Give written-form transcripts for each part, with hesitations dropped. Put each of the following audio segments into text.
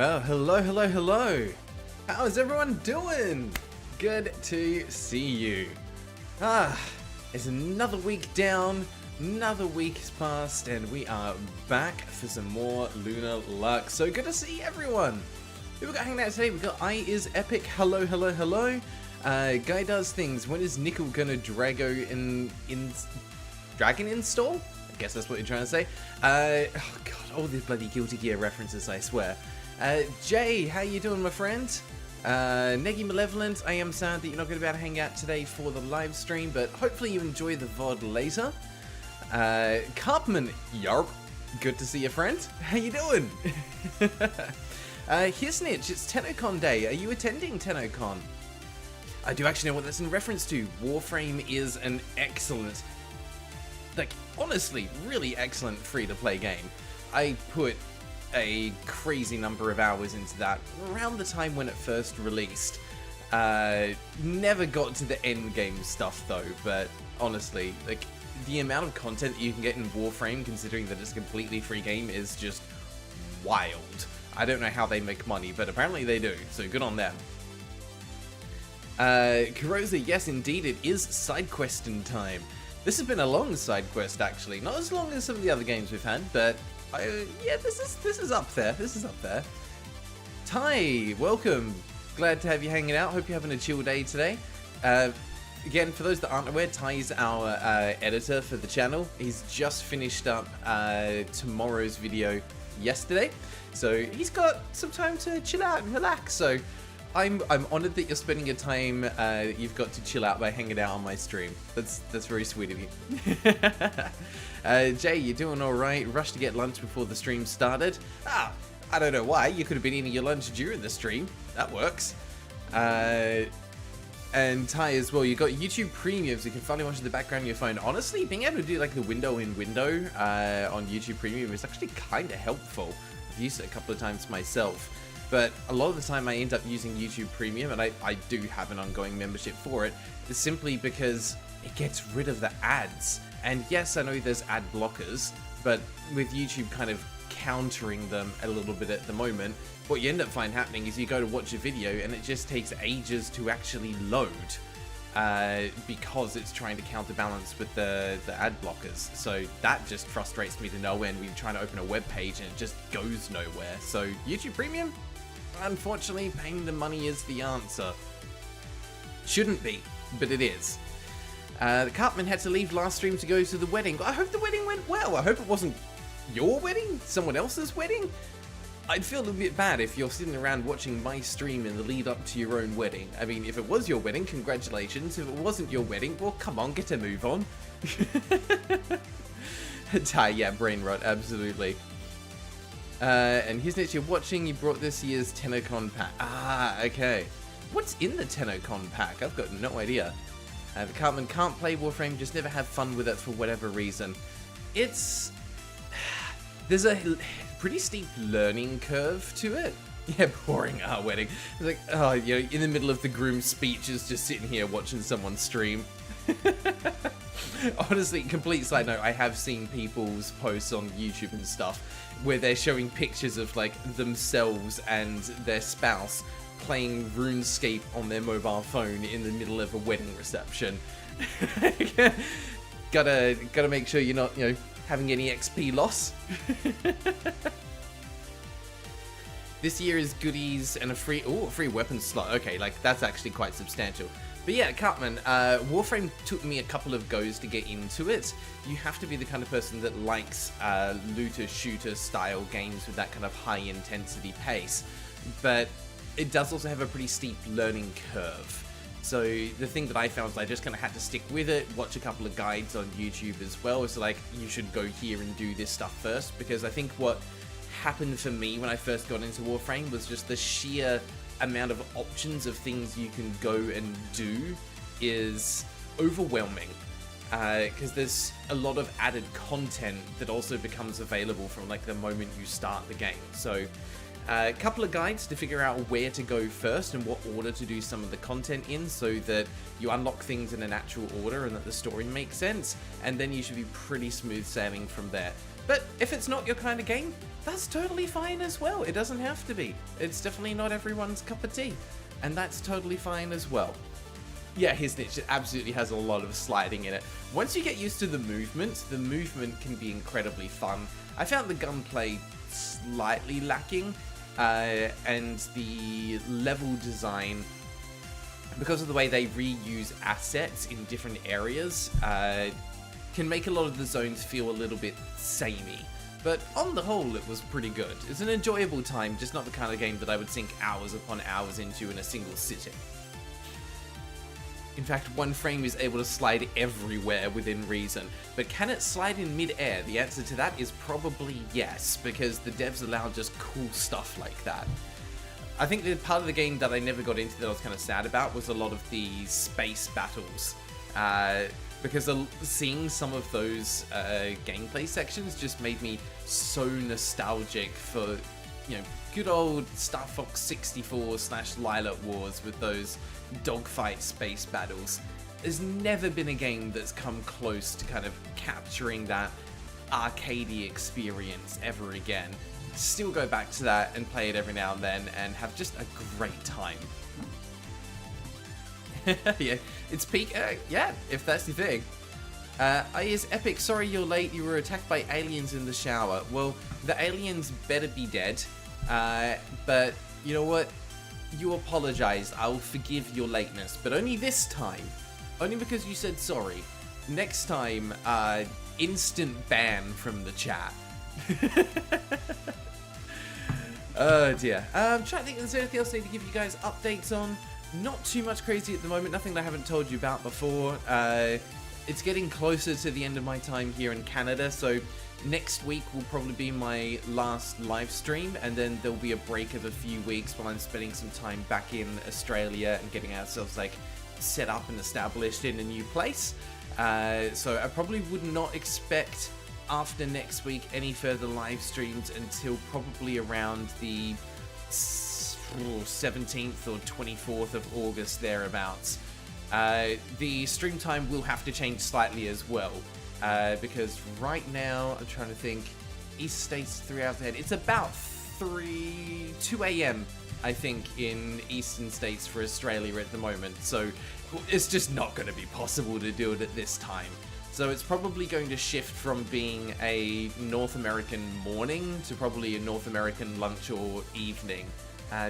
Well, hello. How's everyone doing? Good to see you. It's another week down, another week has passed, and we are back for some more LunarLux. So good to see everyone. Who we got hanging out today? We got I is Epic. Hello. Guy does things. When is Nickel gonna Dragon install? I guess that's what you're trying to say. Oh god, all these bloody Guilty Gear references, I swear. Jay, how you doing, my friend? Neggy Malevolent, I am sad that you're not going to be able to hang out today for the live stream, but hopefully you enjoy the VOD later. Carpman, yarp, good to see you, friend. How you doing? Hisnitch, it's TennoCon day. Are you attending TennoCon? I do actually know what that's in reference to. Warframe is an excellent, like, honestly, really excellent free-to-play game. I put a crazy number of hours into that around the time when it first released. Never got to the end game stuff though, but honestly, like, the amount of content that you can get in Warframe, considering that it's a completely free game, is just wild. I don't know how they make money, but apparently they do, so good on them. Kurosa, yes indeed, it is side questing time. This has been a long side quest actually, not as long as some of the other games we've had, but yeah, this is up there. This is up there. Ty, welcome. Glad to have you hanging out. Hope you're having a chill day today. Again, for those that aren't aware, Ty's our editor for the channel. He's just finished up tomorrow's video yesterday, so he's got some time to chill out and relax. So I'm honoured that you're spending your time you've got to chill out by hanging out on my stream. That's very sweet of you. Jay, you doing alright? Rushed to get lunch before the stream started. I don't know why. You could have been eating your lunch during the stream. That works. And Ty as well, you got YouTube Premium, so you can finally watch in the background of your phone. Honestly, being able to do like the window on YouTube Premium is actually kind of helpful. I've used it a couple of times myself. But a lot of the time I end up using YouTube Premium, and I do have an ongoing membership for it, is simply because it gets rid of the ads. And yes, I know there's ad blockers, but with YouTube kind of countering them a little bit at the moment, what you end up happening is you go to watch a video and it just takes ages to actually load because it's trying to counterbalance with the ad blockers. So that just frustrates me to no end when you're trying to open a web page and it just goes nowhere. So YouTube Premium? Unfortunately, paying the money is the answer. Shouldn't be, but it is. The Cartman had to leave last stream to go to the wedding. I hope the wedding went well. I hope it wasn't your wedding, someone else's wedding. I'd feel a bit bad if you're sitting around watching my stream in the lead up to your own wedding. I mean, if it was your wedding, congratulations. If it wasn't your wedding, well, come on, get a move on. Yeah, brain rot, absolutely. And here's next, you're watching, you brought this year's TennoCon pack. Okay. What's in the TennoCon pack? I've got no idea. The Cartman can't play Warframe, just never have fun with it for whatever reason. There's a pretty steep learning curve to it. Yeah, boring our wedding. It's like, oh, you know, in the middle of the groom's speech is just sitting here watching someone stream. Honestly, complete side note, I have seen people's posts on YouTube and stuff where they're showing pictures of like themselves and their spouse playing RuneScape on their mobile phone in the middle of a wedding reception. gotta make sure you're not, you know, having any XP loss. This year is goodies and a free weapon slot. Okay, like that's actually quite substantial. But yeah, Cartman, Warframe took me a couple of goes to get into it. You have to be the kind of person that likes looter-shooter style games with that kind of high-intensity pace. But it does also have a pretty steep learning curve. So the thing that I found is I just kind of had to stick with it, watch a couple of guides on YouTube as well. It's like, you should go here and do this stuff first, because I think what happened for me when I first got into Warframe was just the sheer amount of options of things you can go and do is overwhelming, because there's a lot of added content that also becomes available from like the moment you start the game. So a couple of guides to figure out where to go first and what order to do some of the content in, so that you unlock things in a natural order and that the story makes sense, and then you should be pretty smooth sailing from there. But if it's not your kind of game, that's totally fine as well. It doesn't have to be. It's definitely not everyone's cup of tea, and that's totally fine as well. Yeah, his niche absolutely has a lot of sliding in it. Once you get used to the movement can be incredibly fun. I found the gunplay slightly lacking, and the level design, because of the way they reuse assets in different areas, can make a lot of the zones feel a little bit samey. But on the whole, it was pretty good. It's an enjoyable time, just not the kind of game that I would sink hours upon hours into in a single sitting. In fact, one frame is able to slide everywhere within reason, but can it slide in mid-air? The answer to that is probably yes, because the devs allow just cool stuff like that. I think the part of the game that I never got into that I was kind of sad about was a lot of the space battles, because seeing some of those gameplay sections just made me so nostalgic for, you know, good old Star Fox 64 / Lilac Wars with those dogfight space battles. There's never been a game that's come close to kind of capturing that arcadey experience ever again. Still go back to that and play it every now and then and have just a great time. Yeah, it's peak. Yeah, if that's the thing. Is Epic, sorry you're late. You were attacked by aliens in the shower. Well, the aliens better be dead. But you know what? You apologized. I will forgive your lateness, but only this time. Only because you said sorry. Next time, instant ban from the chat. Oh dear. I'm trying to think if there's anything else I need to give you guys updates on. Not too much crazy at the moment. Nothing that I haven't told you about before. It's getting closer to the end of my time here in Canada, so next week will probably be my last live stream, and then there'll be a break of a few weeks while I'm spending some time back in Australia and getting ourselves like set up and established in a new place. So I probably would not expect after next week any further live streams until probably around the 17th or 24th of August, thereabouts. The stream time will have to change slightly as well. Because right now, I'm trying to think, East States 3 hours ahead. It's about 2 a.m. I think in Eastern States for Australia at the moment. So it's just not going to be possible to do it at this time. So it's probably going to shift from being a North American morning to probably a North American lunch or evening,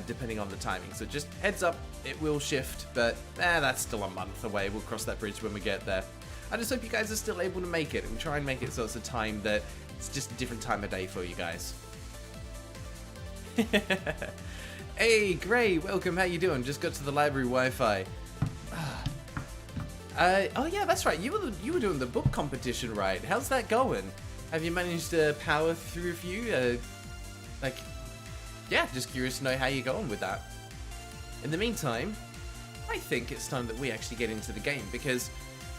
depending on the timing. So just heads up, it will shift, but that's still a month away. We'll cross that bridge when we get there. I just hope you guys are still able to make it, and try and make it so it's a time that it's just a different time of day for you guys. Hey, Gray, welcome. How you doing? Just got to the library Wi-Fi. Oh yeah, that's right. You were doing the book competition, right? How's that going? Have you managed to power through a few? Yeah, just curious to know how you're going with that. In the meantime, I think it's time that we actually get into the game, because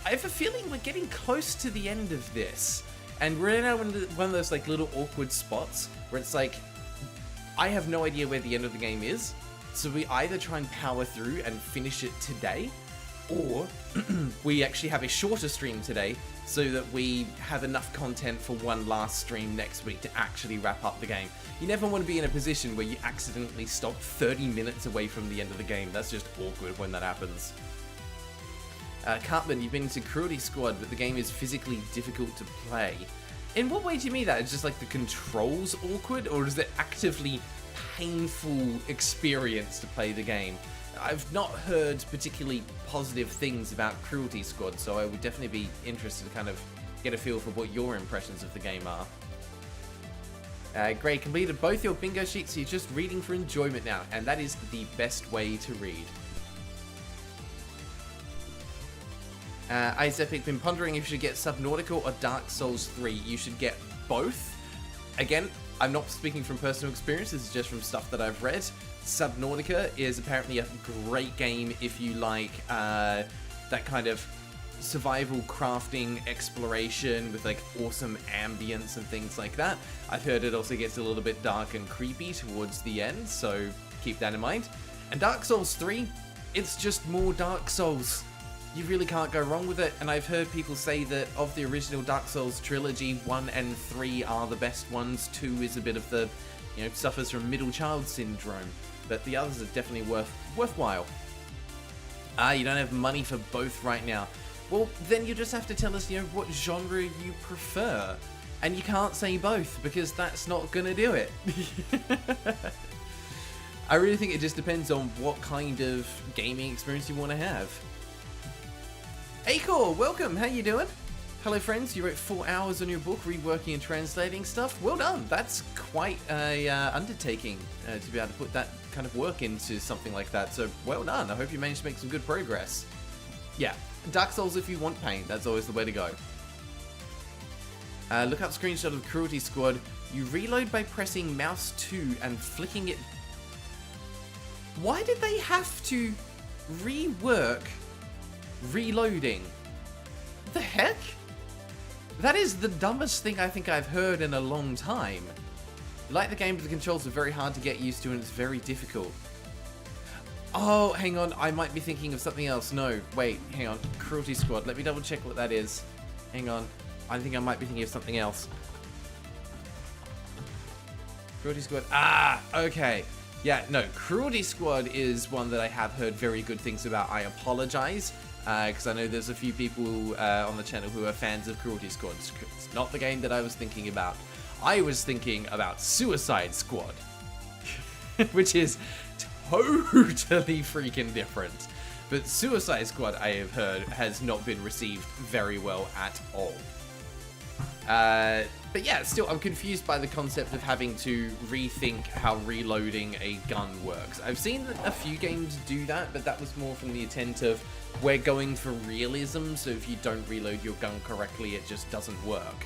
I have a feeling we're getting close to the end of this, and we're now in one of those like little awkward spots where it's like, I have no idea where the end of the game is, so we either try and power through and finish it today, or we actually have a shorter stream today so that we have enough content for one last stream next week to actually wrap up the game. You never want to be in a position where you accidentally stop 30 minutes away from the end of the game. That's just awkward when that happens. Cartman, you've been into Cruelty Squad, but the game is physically difficult to play. In what way do you mean that? It's just like the controls awkward, or is it actively painful experience to play the game? I've not heard particularly positive things about Cruelty Squad, so I would definitely be interested to kind of get a feel for what your impressions of the game are. Gray, completed both your bingo sheets, so you're just reading for enjoyment now, and that is the best way to read. Ice Epic, been pondering if you should get Subnautica or Dark Souls 3. You should get both. Again, I'm not speaking from personal experience, this is just from stuff that I've read. Subnautica is apparently a great game if you like that kind of survival crafting exploration with like awesome ambience and things like that. I've heard it also gets a little bit dark and creepy towards the end, so keep that in mind. And Dark Souls 3, it's just more Dark Souls. You really can't go wrong with it, and I've heard people say that of the original Dark Souls trilogy, 1 and 3 are the best ones, 2 is a bit of the, suffers from middle child syndrome, but the others are definitely worthwhile. You don't have money for both right now. Well, then you just have to tell us, what genre you prefer. And you can't say both, because that's not gonna do it. I really think it just depends on what kind of gaming experience you want to have. Acor, welcome, how you doing? Hello friends, you wrote 4 hours on your book, reworking and translating stuff. Well done, that's quite a undertaking to be able to put that kind of work into something like that, so well done. I hope you managed to make some good progress. Yeah, Dark Souls if you want pain, that's always the way to go. Look up screenshot of Cruelty Squad. You reload by pressing mouse 2 and flicking it. Why did they have to rework reloading? The heck? That is the dumbest thing I think I've heard in a long time. Like the game, but the controls are very hard to get used to and it's very difficult. Oh, hang on, I might be thinking of something else. No, wait, hang on. Cruelty Squad, let me double check what that is. Hang on, I think I might be thinking of something else. Cruelty Squad, okay. Yeah, no, Cruelty Squad is one that I have heard very good things about. I apologize, because I know there's a few people on the channel who are fans of Cruelty Squad. It's not the game that I was thinking about. I was thinking about Suicide Squad, which is totally freaking different. But Suicide Squad, I have heard, has not been received very well at all. But yeah, still, I'm confused by the concept of having to rethink how reloading a gun works. I've seen a few games do that, but that was more from the intent of we're going for realism, so if you don't reload your gun correctly, it just doesn't work.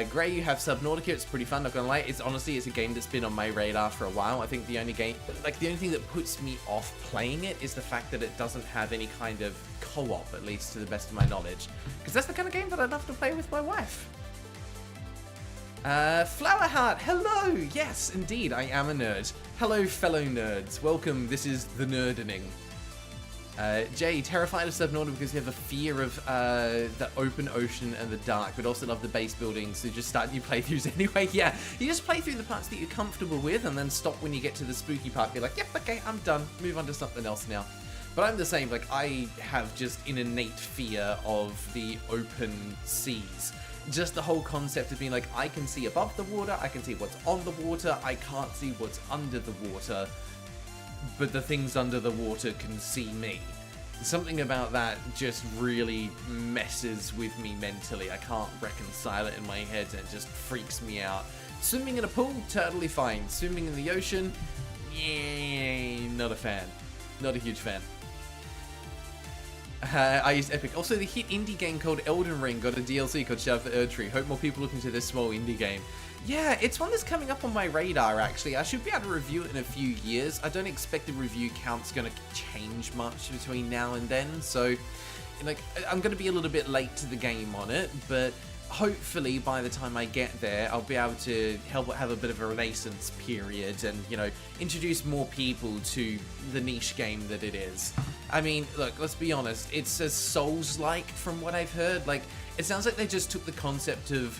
Gray, you have Subnautica, it's pretty fun, not gonna lie. It's a game that's been on my radar for a while. I think the only thing that puts me off playing it is the fact that it doesn't have any kind of co-op, at least to the best of my knowledge. Because that's the kind of game that I'd love to play with my wife. Flowerheart, hello! Yes, indeed, I am a nerd. Hello, fellow nerds. Welcome, this is The Nerdening. Jay, terrified of Subnautica because you have a fear of the open ocean and the dark, but also love the base buildings, so just start new playthroughs anyway. Yeah, you just play through the parts that you're comfortable with and then stop when you get to the spooky part. Be like, yep, okay, I'm done. Move on to something else now. But I'm the same, like, I have just an innate fear of the open seas. Just the whole concept of being like, I can see above the water, I can see what's on the water, I can't see what's under the water, but the things under the water can see me. Something about that just really messes with me mentally. I can't reconcile it in my head and it just freaks me out. Swimming in a pool, totally fine. Swimming in the ocean, yeah, not a fan. Not a huge fan. I use Epic. Also, the hit indie game called Elden Ring got a DLC called Shadow of the Erdtree. Hope more people look into this small indie game. Yeah, it's one that's coming up on my radar, actually. I should be able to review it in a few years. I don't expect the review count's going to change much between now and then, so like, I'm going to be a little bit late to the game on it, but hopefully by the time I get there, I'll be able to help have a bit of a renaissance period and, introduce more people to the niche game that it is. I mean, look, let's be honest, it's a Souls-like from what I've heard. Like, it sounds like they just took the concept of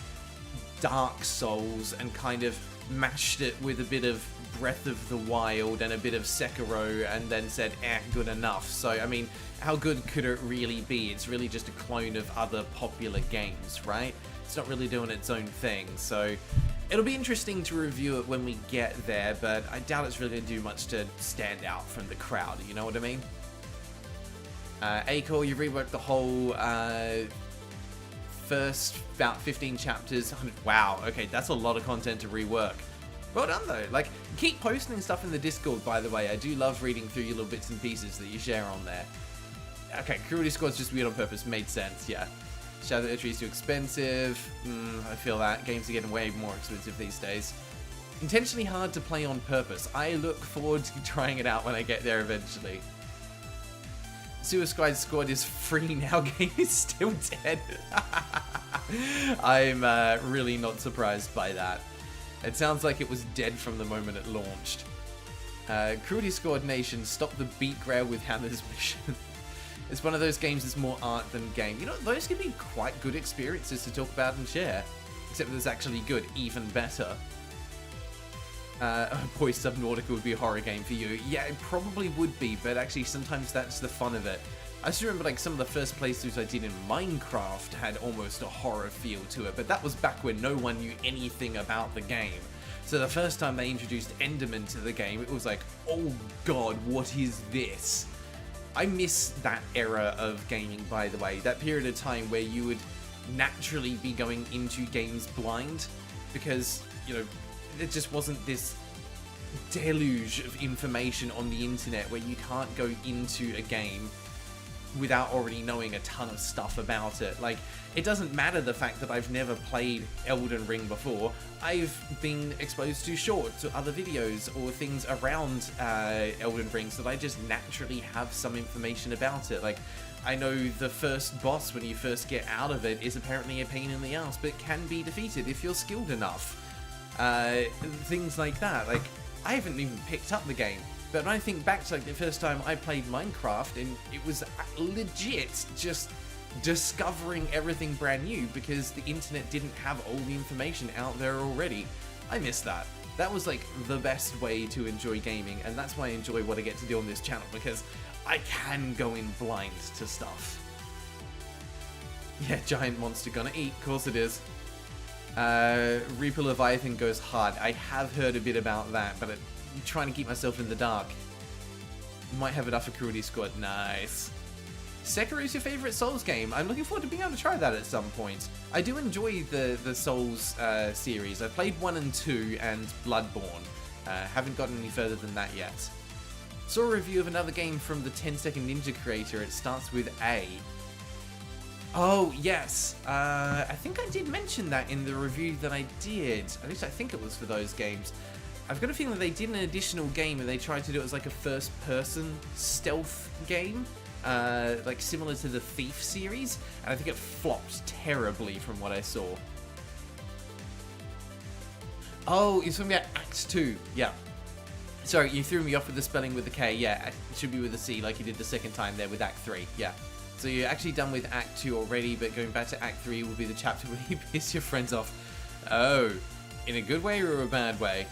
Dark Souls and kind of mashed it with a bit of Breath of the Wild and a bit of Sekiro and then said, good enough. So, I mean, how good could it really be? It's really just a clone of other popular games, right? It's not really doing its own thing, so it'll be interesting to review it when we get there, but I doubt it's really going to do much to stand out from the crowd, you know what I mean? Acor, you reworked the whole first about 15 chapters. Wow, okay, that's a lot of content to rework. Well done though. Like, keep posting stuff in the Discord, by the way. I do love reading through your little bits and pieces that you share on there. Okay, Cruelty Squad's just weird on purpose. Made sense, yeah. Shadow of the Erdtree's too expensive. I feel that. Games are getting way more expensive these days. Intentionally hard to play on purpose. I look forward to trying it out when I get there eventually. Suicide Squad is free now. Game is still dead. I'm really not surprised by that. It sounds like it was dead from the moment it launched. Cruelty Squad Nation, stop the beat Grail with Hammer's mission. It's one of those games that's more art than game. You know, those can be quite good experiences to talk about and share. Except that it's actually good, even better. Boy, Subnautica would be a horror game for you. Yeah, it probably would be, but actually sometimes that's the fun of it. I just remember like some of the first playthroughs I did in Minecraft had almost a horror feel to it, but that was back when no one knew anything about the game. So the first time they introduced Enderman to the game, it was like, oh god, what is this? I miss that era of gaming, by the way. That period of time where you would naturally be going into games blind because, you know, there just wasn't this deluge of information on the internet where you can't go into a game without already knowing a ton of stuff about it. Like, it doesn't matter the fact that I've never played Elden Ring before. I've been exposed to shorts or other videos or things around Elden Ring so that I just naturally have some information about it. Like, I know the first boss when you first get out of it is apparently a pain in the ass, but can be defeated if you're skilled enough. Things like that. Like, I haven't even picked up the game, but when I think back to like the first time I played Minecraft, and it was legit just discovering everything brand new because the internet didn't have all the information out there already. I miss that. That was like the best way to enjoy gaming, and that's why I enjoy what I get to do on this channel, because I can go in blind to stuff. Yeah, giant monster gonna eat, of course it is. Reaper Leviathan goes hard. I have heard a bit about that, but I'm trying to keep myself in the dark. Might have enough for Cruelty Squad. Nice. Sekiro's your favorite Souls game? I'm looking forward to being able to try that at some point. I do enjoy the Souls series. I played 1 and 2 and Bloodborne. Haven't gotten any further than that yet. Saw a review of another game from the 10-Second Ninja creator. It starts with A. Oh, yes. I think I did mention that in the review that I did. At least I think it was for those games. I've got a feeling they did an additional game and they tried to do it as like a first-person stealth game. Like similar to the Thief series. And I think it flopped terribly from what I saw. Oh, you're talking about Act 2. Yeah. Sorry, you threw me off with the spelling with the K. Yeah, it should be with a C like you did the second time there with Act 3. Yeah. So you're actually done with Act 2 already, but going back to Act 3 will be the chapter where you piss your friends off. Oh, in a good way or a bad way?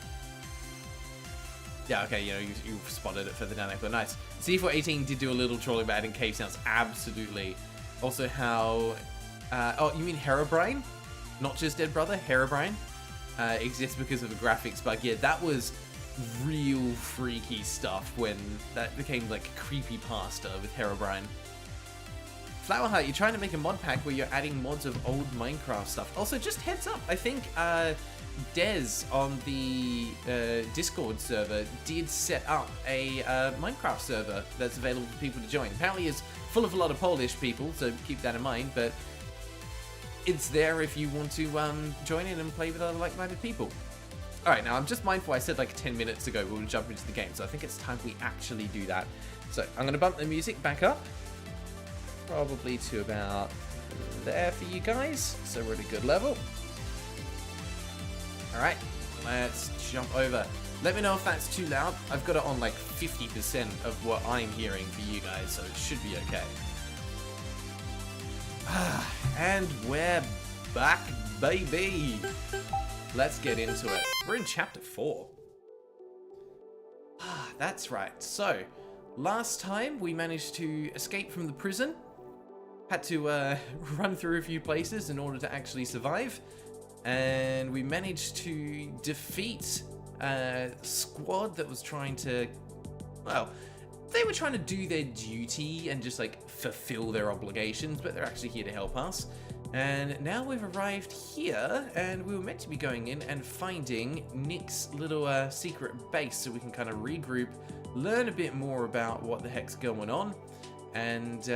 Yeah, okay, you know, you've spotted it further down there, but nice. C418 did do a little trolling about adding cave sounds, absolutely. Also how, oh, you mean Herobrine? Not just Dead Brother, Herobrine exists because of a graphics bug. Yeah, that was real freaky stuff when that became like creepypasta with Herobrine. Flowerheart, you're trying to make a mod pack where you're adding mods of old Minecraft stuff. Also, just heads up, I think Des on the Discord server did set up a Minecraft server that's available for people to join. Apparently it's full of a lot of Polish people, so keep that in mind, but it's there if you want to join in and play with other like-minded people. Alright, now I'm just mindful I said like 10 minutes ago we would jump into the game, so I think it's time we actually do that. So I'm going to bump the music back up. Probably to about there for you guys, so we're at a good level. Alright, let's jump over. Let me know if that's too loud. I've got it on like 50% of what I'm hearing for you guys, so it should be okay. And we're back, baby! Let's get into it. We're in chapter 4. That's right. So, last time we managed to escape from the prison. Had to run through a few places in order to actually survive. And we managed to defeat a squad that was trying to, well, they were trying to do their duty and just like fulfill their obligations, but they're actually here to help us. And now we've arrived here, and we were meant to be going in and finding Nick's little secret base so we can kind of regroup, learn a bit more about what the heck's going on, and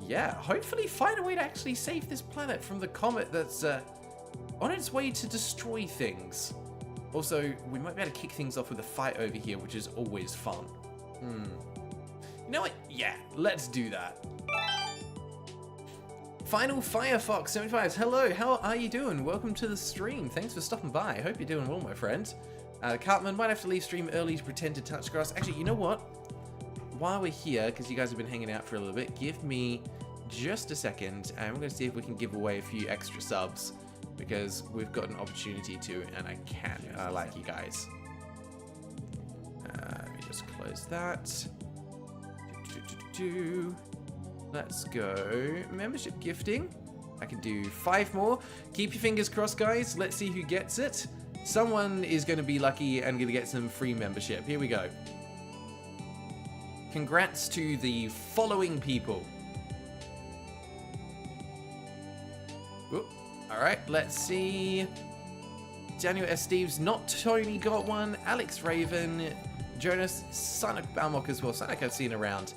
yeah, hopefully find a way to actually save this planet from the comet that's on its way to destroy things. Also, we might be able to kick things off with a fight over here, which is always fun. You know what? Yeah, let's do that. Final Firefox 75. Hello, how are you doing? Welcome to the stream. Thanks for stopping by. I hope you're doing well, my friend. Cartman might have to leave stream early to pretend to touch grass. Actually, you know what? while we're here, because you guys have been hanging out for a little bit, give me just a second, and we're going to see if we can give away a few extra subs, because we've got an opportunity to, and I can, and I like you guys. Let me just close that. Let's go. Membership gifting. I can do 5 more. Keep your fingers crossed, guys. Let's see who gets it. Someone is going to be lucky and going to get some free membership. Here we go. Congrats to the following people. Whoop. All right, let's see. Daniel S. Steves, not Tony, got one. Alex Raven, Jonas, Sonic Balmok as well. Sonic I've seen around.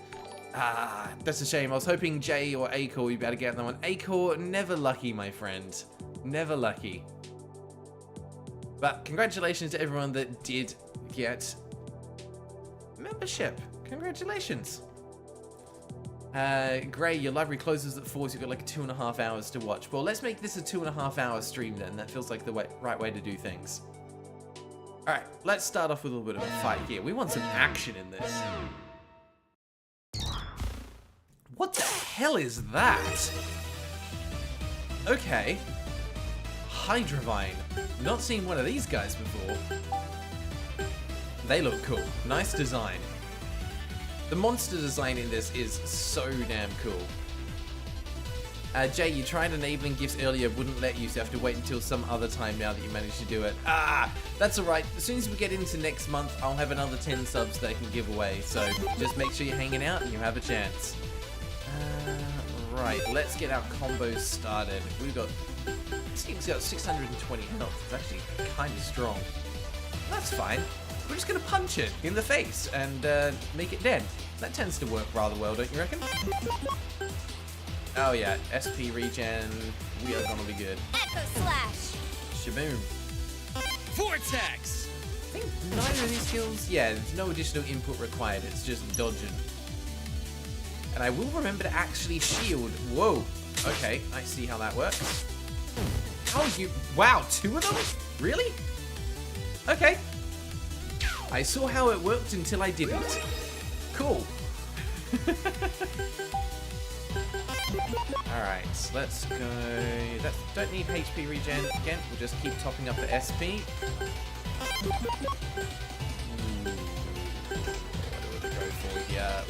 Ah, that's a shame. I was hoping Jay or Acor would be able to get that one. Acor, never lucky, my friend. Never lucky. But congratulations to everyone that did get membership. Congratulations. Gray, your library closes at 4, so you've got like 2.5 hours to watch. Well, let's make this a 2.5 hour stream then. That feels like the right way to do things. Alright, let's start off with a little bit of a fight here. We want some action in this. What the hell is that? Okay. Hydrovine. Not seen one of these guys before. They look cool. Nice design. The monster design in this is so damn cool. Jay, you tried enabling gifts earlier, wouldn't let you, so you have to wait until some other time now that you managed to do it. Ah, that's alright. As soon as we get into next month, I'll have another 10 subs that I can give away, so just make sure you're hanging out and you have a chance. Right, let's get our combos started. We've got, this thing's got 620 health. It's actually kind of strong. That's fine. We're just going to punch it in the face and make it dead. That tends to work rather well, don't you reckon? Oh yeah, SP regen. We are going to be good. Echo Slash. Shaboom. Vortex. I think neither of these skills, yeah, there's no additional input required. It's just dodging. And I will remember to actually shield. Whoa. Okay, I see how that works. How are you? Wow, 2 of them? Really? Okay. I saw how it worked until I didn't. Cool. Alright, let's go. Don't need HP regen again. We'll just keep topping up the SP.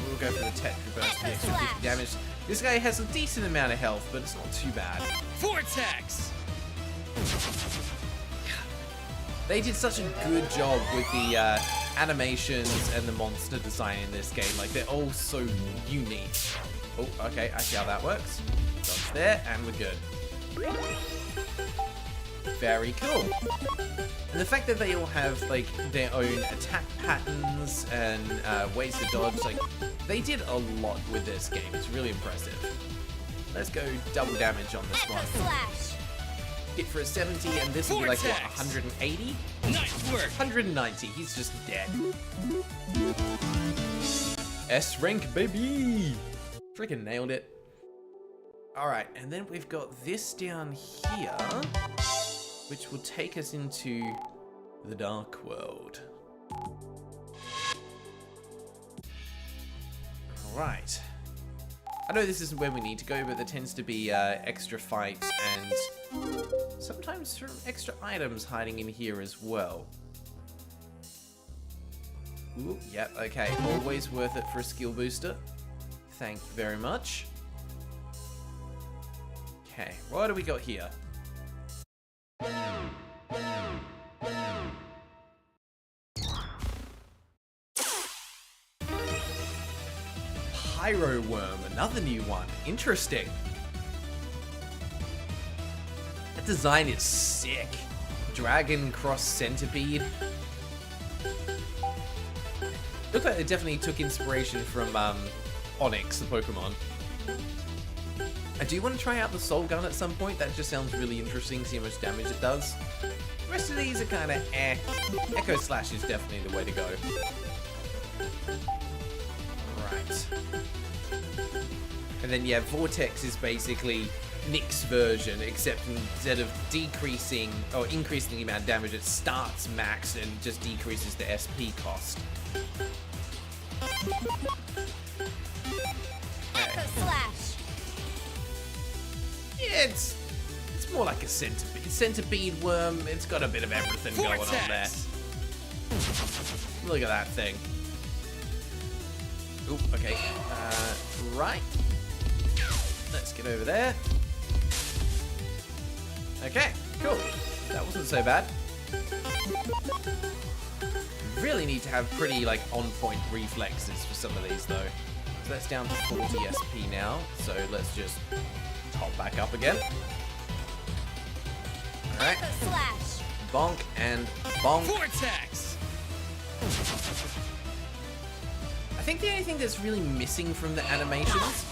We'll go for the Tetra Burst for the extra 50 damage. This guy has a decent amount of health, but it's not too bad. Vortex! They did such a good job with the animations and the monster design in this game. Like, they're all so unique. Oh, okay, I see how that works. Dodge there, and we're good. Very cool. And the fact that they all have, like, their own attack patterns and ways to dodge, like, they did a lot with this game. It's really impressive. Let's go double damage on this one. Slash. Hit for a 70, and this will be like, what, 180? Nice work. 190. He's just dead. S rank, baby! Freaking nailed it. Alright, and then we've got this down here, which will take us into the Dark World. Alright. I know this isn't where we need to go, but there tends to be extra fights and sometimes some extra items hiding in here as well. Ooh, yep, okay. Always worth it for a skill booster. Thank you very much. Okay, what do we got here? Pyro Worm, another new one. Interesting. That design is sick. Dragon Cross Centipede. Look like they definitely took inspiration from Onyx, the Pokemon. I do want to try out the Soul Gun at some point. That just sounds really interesting, see how much damage it does. The rest of these are kind of eh. Echo Slash is definitely the way to go. Right. And then, yeah, Vortex is basically Nick's version, except instead of decreasing or increasing the amount of damage, it starts max and just decreases the SP cost. It's more like a centipede worm. It's got a bit of everything going on there. Look at that thing. Oop, okay. Right. Let's get over there. Okay, cool. That wasn't so bad. Really need to have pretty, like, on-point reflexes for some of these, though. So that's down to 40 SP now. So let's just top back up again. Alright. Bonk and bonk. Vortex! I think the only thing that's really missing from the animations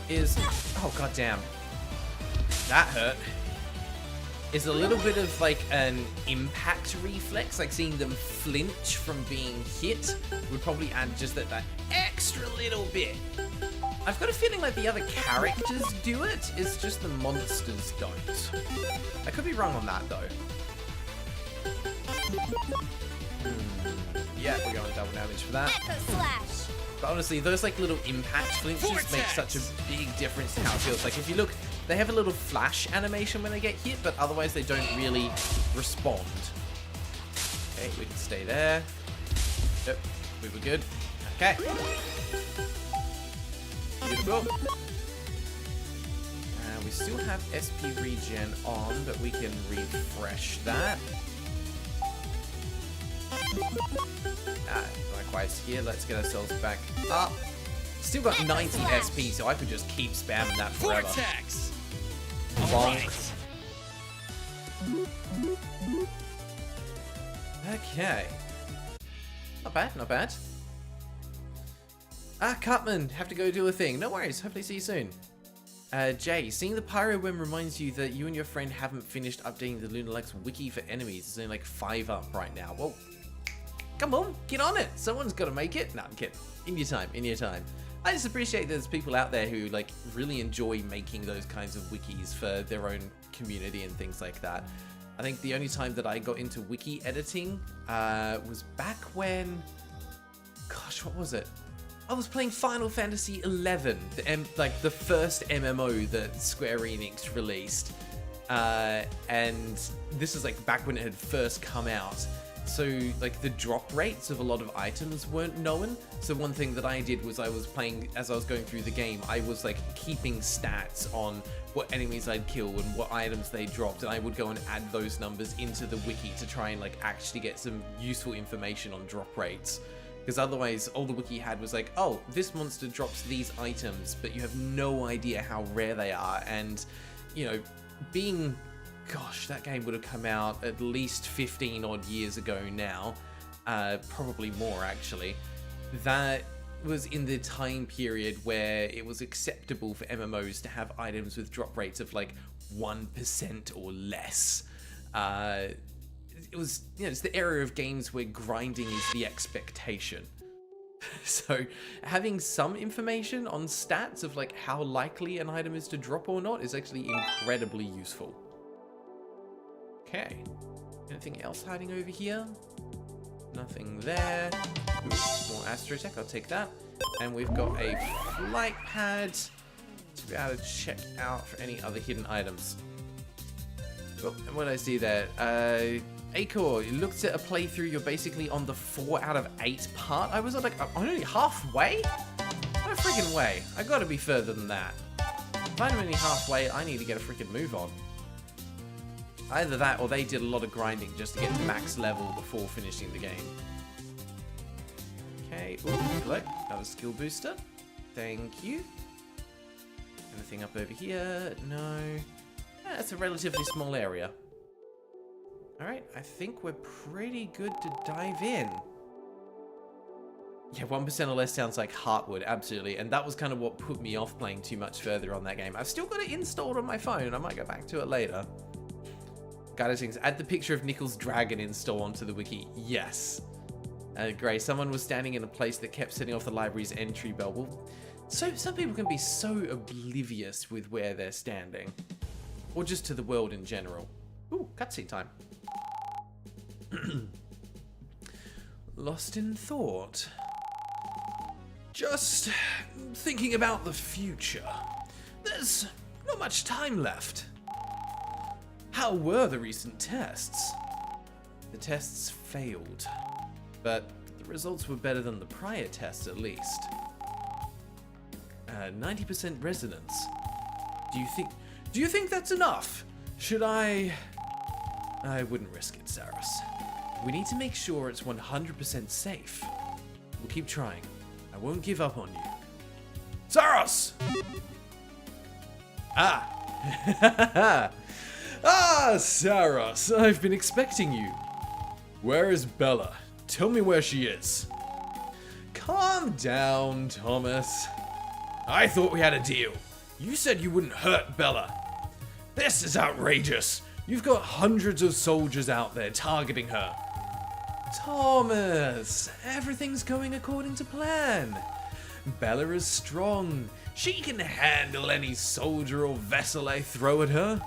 is... Oh, goddamn. That hurt. Is a little bit of, like, an impact reflex. Like, seeing them flinch from being hit would probably add just that extra little bit. I've got a feeling like the other characters do it, it's just the monsters don't. I could be wrong on that, though. Yeah, we're going double damage for that. But honestly, those like little impact flinches make such a big difference to how it feels. Like if you look, they have a little flash animation when they get hit, but otherwise they don't really respond. Okay, we can stay there. Yep, we were good. Okay. Beautiful. We still have SP regen on, but we can refresh that. Likewise here, let's get ourselves back up. Still got 90 SP, so I could just keep spamming that forever. Vortex! Bonk. Okay. Not bad, not bad. Cartman, have to go do a thing. No worries, hopefully see you soon. Jay, seeing the Pyro Worm reminds you that you and your friend haven't finished updating the LunarLux wiki for enemies. There's only like 5 up right now. Well, come on, get on it. Someone's got to make it. No, I'm kidding. In your time, in your time. I just appreciate there's people out there who like really enjoy making those kinds of wikis for their own community and things like that. I think the only time that I got into wiki editing was back when, gosh, what was it? I was playing Final Fantasy XI, like the first MMO that Square Enix released, and this is like back when it had first come out. So like the drop rates of a lot of items weren't known. So one thing that I did was I was playing, as I was going through the game, I was like keeping stats on what enemies I'd kill and what items they dropped, and I would go and add those numbers into the wiki to try and like actually get some useful information on drop rates. Because otherwise, all the wiki had was like, oh, this monster drops these items, but you have no idea how rare they are. And, you know, being, gosh, that game would have come out at least 15 odd years ago now. Probably more, actually. That was in the time period where it was acceptable for MMOs to have items with drop rates of like 1% or less. It was, you know, it's the era of games where grinding is the expectation. So having some information on stats of like how likely an item is to drop or not is actually incredibly useful. Okay, anything else hiding over here? Nothing there. Ooh, more Astrotech, I'll take that. And we've got a flight pad to be able to check out for any other hidden items. Oh, and what I see there, Acor, you looked at a playthrough, you're basically on the 4 out of 8 part. I was like, I'm only halfway? No freaking way. I gotta be further than that. If I'm only halfway, I need to get a freaking move on. Either that, or they did a lot of grinding just to get max level before finishing the game. Okay, ooh, look, another skill booster. Thank you. Anything up over here? No. Yeah, it's a relatively small area. Alright, I think we're pretty good to dive in. Yeah, 1% or less sounds like Heartwood, absolutely. And that was kind of what put me off playing too much further on that game. I've still got it installed on my phone, and I might go back to it later. Guided things, add the picture of Nickel's dragon install onto the wiki. Yes. Gray, someone was standing in a place that kept setting off the library's entry bell. Well, so some people can be so oblivious with where they're standing. Or just to the world in general. Ooh, cutscene time. Lost in thought. Just thinking about the future. There's Not much time left. How were the recent tests? The tests failed, but the results were better than the prior tests at least. 90% resonance. Do you think that's enough? Should I wouldn't risk it, Saros. We need to make sure it's 100% safe. We'll keep trying. I won't give up on you. Saros! Ah! Ah, Saros, I've been expecting you. Where is Bella? Tell me where she is. Calm down, Thomas. I thought we had a deal. You said you wouldn't hurt Bella. This is outrageous. You've got hundreds of soldiers out there targeting her. Thomas, everything's going according to plan. Bella is strong. She can handle any soldier or vessel I throw at her.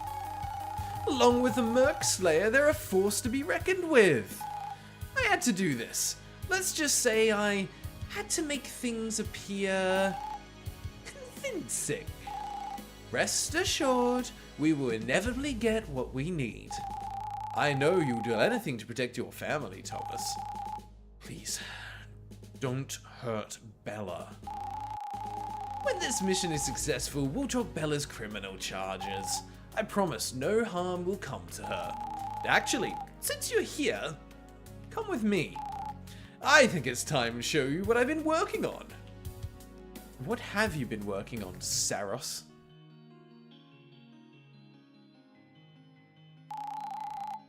Along with the Merc Slayer, they're a force to be reckoned with. I had to do this. Let's just say I had to make things appear convincing. Rest assured, we will inevitably get what we need. I know you'll do anything to protect your family, Thomas. Please, don't hurt Bella. When this mission is successful, we'll drop Bella's criminal charges. I promise no harm will come to her. Actually, since you're here, come with me. I think it's time to show you what I've been working on. What have you been working on, Saros?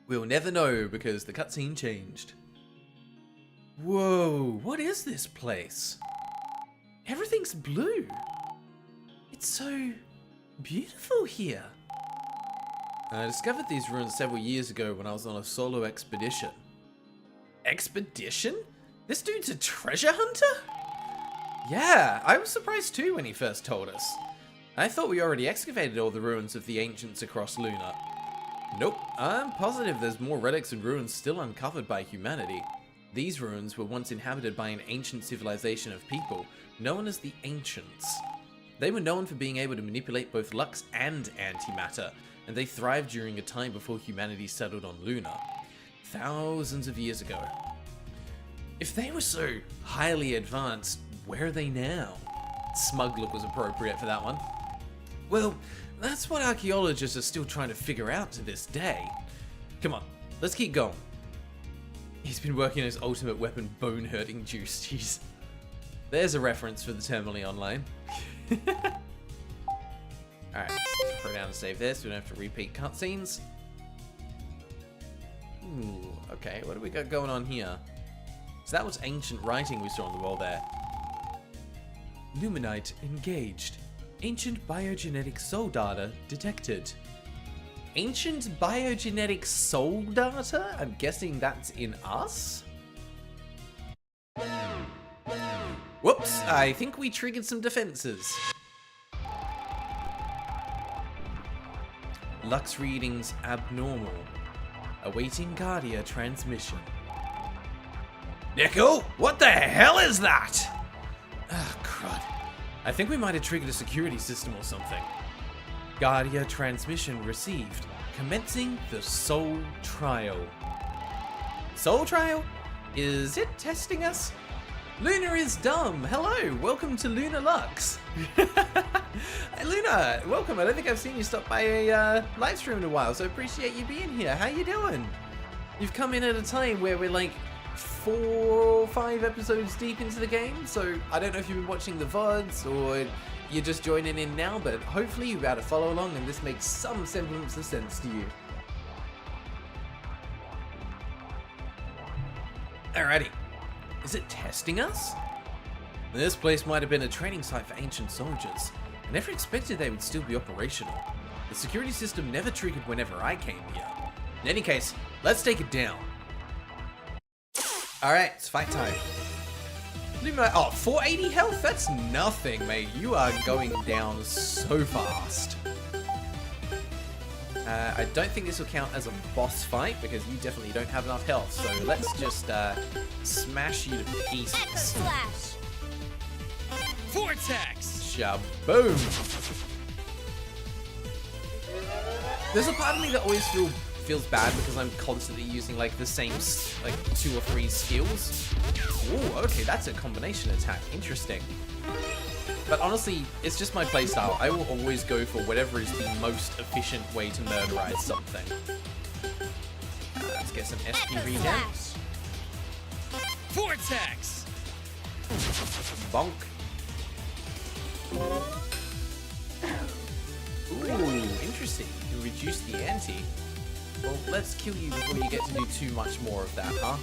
We'll never know because the cutscene changed. Whoa, what is this place? Everything's blue. It's so beautiful here. I discovered these ruins several years ago when I was on a solo expedition. Expedition? This dude's a treasure hunter? Yeah, I was surprised too when he first told us. I thought we already excavated all the ruins of the ancients across Luna. Nope, I'm positive there's more relics and ruins still uncovered by humanity. These ruins were once inhabited by an ancient civilization of people known as the Ancients. They were known for being able to manipulate both lux and antimatter, and they thrived during a time before humanity settled on Luna, thousands of years ago. If they were so highly advanced, where are they now? Smug look was appropriate for that one. Well, that's what archaeologists are still trying to figure out to this day. Come on, let's keep going. He's been working on his ultimate weapon, bone-hurting juice. Jeez. There's a reference for the Terminally Online. Alright, throw down and save this. We don't have to repeat cutscenes. Ooh, okay, what do we got going on here? So that was ancient writing we saw on the wall there. Luminite engaged. Ancient biogenetic soul data detected. Ancient biogenetic soul data? I'm guessing that's in us? Whoops, I think we triggered some defenses. Lux readings abnormal. Awaiting Guardia transmission. Nico, what the hell is that? Ah, crud. I think we might have triggered a security system or something. Guardia transmission received. Commencing the Soul Trial. Soul Trial? Is it testing us? Luna is dumb. Hello, welcome to LunarLux. Hey, Luna, welcome. I don't think I've seen you stop by a live stream in a while, so I appreciate you being here. How you doing? You've come in at a time where we're like 4 or 5 episodes deep into the game, so I don't know if you've been watching the VODs or you're just joining in now, but hopefully you'll be able to follow along and this makes some semblance of sense to you. Alrighty. Is it testing us? This place might have been a training site for ancient soldiers. I never expected they would still be operational. The security system never triggered whenever I came here. In any case, let's take it down. Alright, it's fight time. Oh, 480 health? That's nothing, mate. You are going down so fast. I don't think this will count as a boss fight because you definitely don't have enough health. So let's just smash you to pieces. Slash. Vortex. Shaboom. There's a part of me that always feels bad because I'm constantly using like the same like 2 or 3 skills. Ooh, okay, that's a combination attack. Interesting. But honestly, it's just my playstyle. I will always go for whatever is the most efficient way to murderize something. Let's get some SP regen. Vortex. Bonk. Ooh, interesting. You can reduce the ante. Well, let's kill you before you get to do too much more of that, huh?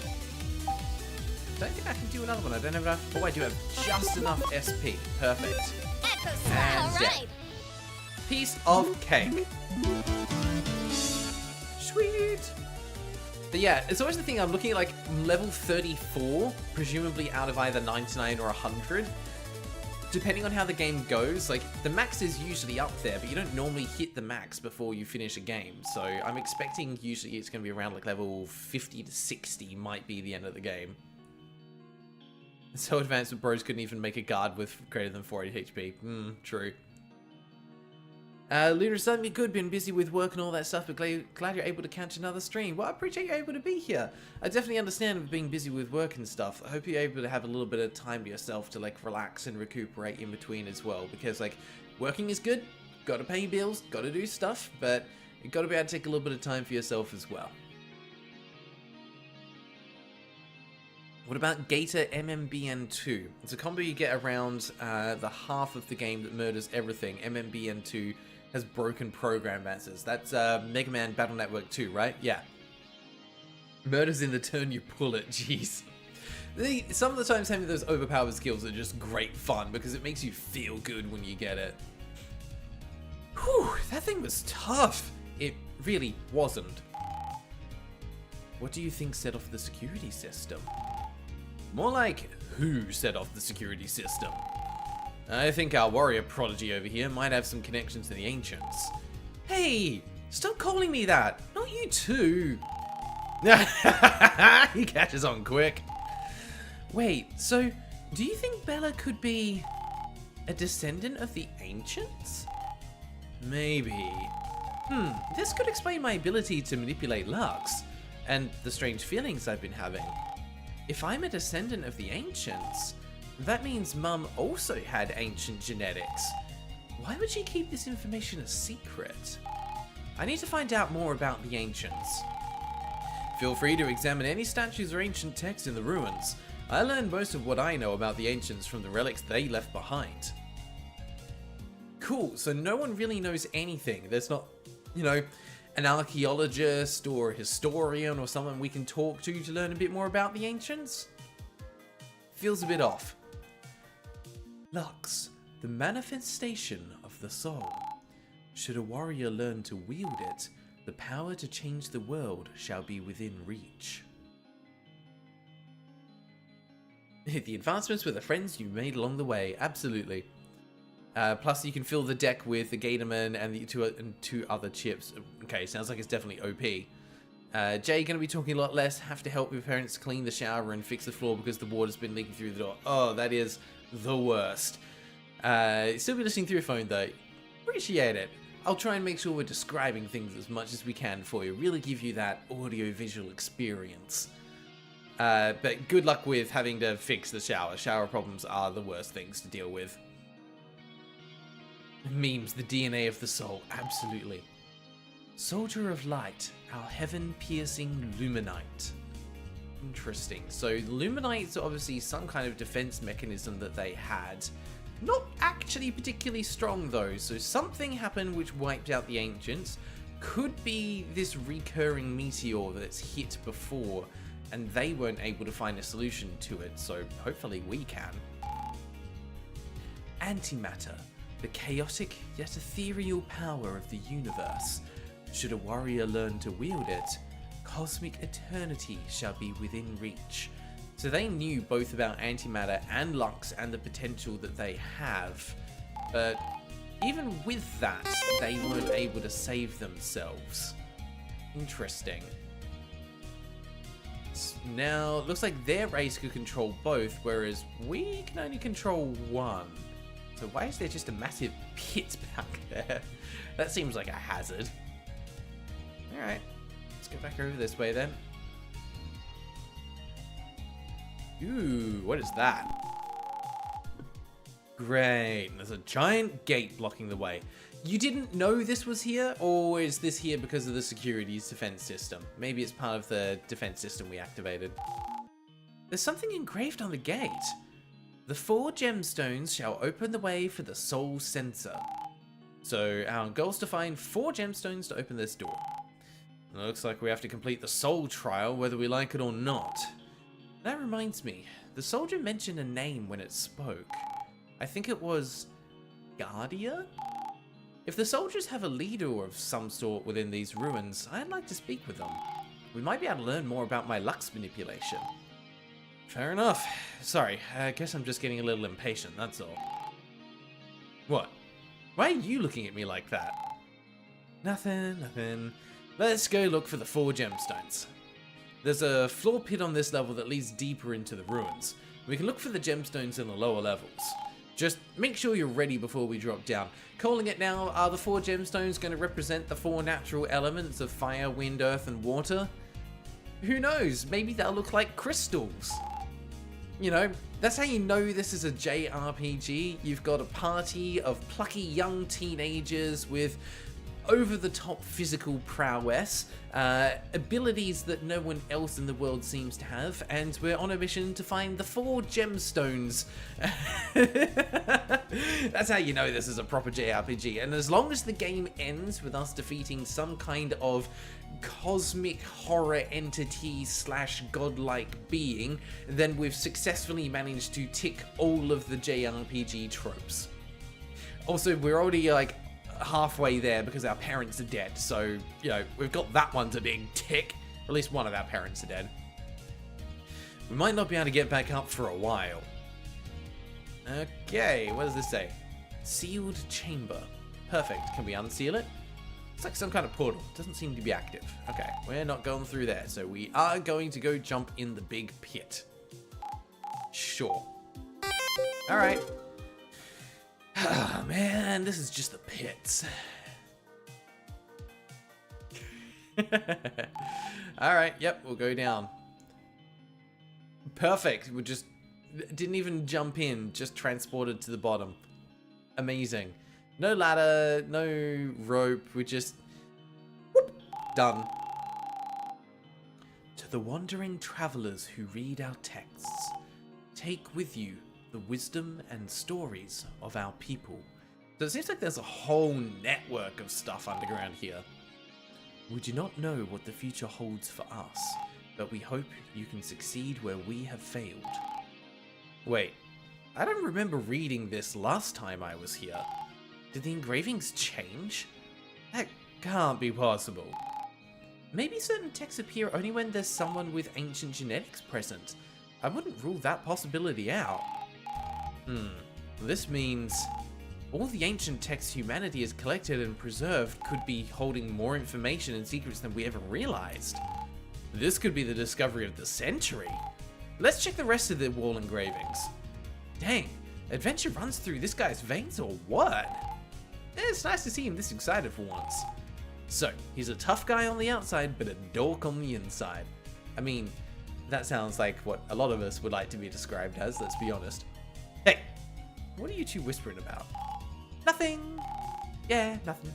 Don't think I can do another one. I don't have enough. Oh, I do have just enough SP. Perfect. And dead. Piece of cake. Sweet. But yeah, it's always the thing. I'm looking at like level 34, presumably out of either 99 or 100. Depending on how the game goes, like the max is usually up there, but you don't normally hit the max before you finish a game. So I'm expecting usually it's going to be around like level 50 to 60 might be the end of the game. So advanced that bros couldn't even make a guard with greater than 480 HP. True. Lunar, something good, been busy with work and all that stuff, but glad you're able to catch another stream. Well, I appreciate you're able to be here. I definitely understand being busy with work and stuff. I hope you're able to have a little bit of time to yourself to like relax and recuperate in between as well, because like working is good, gotta pay bills, gotta do stuff, but you gotta be able to take a little bit of time for yourself as well. What about Gator MMBN2? It's a combo you get around the half of the game that murders everything. MMBN2 has broken program answers. That's Mega Man Battle Network 2, right? Yeah. Murders in the turn you pull it. Jeez. Some of the times having those overpowered skills are just great fun because it makes you feel good when you get it. Whew, that thing was tough. It really wasn't. What do you think set off the security system? More like, who set off the security system? I think our warrior prodigy over here might have some connections to the Ancients. Hey, stop calling me that. Not you too. He catches on quick. Wait, so do you think Bella could be a descendant of the Ancients? Maybe. This could explain my ability to manipulate Lux and the strange feelings I've been having. If I'm a descendant of the Ancients, that means Mum also had ancient genetics. Why would she keep this information a secret? I need to find out more about the Ancients. Feel free to examine any statues or ancient texts in the ruins. I learned most of what I know about the Ancients from the relics they left behind. Cool, so no one really knows anything. There's not, you know, an archaeologist or a historian or someone we can talk to learn a bit more about the Ancients? Feels a bit off. Lux, the manifestation of the soul. Should a warrior learn to wield it, the power to change the world shall be within reach. The advancements were the friends you made along the way, absolutely. Plus, you can fill the deck with the Gatorman and the two other chips. Okay, sounds like it's definitely OP. Jay gonna be talking a lot less. Have to help your parents clean the shower and fix the floor because the water's been leaking through the door. Oh, that is the worst. Still be listening through your phone though. Appreciate it. I'll try and make sure we're describing things as much as we can for you. Really give you that audio-visual experience. But good luck with having to fix the shower. Shower problems are the worst things to deal with. Memes, the DNA of the soul, absolutely. Soldier of Light, our heaven-piercing Luminite. Interesting. So Luminites are obviously some kind of defense mechanism that they had. Not actually particularly strong though, so something happened which wiped out the Ancients. Could be this recurring meteor that's hit before, and they weren't able to find a solution to it, so hopefully we can. Antimatter. The chaotic yet ethereal power of the universe. Should a warrior learn to wield it, cosmic eternity shall be within reach. So they knew both about antimatter and Lux and the potential that they have, but even with that, they weren't able to save themselves. Interesting. Now, it looks like their race could control both, whereas we can only control one. So why is there just a massive pit back there? That seems like a hazard. Alright. Let's go back over this way then. Ooh, what is that? Great. There's a giant gate blocking the way. You didn't know this was here, or is this here because of the security's defense system? Maybe it's part of the defense system we activated. There's something engraved on the gate. The 4 gemstones shall open the way for the soul sensor. So our goal is to find 4 gemstones to open this door. It looks like we have to complete the soul trial whether we like it or not. That reminds me, the soldier mentioned a name when it spoke. I think it was Guardia? If the soldiers have a leader of some sort within these ruins, I'd like to speak with them. We might be able to learn more about my Lux manipulation. Fair enough. Sorry, I guess I'm just getting a little impatient, that's all. What? Why are you looking at me like that? Nothing. Let's go look for the 4 gemstones. There's a floor pit on this level that leads deeper into the ruins. We can look for the gemstones in the lower levels. Just make sure you're ready before we drop down. Calling it now, are the 4 gemstones going to represent the 4 natural elements of fire, wind, earth, and water? Who knows? Maybe they'll look like crystals. You know, that's how you know this is a JRPG. You've got a party of plucky young teenagers with over-the-top physical prowess, abilities that no one else in the world seems to have, and we're on a mission to find the 4 gemstones. That's how you know this is a proper JRPG, and as long as the game ends with us defeating some kind of cosmic horror entity / godlike being, then we've successfully managed to tick all of the JRPG tropes. Also, we're already like halfway there because our parents are dead, so you know we've got that one to big tick. At least one of our parents are dead. We might not be able to get back up for a while. Okay, what does this say? Sealed chamber. Perfect. Can we unseal it? It's like some kind of portal. Doesn't seem to be active. Okay, we're not going through there, so we are going to go jump in the big pit. Sure. Alright. Oh, man, this is just the pits. Alright, yep, we'll go down. Perfect. We just didn't even jump in, just transported to the bottom. Amazing. No ladder, no rope, we just... whoop, done. To the wandering travelers who read our texts, take with you the wisdom and stories of our people. So it seems like there's a whole network of stuff underground here. We do not know what the future holds for us, but we hope you can succeed where we have failed. Wait, I don't remember reading this last time I was here. Did the engravings change? That can't be possible. Maybe certain texts appear only when there's someone with ancient genetics present. I wouldn't rule that possibility out. This means all the ancient texts humanity has collected and preserved could be holding more information and secrets than we ever realized. This could be the discovery of the century. Let's check the rest of the wall engravings. Dang, adventure runs through this guy's veins or what? It's nice to see him this excited for once. So, he's a tough guy on the outside, but a dork on the inside. I mean, that sounds like what a lot of us would like to be described as, let's be honest. Hey, what are you two whispering about? Nothing. Yeah, nothing.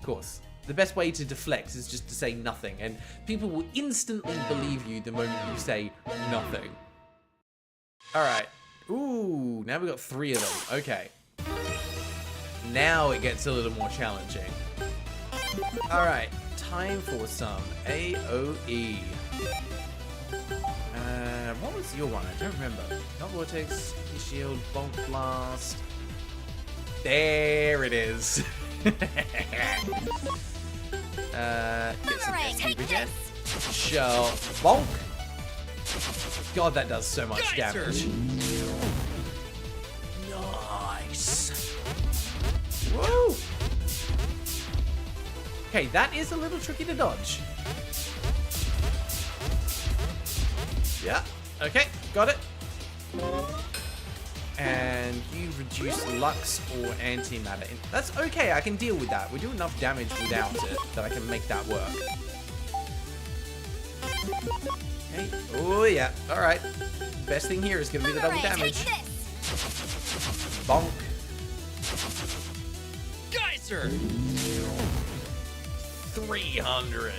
Of course, the best way to deflect is just to say nothing, and people will instantly believe you the moment you say nothing. Alright. Ooh, now we've got 3 of them. Okay. Now it gets a little more challenging. Alright, time for some AoE. What was your one? I don't remember. Not Vortex, Shield, Bonk Blast. There it is. Get some SP regen. Shell. Bonk. God, that does so much damage. Nice. Woo! Okay, that is a little tricky to dodge. Yeah, okay, got it. And you reduce reduce Lux or Antimatter. That's okay, I can deal with that. We do enough damage without it that I can make that work. Okay. Oh yeah, alright. Best thing here is going to be the double damage. Bonk. Geyser! 300.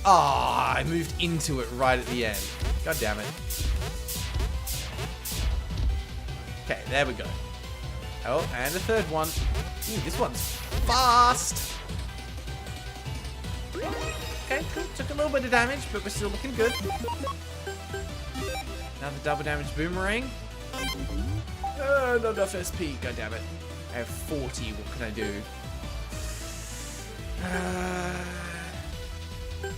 Ah, I moved into it right at the end. God damn it. Okay, there we go. Oh, and a third one. Ooh, this one's fast. Okay, cool. Took a little bit of damage, but we're still looking good. Another double damage boomerang. Not enough SP. God damn it. I have 40. What can I do?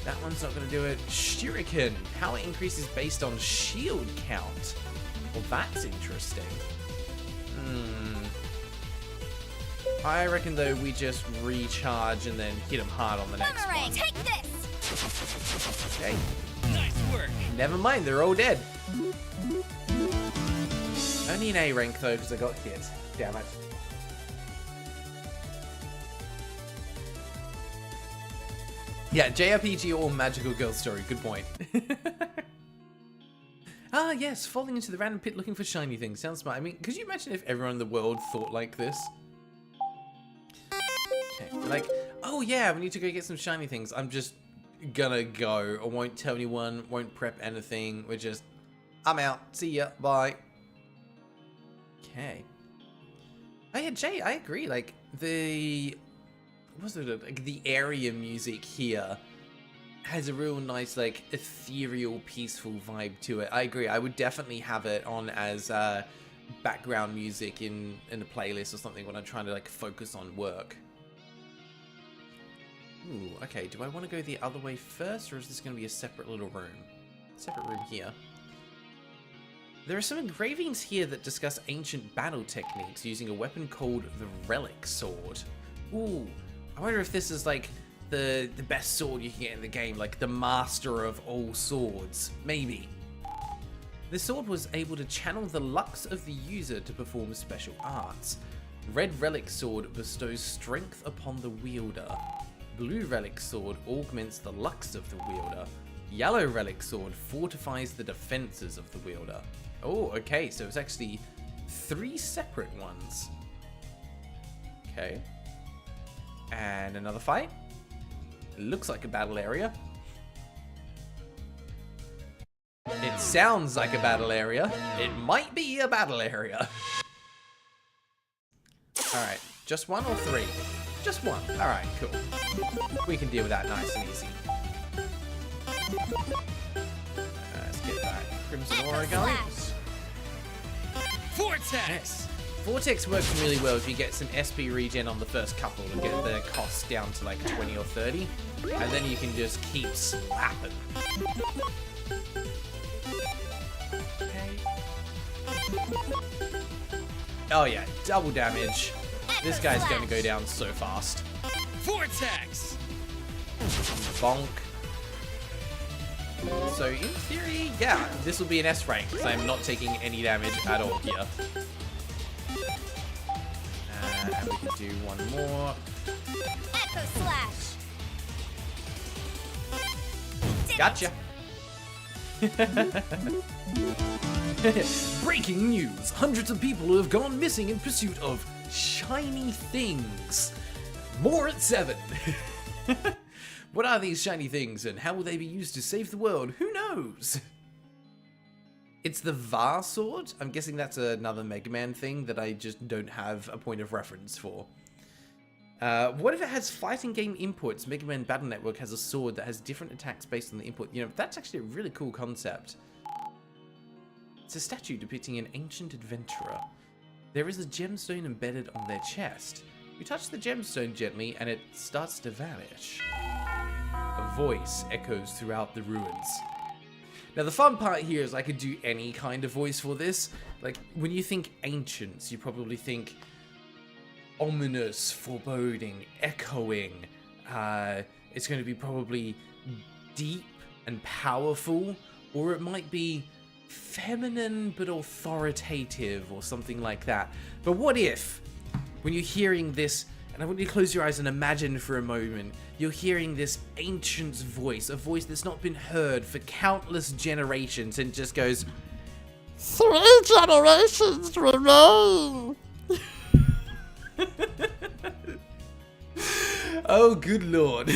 That one's not going to do it. Shuriken. Power increases based on shield count. Well, that's interesting. I reckon, though, we just recharge and then hit him hard on the next one. Take this! Okay. Nice work! Never mind, they're all dead. Only an A rank, though, because I got hit. Damn it. Yeah, JRPG or magical girl story. Good point. Ah, yes, falling into the random pit looking for shiny things. Sounds smart. I mean, could you imagine if everyone in the world thought like this? Okay, like, oh yeah, we need to go get some shiny things. I'm just gonna go. I won't tell anyone, won't prep anything. We're just, I'm out. See ya. Bye. Okay. Oh yeah, Jay, I agree. Like, the area music here has a real nice, like, ethereal, peaceful vibe to it. I agree. I would definitely have it on as background music in a playlist or something when I'm trying to, like, focus on work. Ooh, okay. Do I want to go the other way first, or is this going to be a separate little room? Separate room here. There are some engravings here that discuss ancient battle techniques using a weapon called the Relic Sword. Ooh, I wonder if this is like the best sword you can get in the game, like the master of all swords. Maybe. The sword was able to channel the lux of the user to perform special arts. Red Relic Sword bestows strength upon the wielder. Blue Relic Sword augments the lux of the wielder. Yellow Relic Sword fortifies the defenses of the wielder. Oh, okay, so it's actually 3 separate ones. Okay. And another fight. Looks like a battle area. It sounds like a battle area. It might be a battle area. Alright, just 1 or 3? Just 1. Alright, cool. We can deal with that nice and easy. Let's get that Crimson Aura going. Vortex! Vortex works really well if you get some SP regen on the first couple and get the cost down to like 20 or 30. And then you can just keep slapping. Okay. Oh yeah, double damage. This guy's going to go down so fast. Vortex! Bonk. So in theory, yeah, this will be an S rank because I'm not taking any damage at all here. And we can do one more. Echo Slash. Gotcha. Breaking news. Hundreds of people have gone missing in pursuit of shiny things. More at 7. What are these shiny things and how will they be used to save the world? Who knows? It's the VAR sword. I'm guessing that's another Mega Man thing that I just don't have a point of reference for. What if it has fighting game inputs? Mega Man Battle Network has a sword that has different attacks based on the input. You know, that's actually a really cool concept. It's a statue depicting an ancient adventurer. There is a gemstone embedded on their chest. You touch the gemstone gently and it starts to vanish. A voice echoes throughout the ruins. Now the fun part here is I could do any kind of voice for this. Like, when you think ancients, you probably think ominous, foreboding, echoing. It's going to be probably deep and powerful, or it might be feminine but authoritative or something like that. But what if, when you're hearing this, and I want you to close your eyes and imagine for a moment, you're hearing this ancient's voice, a voice that's not been heard for countless generations, and just goes, 3 generations remain. oh, good lord.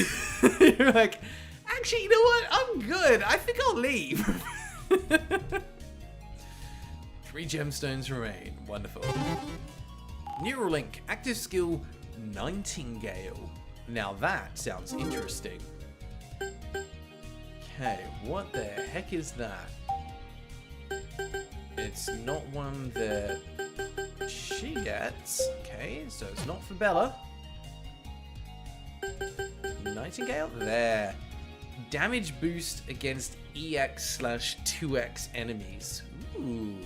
You're like, actually, you know what? I'm good. I think I'll leave. 3 gemstones remain. Wonderful. Neuralink, active skill Nightingale. Now that sounds interesting. Okay, what the heck is that? It's not one that she gets. Okay, so it's not for Bella. Nightingale? There. Damage boost against EX/2X enemies. Ooh.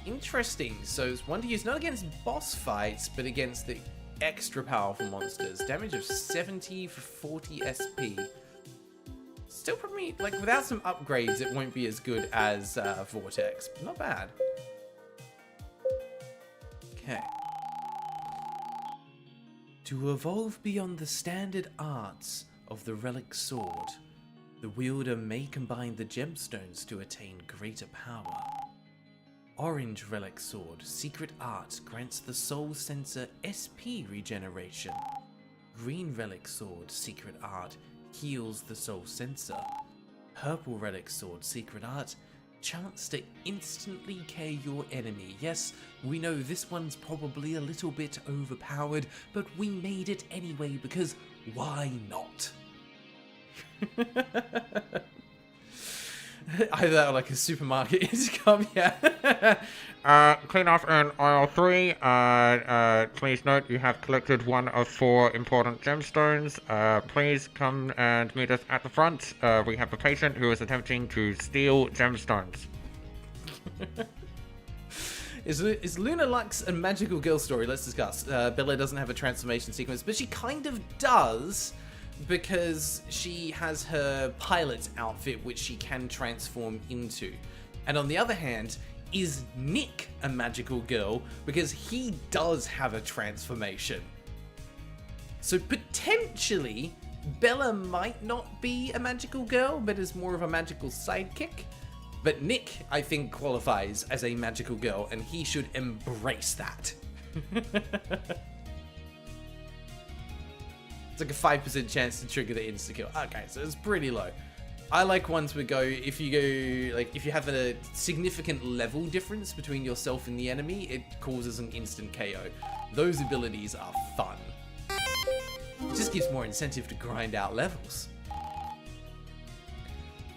Interesting. So it's one to use not against boss fights, but against the extra powerful monsters. Damage of 70 for 40 SP. Still probably, like, without some upgrades, it won't be as good as Vortex. But not bad. Okay. To evolve beyond the standard arts of the Relic Sword, the wielder may combine the gemstones to attain greater power. Orange Relic Sword Secret Art grants the Soul Sensor SP regeneration. Green Relic Sword Secret Art heals the Soul Sensor. Purple Relic Sword Secret Art chance to instantly KO your enemy. Yes, we know this one's probably a little bit overpowered, but we made it anyway because why not? Either that or like a supermarket intercom, yeah. Clean off in aisle 3. Please note you have collected one of 4 important gemstones. Please come and meet us at the front. We have a patient who is attempting to steal gemstones. Is LunarLux a magical girl story? Let's discuss. Bella doesn't have a transformation sequence, but she kind of does, because she has her pilot's outfit, which she can transform into. And on the other hand, is Nick a magical girl? Because he does have a transformation. So potentially, Bella might not be a magical girl, but is more of a magical sidekick. But Nick, I think, qualifies as a magical girl, and he should embrace that. It's like a 5% chance to trigger the insta-kill. Okay, so it's pretty low. I like ones where if you have a significant level difference between yourself and the enemy, it causes an instant KO. Those abilities are fun. It just gives more incentive to grind out levels.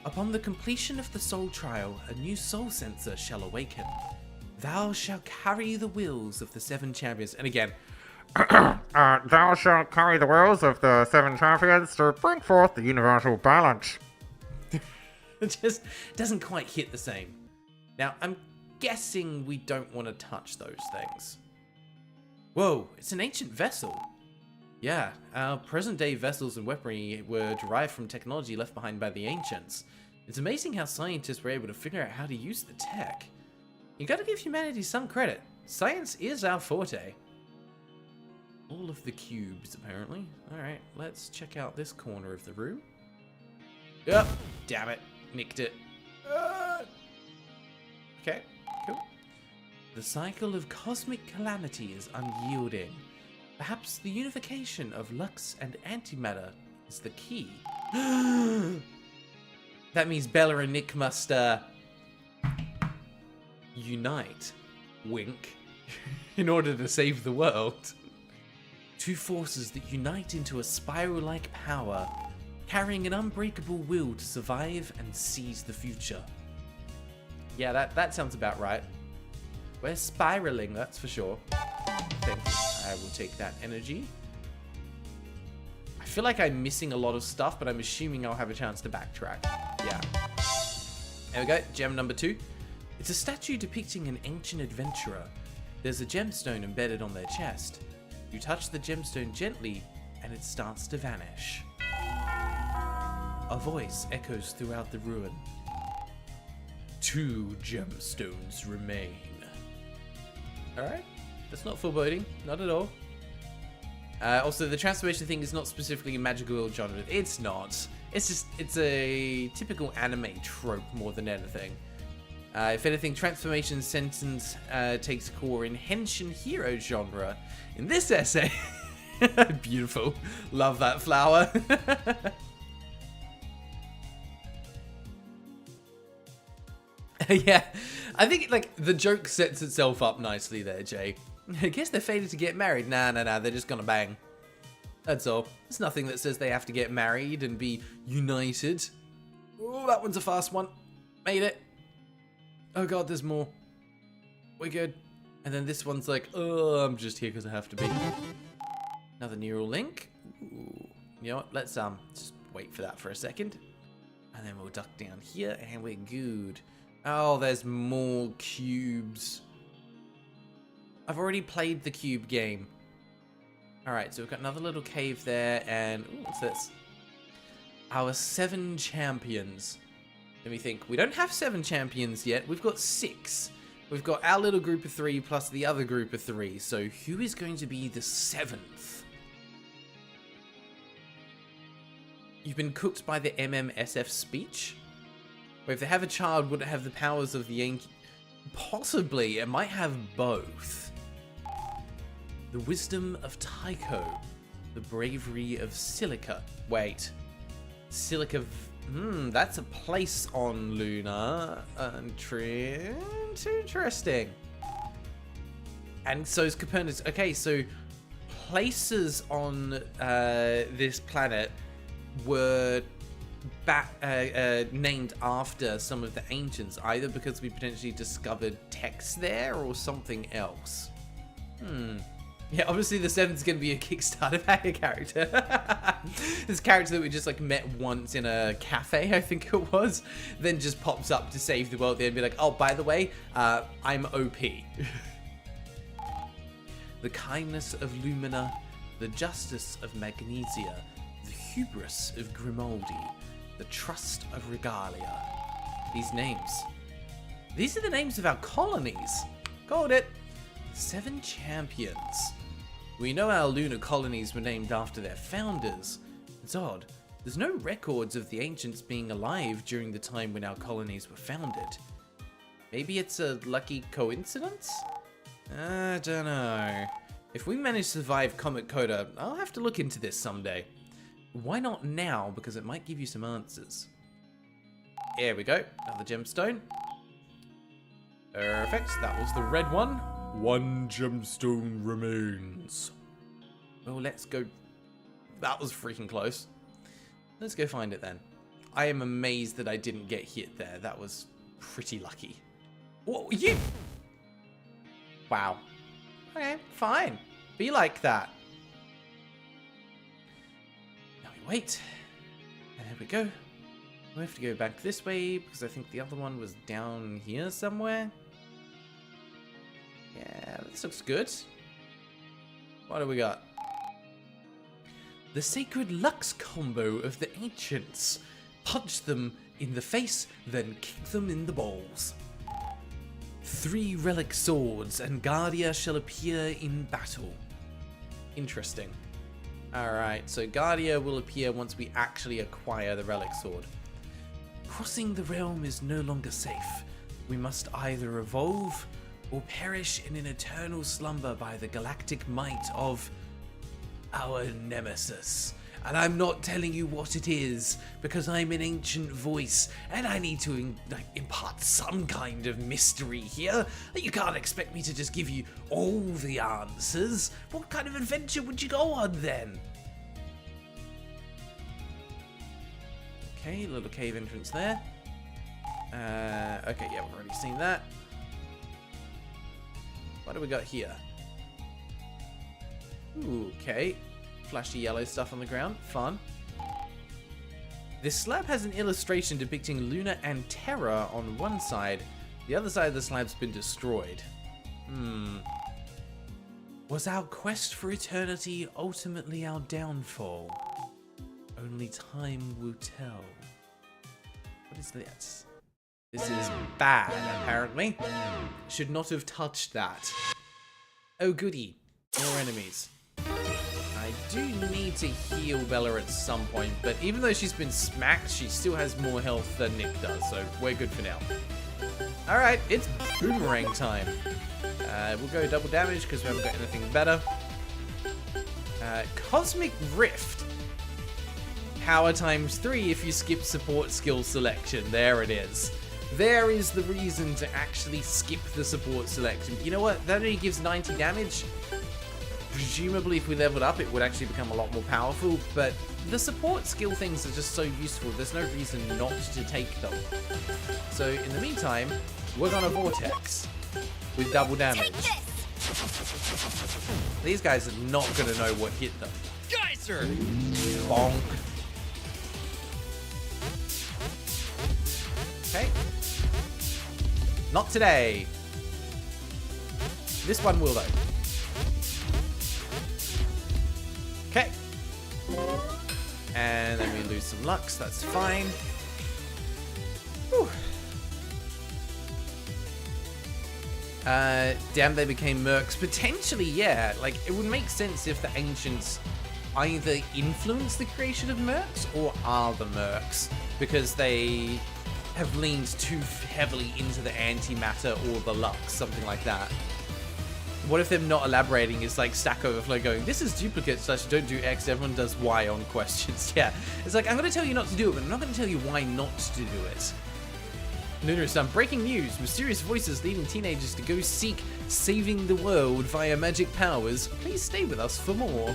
Upon the completion of the soul trial, a new soul sensor shall awaken. Thou shalt carry the wills of the 7 champions. And again, Thou shalt carry the wills of the 7 champions to bring forth the universal balance. it just doesn't quite hit the same. Now, I'm guessing we don't want to touch those things. Whoa, it's an ancient vessel. Yeah, our present-day vessels and weaponry were derived from technology left behind by the ancients. It's amazing how scientists were able to figure out how to use the tech. You gotta give humanity some credit. Science is our forte. All of the cubes, apparently. Alright, let's check out this corner of the room. Yep, damn it. Nicked it. Okay, cool. The cycle of cosmic calamity is unyielding. Perhaps the unification of Lux and antimatter is the key. That means Bella and Nick must, unite. Wink. In order to save the world. 2 forces that unite into a spiral-like power, carrying an unbreakable will to survive and seize the future. Yeah, that sounds about right. We're spiraling, that's for sure. Thank you. I will take that energy. I feel like I'm missing a lot of stuff, but I'm assuming I'll have a chance to backtrack. Yeah. There we go, gem number 2. It's a statue depicting an ancient adventurer. There's a gemstone embedded on their chest. You touch the gemstone gently, and it starts to vanish. A voice echoes throughout the ruin. 2 gemstones remain. Alright, that's not foreboding, not at all. Also, the transformation thing is not specifically a magical genre. It's not. It's a typical anime trope more than anything. If anything, transformation sentence takes core in henshin hero genre. In this essay, beautiful. Love that flower. Yeah, I think like the joke sets itself up nicely there, Jay. I guess they're fated to get married. Nah, they're just gonna bang. That's all. There's nothing that says they have to get married and be united. Oh, that one's a fast one. Made it. Oh god, there's more. We're good. And then this one's like, oh, I'm just here because I have to be. Another neural link. Ooh. You know what? Let's just wait for that for a second. And then we'll duck down here and we're good. Oh, there's more cubes. I've already played the cube game. Alright, so we've got another little cave there, and ooh, what's this? Our 7 champions. Let me think. We don't have 7 champions yet. We've got 6. We've got our little group of 3 plus the other group of 3. So who is going to be the 7th? You've been cooked by the MMSF speech? Or if they have a child, would it have the powers of the ancient? Possibly. It might have both. The wisdom of Tycho. The bravery of Silica. Wait. Silica... that's a place on Luna. Interesting. And so is Copernicus. Okay, so places on this planet were named after some of the ancients, either because we potentially discovered text there or something else. Yeah, obviously the 7th's gonna be a Kickstarter packer character. This character that we just like met once in a cafe, I think it was, then just pops up to save the world there and be like, oh, by the way, I'm OP. The kindness of Lumina, the justice of Magnesia, the hubris of Grimaldi, the trust of Regalia. These names. These are the names of our colonies. Called it. 7 champions. We know our lunar colonies were named after their founders. It's odd. There's no records of the ancients being alive during the time when our colonies were founded. Maybe it's a lucky coincidence? I don't know. If we manage to survive Comet Coda, I'll have to look into this someday. Why not now? Because it might give you some answers. There we go. Another gemstone. Perfect. That was the red one. 1 gemstone remains. Well, let's go. That was freaking close. Let's go find it then. I am amazed that I didn't get hit there. That was pretty lucky. What, you? Wow. Okay, fine. Be like that. Now we wait. And there we go. We have to go back this way because I think the other one was down here somewhere. Yeah, this looks good. What do we got? The sacred Lux combo of the ancients. Punch them in the face, then kick them in the balls. 3 relic swords, and Guardia shall appear in battle. Interesting. Alright, so Guardia will appear once we actually acquire the relic sword. Crossing the realm is no longer safe. We must either evolve or perish in an eternal slumber by the galactic might of our nemesis. And I'm not telling you what it is, because I'm an ancient voice, and I need to impart some kind of mystery here. You can't expect me to just give you all the answers. What kind of adventure would you go on then? Okay, little cave entrance there. Okay, yeah, we've already seen that. What do we got here? Ooh, okay. Flashy yellow stuff on the ground. Fun. This slab has an illustration depicting Luna and Terra on one side. The other side of the slab's been destroyed. Was our quest for eternity ultimately our downfall? Only time will tell. What is that? This is bad, apparently. Should not have touched that. Oh goody. More enemies. I do need to heal Bella at some point, but even though she's been smacked, she still has more health than Nick does, so we're good for now. Alright, it's boomerang time. We'll go double damage because we haven't got anything better. Cosmic Rift. Power times 3 if you skip support skill selection. There it is. There is the reason to actually skip the support selection. You know what? That only gives 90 damage. Presumably if we leveled up it would actually become a lot more powerful, but the support skill things are just so useful, there's no reason not to take them. So in the meantime, we're gonna Vortex with double damage. These guys are not gonna know what hit them. Geyser! Bonk. Okay. Not today. This one will though. Okay. And then we lose some Lux, that's fine. Whew. Damn, they became mercs. Potentially, yeah. Like, it would make sense if the ancients either influence the creation of mercs or are the mercs, because they have leaned too heavily into the antimatter or the Lux, something like that. What if them not elaborating is like Stack Overflow going, this is duplicate / don't do X, everyone does Y on questions. Yeah, it's like, I'm going to tell you not to do it, but I'm not going to tell you why not to do it. Lunar, breaking news. Mysterious voices leading teenagers to go seek saving the world via magic powers. Please stay with us for more.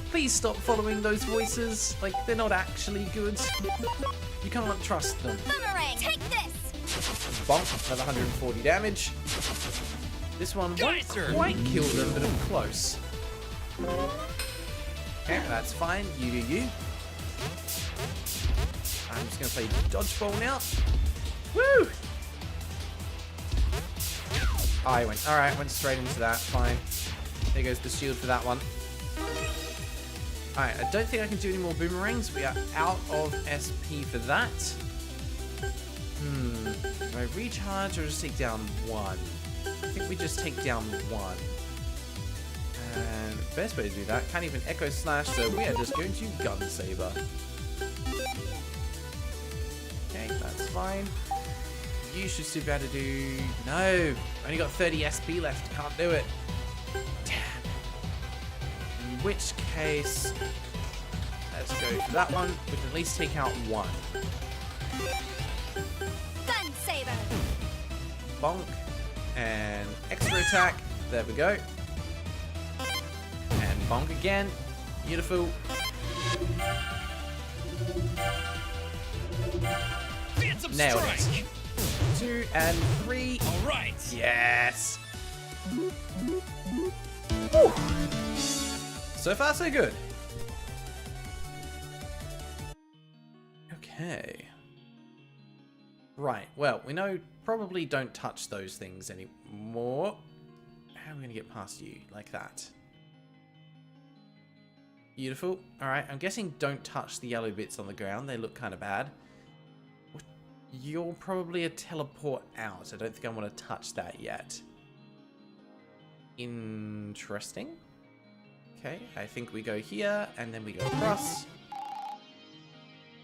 Please stop following those voices. Like, they're not actually good. You can't trust them. Boomerang, take this! Bonk, another 140 damage. This one won't quite kill them, but I'm close. Okay, that's fine. You do you. I'm just going to play dodgeball now. Woo! Oh, I went. Alright, went straight into that. Fine. There goes the shield for that one. Alright, I don't think I can do any more boomerangs. We are out of SP for that. Do I recharge or just take down one? I think we just take down one. And best way to do that, can't even Echo Slash, so we are just going to Gun Saber. Okay, that's fine. You should still be able to do... No! Only got 30 SP left, can't do it. Damn. In which case... Let's go for that one. We can at least take out one. Gun Saber! Bonk. And extra attack. There we go. And bonk again. Beautiful. Nailed it. 2 and 3. All right. Yes. Whew. So far, so good. Okay. Right. Well, we know probably don't touch those things anymore. How are we going to get past you? Like that. Beautiful. Alright, I'm guessing don't touch the yellow bits on the ground. They look kind of bad. You're probably a teleport out. I don't think I want to touch that yet. Interesting. Okay, I think we go here, and then we go across.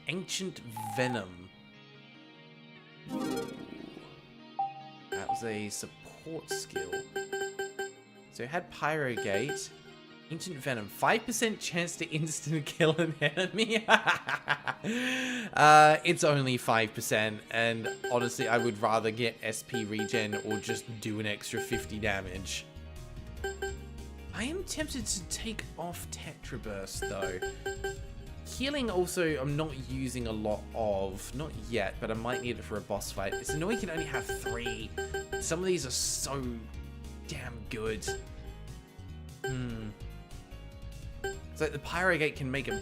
Ancient Venom. That was a support skill. So it had Pyrogate. Ancient Venom. 5% chance to instant kill an enemy. It's only 5%, and honestly, I would rather get SP regen or just do an extra 50 damage. I am tempted to take off Tetra Burst, though. Healing also, I'm not using a lot of. Not yet, but I might need it for a boss fight. It's annoying you can only have 3. Some of these are so damn good. It's like the Pyrogate can make a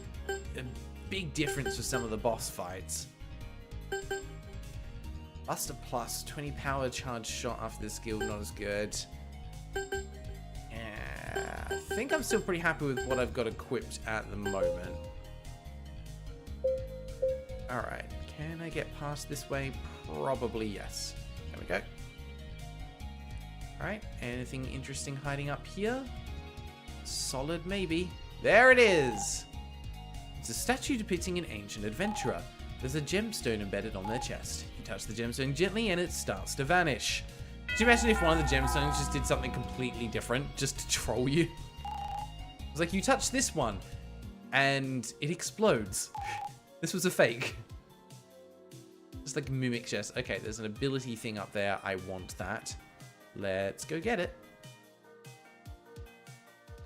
big difference for some of the boss fights. Buster Plus, 20 power charge shot after the skill, not as good. Yeah, I think I'm still pretty happy with what I've got equipped at the moment. Alright, Can I get past this way? Probably yes. There we go. Alright, anything interesting hiding up here? Solid maybe. There it is! It's a statue depicting an ancient adventurer. There's a gemstone embedded on their chest. You touch the gemstone gently and it starts to vanish. Could you imagine if one of the gemstones just did something completely different just to troll you? It's like you touch this one and it explodes. This was a fake. Just like mimic chest. Okay, there's an ability thing up there. I want that. Let's go get it.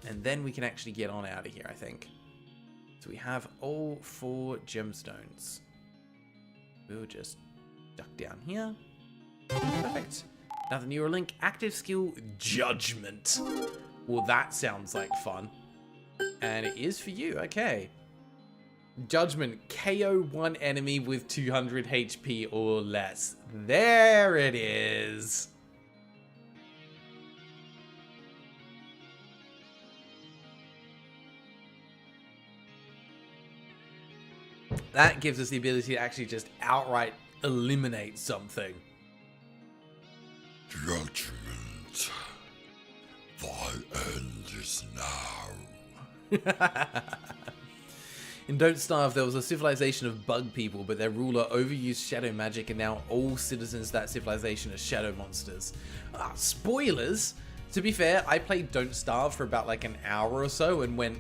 And then we can actually get on out of here, I think. So we have all 4 gemstones. We'll just duck down here. Perfect. Another neural link. Active skill, Judgment. Well, that sounds like fun. And it is for you. Okay. Judgment. KO one enemy with 200 HP or less. There it is. That gives us the ability to actually just outright eliminate something. Judgment. Thy end is now. In Don't Starve, there was a civilization of bug people, but their ruler overused shadow magic, and now all citizens of that civilization are shadow monsters. Spoilers! To be fair, I played Don't Starve for about like an hour or so and went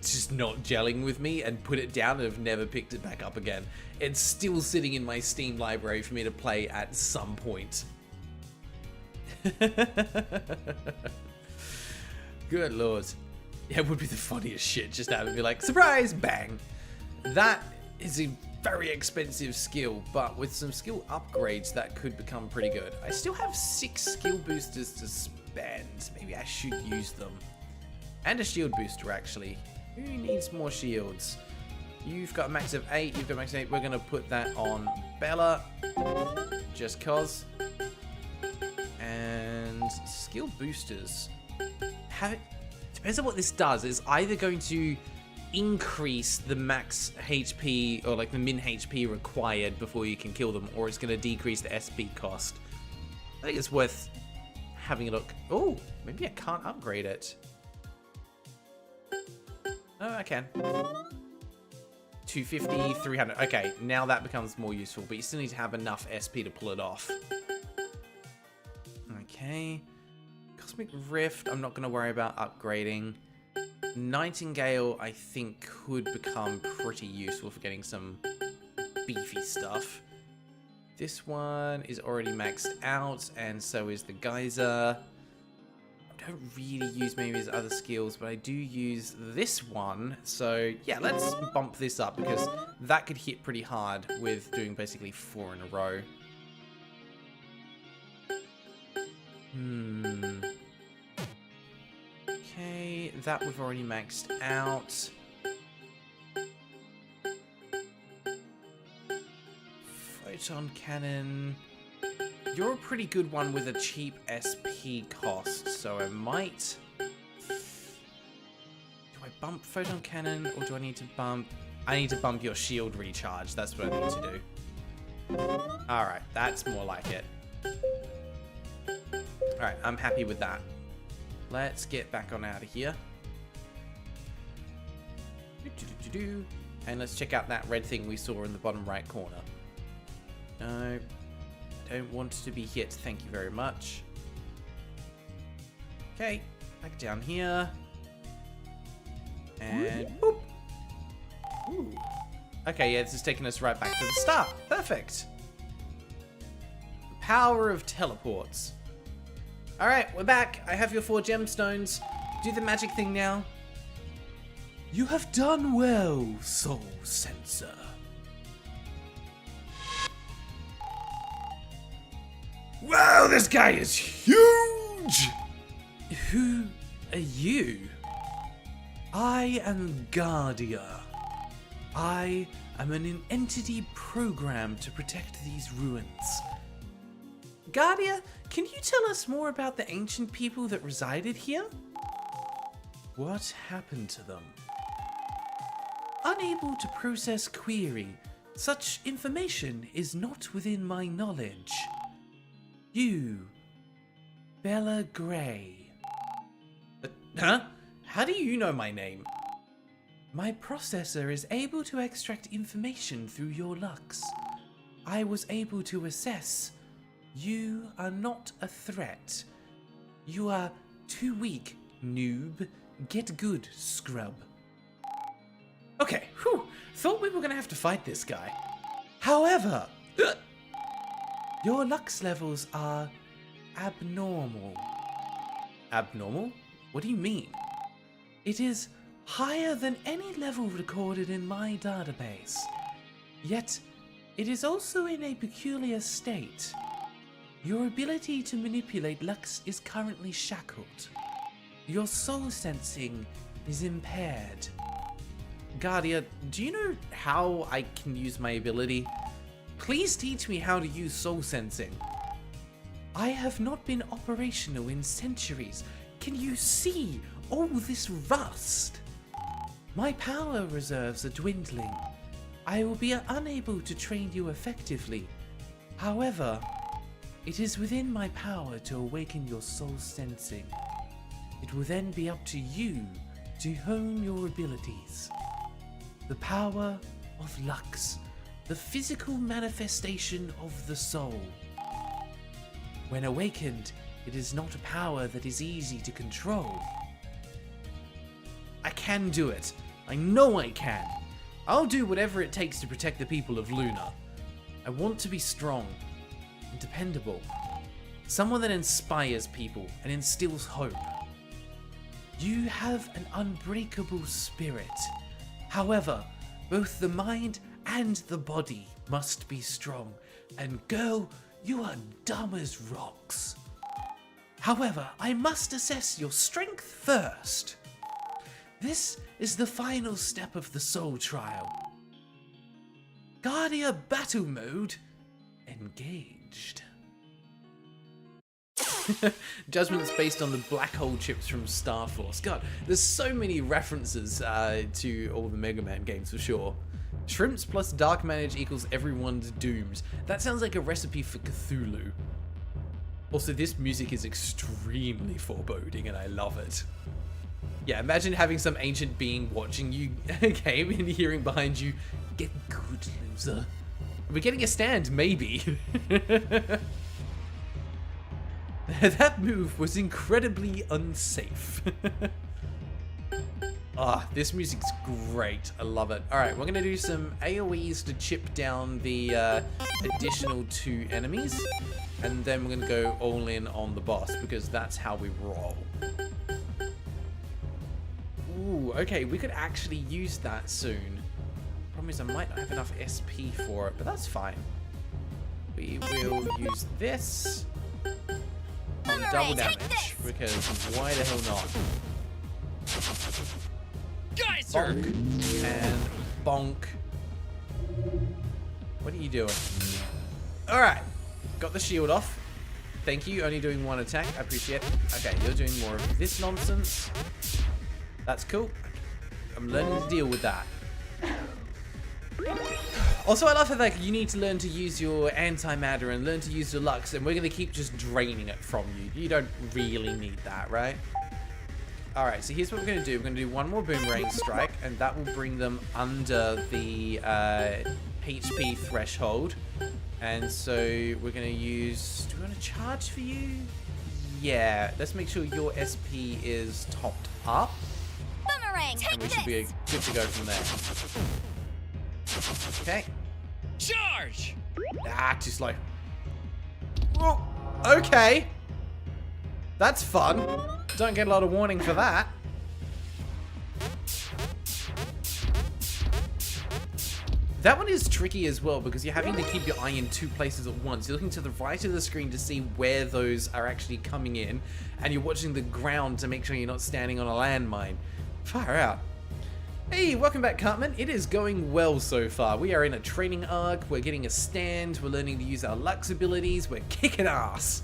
just not gelling with me and put it down and have never picked it back up again. It's still sitting in my Steam library for me to play at some point. Good lord. Yeah, it would be the funniest shit just to have it be like, surprise, bang. That is a very expensive skill, but with some skill upgrades that could become pretty good. I still have 6 skill boosters to spend. Maybe I should use them. And a shield booster, actually. Who needs more shields? You've got a max of 8, you've got a max of 8. We're going to put that on Bella. Just cause. And skill boosters. Depends on what this does. It's either going to increase the max HP or like the min HP required before you can kill them, or it's going to decrease the SP cost. I think it's worth having a look. Oh, maybe I can't upgrade it. Oh, I can. 250, 300. Okay, now that becomes more useful, but you still need to have enough SP to pull it off. Okay. Cosmic Rift, I'm not going to worry about upgrading. Nightingale, I think, could become pretty useful for getting some beefy stuff. This one is already maxed out, and so is the Geyser. I don't really use maybe his other skills, but I do use this one. So, yeah, let's bump this up, because that could hit pretty hard with doing basically 4 in a row. Okay, that we've already maxed out. Photon Cannon. You're a pretty good one with a cheap SP cost, so I might... Do I bump Photon Cannon, or do I need to bump... I need to bump your shield recharge, that's what I need to do. Alright, that's more like it. Alright, I'm happy with that. Let's get back on out of here. And let's check out that red thing we saw in the bottom right corner. No, don't want to be hit, thank you very much. Okay, back down here. And boop. Ooh. Okay, yeah, this is taking us right back to the start. Perfect. The power of teleports. Alright, we're back. I have your 4 gemstones. Do the magic thing now. You have done well, Soul Sensor. Wow, this guy is huge! Who are you? I am Guardia. I am an entity programmed to protect these ruins. Guardia, can you tell us more about the ancient people that resided here? What happened to them? Unable to process query, Such information is not within my knowledge. You, Bella Gray. Huh? How do you know my name? My processor is able to extract information through your lux. I was able to assess. You are not a threat. You are too weak, noob. Get good, scrub. Okay, whew. Thought we were gonna have to fight this guy. However, your lux levels are abnormal. Abnormal? What do you mean? It is higher than any level recorded in my database. Yet, it is also in a peculiar state. Your ability to manipulate lux is currently shackled. Your soul sensing is impaired. Guardia, do you know how I can use my ability? Please teach me how to use soul sensing. I have not been operational in centuries. Can you see all this rust? My power reserves are dwindling. I will be unable to train you effectively. However, it is within my power to awaken your soul sensing. It will then be up to you to hone your abilities. The power of Lux, the physical manifestation of the soul. When awakened, it is not a power that is easy to control. I can do it. I know I can. I'll do whatever it takes to protect the people of Luna. I want to be strong and dependable. Someone that inspires people and instills hope. You have an unbreakable spirit. However, both the mind and the body must be strong. And girl, you are dumb as rocks. However, I must assess your strength first. This is the final step of the soul trial. Guardia battle mode engaged. Judgment's based on the black hole chips from Star Force. God, there's so many references to all the Mega Man games for sure. Shrimps plus dark manage equals everyone's doomed. That sounds like a recipe for Cthulhu. Also, this music is extremely foreboding and I love it. Yeah, imagine having some ancient being watching you game and hearing behind you, "Get good, loser." We're getting a stand, maybe. That move was incredibly unsafe. This music's great. I love it. Alright, we're going to do some AoEs to chip down the additional 2 enemies. And then we're going to go all in on the boss, because that's how we roll. Ooh, okay, we could actually use that soon. Problem is I might not have enough SP for it, but that's fine. We will use this on double damage, because why the hell not? Geyser! Bonk and bonk. What are you doing? Alright, got the shield off. Thank you, only doing 1 attack, I appreciate it. Okay, you're doing more of this nonsense. That's cool. I'm learning to deal with that. Also, I love how like you need to learn to use your antimatter and learn to use your lux, and we're gonna keep just draining it from you. You don't really need that, right? Alright, so here's what we're gonna do. We're gonna do 1 more boomerang strike, and that will bring them under the HP threshold. And so we're gonna use, do we wanna charge for you? Yeah, let's make sure your SP is topped up. Boomerang, And we should be good to go from there. Okay. Charge! Too slow. Well, okay. That's fun. Don't get a lot of warning for that. That one is tricky as well because you're having to keep your eye in 2 places at once. You're looking to the right of the screen to see where those are actually coming in, and you're watching the ground to make sure you're not standing on a landmine. Far out. Hey, welcome back, Cartman. It is going well so far. We are in a training arc, we're getting a stand, we're learning to use our Lux abilities, we're kicking ass.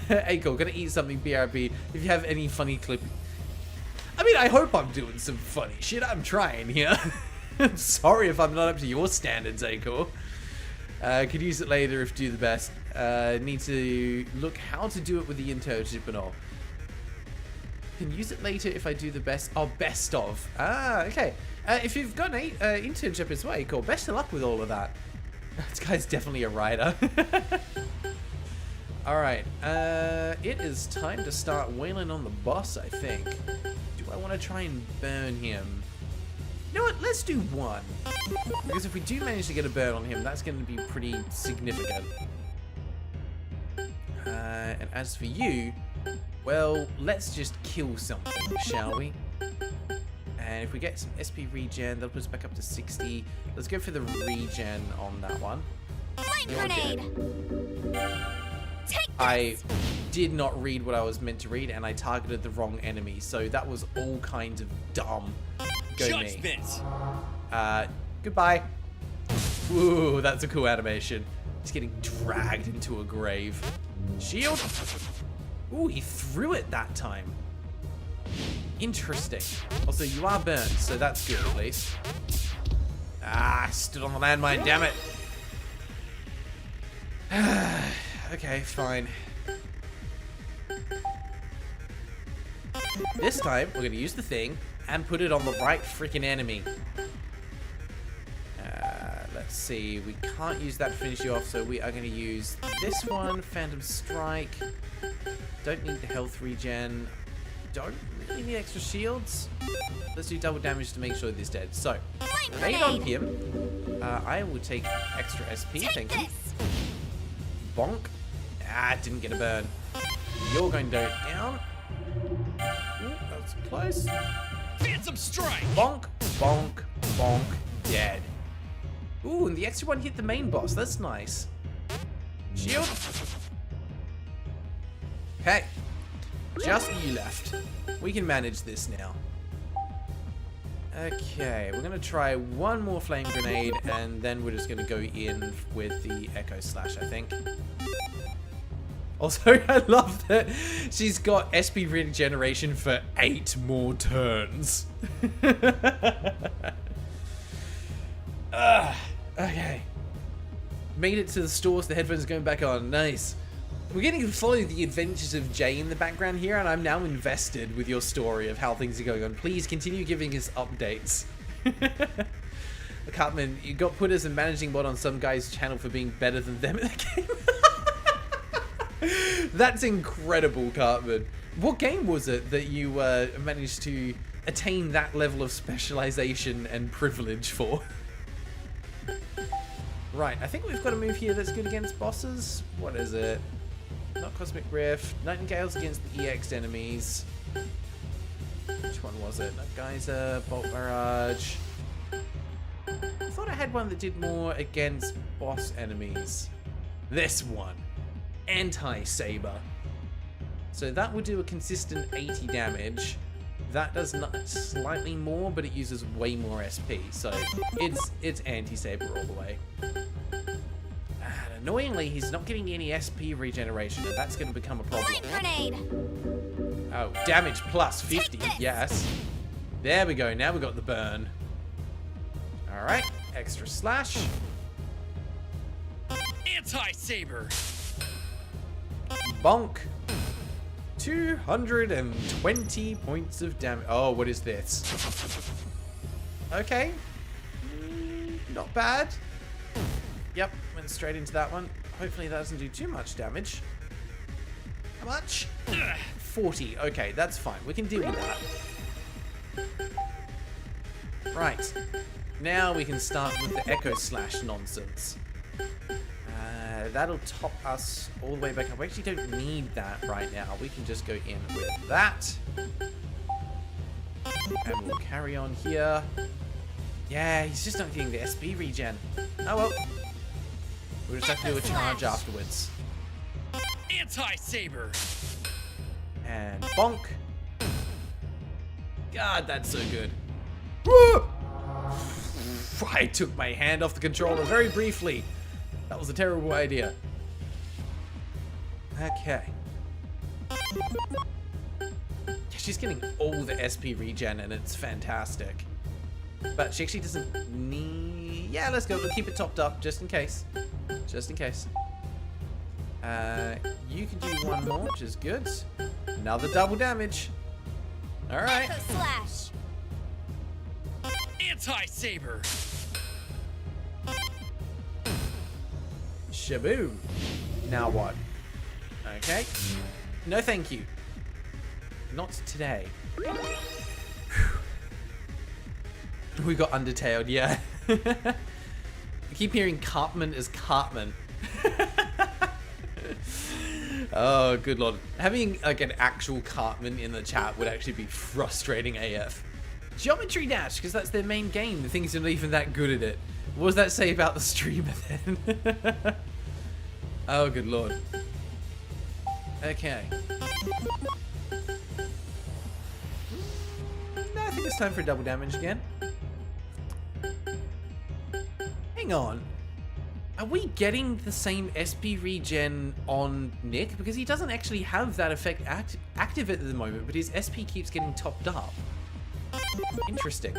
Hey, cool, gonna eat something, BRB. If you have any funny clip... I mean, I hope I'm doing some funny shit, I'm trying here. Sorry if I'm not up to your standards, Acor. Could use it later if do the best. Need to look how to do it with the internship and all. Can use it later if I do the best. Oh, best of. Ah, okay. If you've got an internship as well, Acor, best of luck with all of that. This guy's definitely a writer. Alright, it is time to start wailing on the boss, I think. Do I want to try and burn him? You know what, let's do one. Because if we do manage to get a burn on him, that's going to be pretty significant. And as for you, well, let's just kill something, shall we? And if we get some SP regen, that'll put us back up to 60. Let's go for the regen on that one. Flame grenade. Take this. I did not read what I was meant to read, and I targeted the wrong enemy, so that was all kinds of dumb. Go me. Judgment. Goodbye. Ooh, that's a cool animation. He's getting dragged into a grave. Shield. Ooh, he threw it that time. Interesting. Also, you are burned, so that's good at least. Ah, I stood on the landmine, damn it. Okay, fine. This time, we're going to use the thing and put it on the right freaking enemy. Let's see. We can't use that to finish you off, so we are going to use this one, Phantom Strike. Don't need the health regen. Don't really need extra shields. Let's do double damage to make sure this is dead. So, grenade on him. I will take extra SP, thank you. Bonk. Ah, didn't get a burn. You're going to go down. Ooh, that was close. Phantom strike. Bonk, bonk, bonk, dead. Ooh, and the extra one hit the main boss. That's nice. Shield. Hey, just you left. We can manage this now. Okay, we're going to try one more flame grenade, and then we're just going to go in with the Echo Slash, I think. Also, I love that she's got SP regeneration for 8 more turns. Okay. Made it to the stores, the headphones are going back on. Nice. We're getting to follow the adventures of Jay in the background here, and I'm now invested with your story of how things are going on. Please continue giving us updates. Cartman, you got put as a managing bot on some guy's channel for being better than them in the game. That's incredible, Cartman. What game was it that you managed to attain that level of specialization and privilege for? Right, I think we've got a move here that's good against bosses. What is it? Not Cosmic Rift. Nightingale's against the EX enemies. Which one was it? Geyser, Bolt Barrage. I thought I had one that did more against boss enemies. This one. Anti-Saber. So that will do a consistent 80 damage. That does not slightly more, but it uses way more SP. So it's anti-Saber all the way. And annoyingly, he's not getting any SP regeneration, and that's going to become a problem. Grenade. Oh, damage plus 50. Yes. There we go. Now we got the burn. All right. Extra slash. Anti-saber. Bonk. 220 points of damage. Oh, what is this? Okay. Not bad. Yep, went straight into that one. Hopefully that doesn't do too much damage. How much? 40. Okay, that's fine. We can deal with that. Right. Now we can start with the Echo Slash nonsense. That'll top us all the way back up. We actually don't need that right now. We can just go in with that. And we'll carry on here. Yeah, he's just not getting the SP regen. Oh well. We'll just have to do a charge afterwards. Anti-saber. And bonk. God, that's so good. Woo! I took my hand off the controller very briefly. That was a terrible idea. Okay. She's getting all the SP regen and it's fantastic. But she actually doesn't need... Yeah, let's go. We'll keep it topped up, just in case. Just in case. You can do one more, which is good. Another double damage. Alright. Echo slash. Anti-saber. Shaboom. Now what? Okay. No thank you. Not today. We got undertailed, yeah. I keep hearing Cartman as Cartman. Oh, good lord. Having like an actual Cartman in the chat would actually be frustrating AF. Geometry Dash, because that's their main game. The thing is, they're not even that good at it. What does that say about the streamer then? Oh, good lord. Okay. No, I think it's time for double damage again. Hang on. Are we getting the same SP regen on Nick? Because he doesn't actually have that effect active at the moment, but his SP keeps getting topped up. Interesting.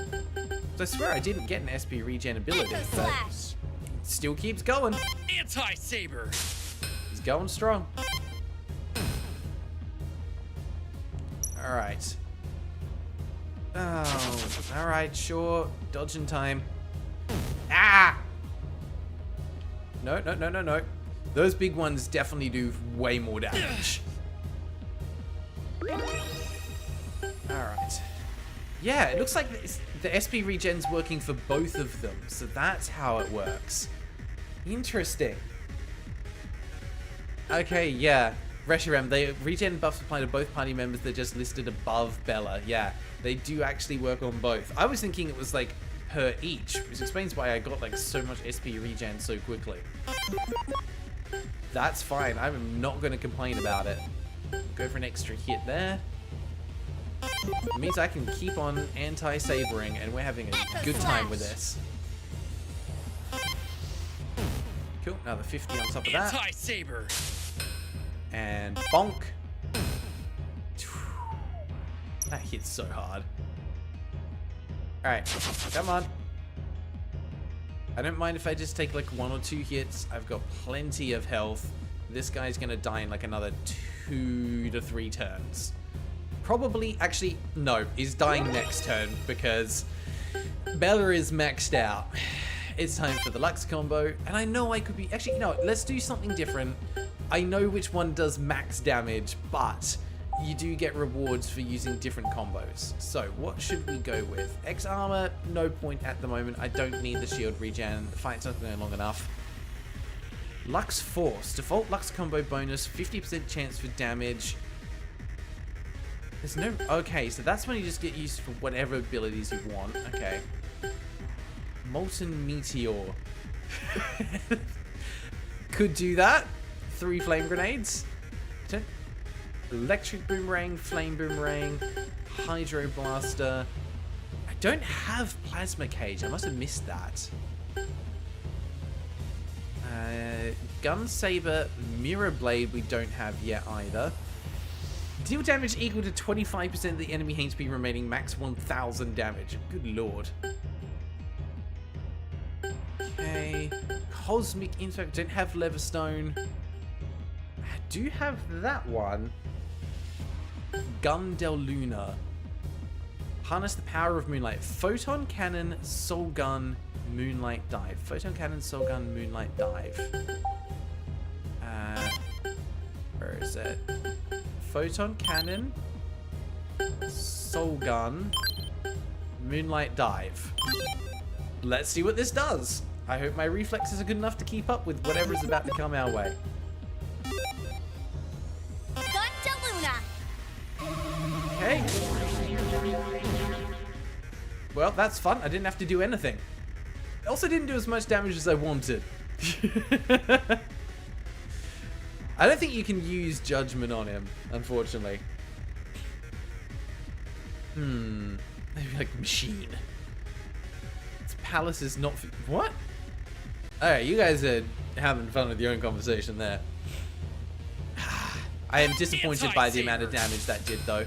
So I swear I didn't get an SP regen ability, Echo but slash. it still keeps going. Anti-saber. He's going strong. Alright. Oh, alright, sure. Dodging time. Ah! No, no, no, no, no. Those big ones definitely do way more damage. Alright. Yeah, it looks like the SP regen's working for both of them, so that's how it works. Interesting. Okay, yeah. Reshiram, they regen buffs apply to both party members. They're just listed above Bella. Yeah, they do actually work on both. I was thinking it was like per each, which explains why I got like so much SP regen so quickly. That's fine. I'm not going to complain about it. Go for an extra hit there. It means I can keep on anti-sabering, and we're having a good time with this. Cool. Another 50 on top of that. Anti-saber. And bonk. That hits so hard. Alright, come on. I don't mind if I just take like 1 or 2 hits. I've got plenty of health. This guy's gonna die in like another 2 to 3 turns. Probably, actually, no, he's dying next turn because Bella is maxed out. It's time for the Lux combo, and I know I could be... Actually, no, let's do something different. I know which one does max damage, but you do get rewards for using different combos. So, what should we go with? X armor, no point at the moment. I don't need the shield regen. The fight's not going long enough. Lux Force. Default Lux combo bonus, 50% chance for damage. There's no... Okay, so that's when you just get used for whatever abilities you want. Okay. Molten Meteor. Could do that. 3 flame grenades. Electric Boomerang, Flame Boomerang, Hydro Blaster. I don't have Plasma Cage. I must have missed that. Gun Saber, Mirror Blade we don't have yet either. Deal damage equal to 25% of the enemy HP remaining, max 1000 damage. Good lord. Okay. Cosmic Impact. Don't have Leverstone. I do have that one. Gun Del Luna. Harness the power of Moonlight. Photon Cannon, Soul Gun, Moonlight Dive. Photon Cannon, Soul Gun, Moonlight Dive. Where is it? Photon Cannon, Soul Gun, Moonlight Dive. Let's see what this does. I hope my reflexes are good enough to keep up with whatever is about to come our way. Gun to Luna. Okay. Well, that's fun. I didn't have to do anything. I also didn't do as much damage as I wanted. I don't think you can use Judgment on him, unfortunately. Maybe like Machine. This palace is not... What? Alright, you guys are having fun with your own conversation there. I am disappointed by the amount of damage that did, though.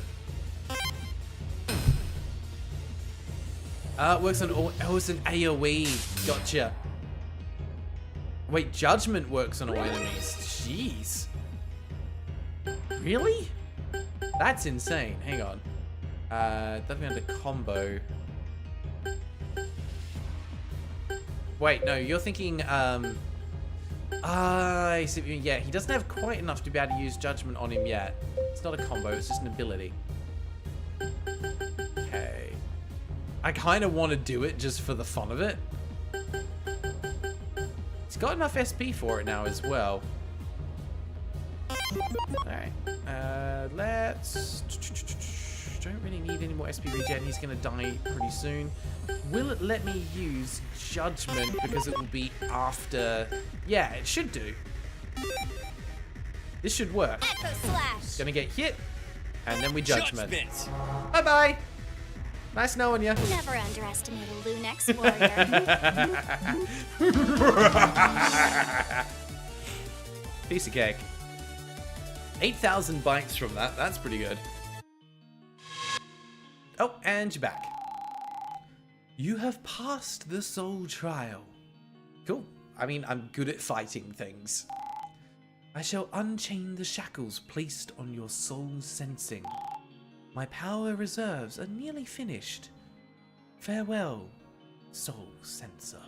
It works on all. Oh, it's an AoE. Gotcha. Wait, Judgment works on all enemies. Jeez. Really? That's insane. Hang on. That'd be under combo. Wait, no, you're thinking, I see what you mean. Yeah, he doesn't have quite enough to be able to use Judgment on him yet. It's not a combo, it's just an ability. Okay. I kind of want to do it just for the fun of it. He's got enough SP for it now as well. Alright. Let's... Don't really need any more SP regen. He's going to die pretty soon. Will it let me use Judgment because it will be after... Yeah, it should do. This should work. Echo Slash. Gonna get hit, and then we Judgment. Judgment. Bye-bye. Nice knowing you. Never underestimate a Lunex warrior. Piece of cake. 8,000 bites from that. That's pretty good. Oh, and you're back. You have passed the soul trial. Cool. I mean, I'm good at fighting things. I shall unchain the shackles placed on your soul sensing. My power reserves are nearly finished. Farewell, soul sensor.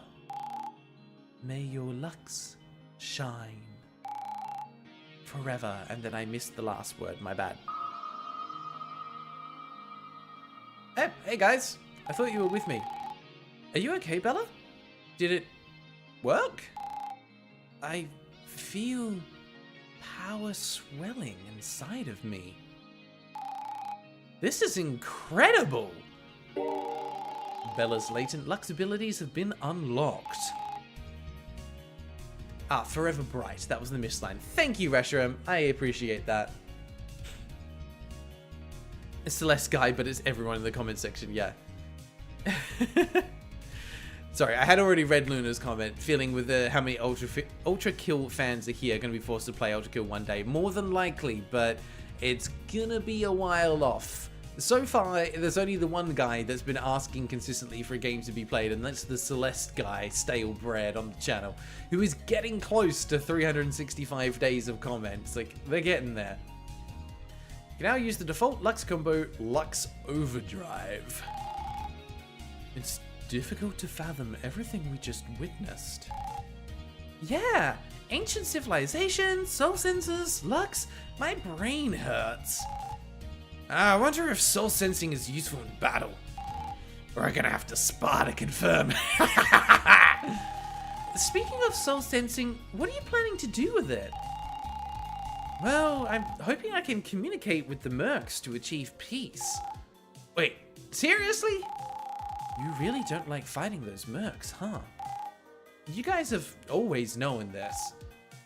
May your lux shine forever. And then I missed the last word, my bad. Hey guys, I thought you were with me. Are you okay, Bella? Did it work? I feel power swelling inside of me. This is incredible! Bella's latent Lux abilities have been unlocked. Ah, Forever Bright. That was the missed line. Thank you, Reshiram. I appreciate that. It's Celeste guy, but it's everyone in the comment section, yeah. Sorry, I had already read Luna's comment, feeling with how many Ultra Kill fans are here, going to be forced to play Ultra Kill one day. More than likely, but it's gonna be a while off. So far, there's only the one guy that's been asking consistently for a game to be played, and that's the Celeste guy, Stale Bread, on the channel, who is getting close to 365 days of comments. Like, they're getting there. You can now use the default Lux combo, Lux Overdrive. It's difficult to fathom everything we just witnessed. Yeah, ancient civilizations, soul sensors, Lux, my brain hurts. I wonder if soul sensing is useful in battle. We're gonna have to spar to confirm. Speaking of soul sensing, what are you planning to do with it? Well, I'm hoping I can communicate with the mercs to achieve peace. Wait, seriously? You really don't like fighting those mercs, huh? You guys have always known this.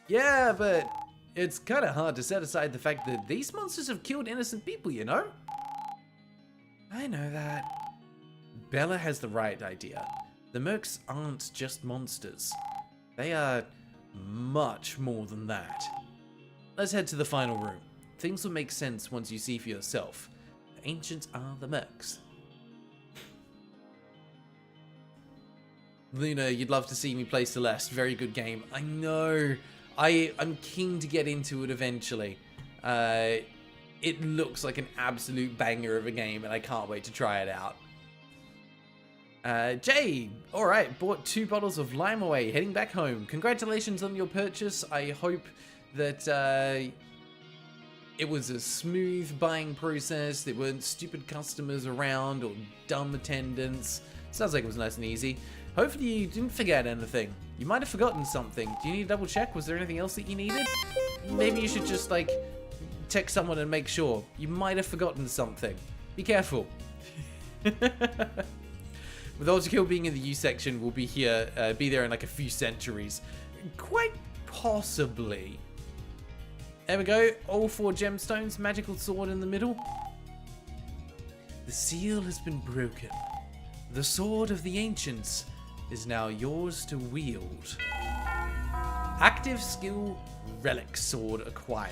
Yeah, but it's kind of hard to set aside the fact that these monsters have killed innocent people, you know? I know that. Bella has the right idea. The mercs aren't just monsters. They are much more than that. Let's head to the final room. Things will make sense once you see for yourself. The ancients are the mercs. Luna, you'd love to see me play Celeste. Very good game. I know. I'm keen to get into it eventually. It looks like an absolute banger of a game, and I can't wait to try it out. Jay, alright, bought 2 bottles of Lime Away, heading back home. Congratulations on your purchase. I hope that it was a smooth buying process. There weren't stupid customers around or dumb attendants. Sounds like it was nice and easy. Hopefully you didn't forget anything. You might have forgotten something. Do you need to double check? Was there anything else that you needed? Maybe you should just, like, text someone and make sure. You might have forgotten something. Be careful. With Ultra Kill being in the U section, we'll be here, be there in like a few centuries. Quite possibly. There we go. All 4 gemstones, magical sword in the middle. The seal has been broken. The sword of the ancients is now yours to wield. Active skill, relic sword acquired.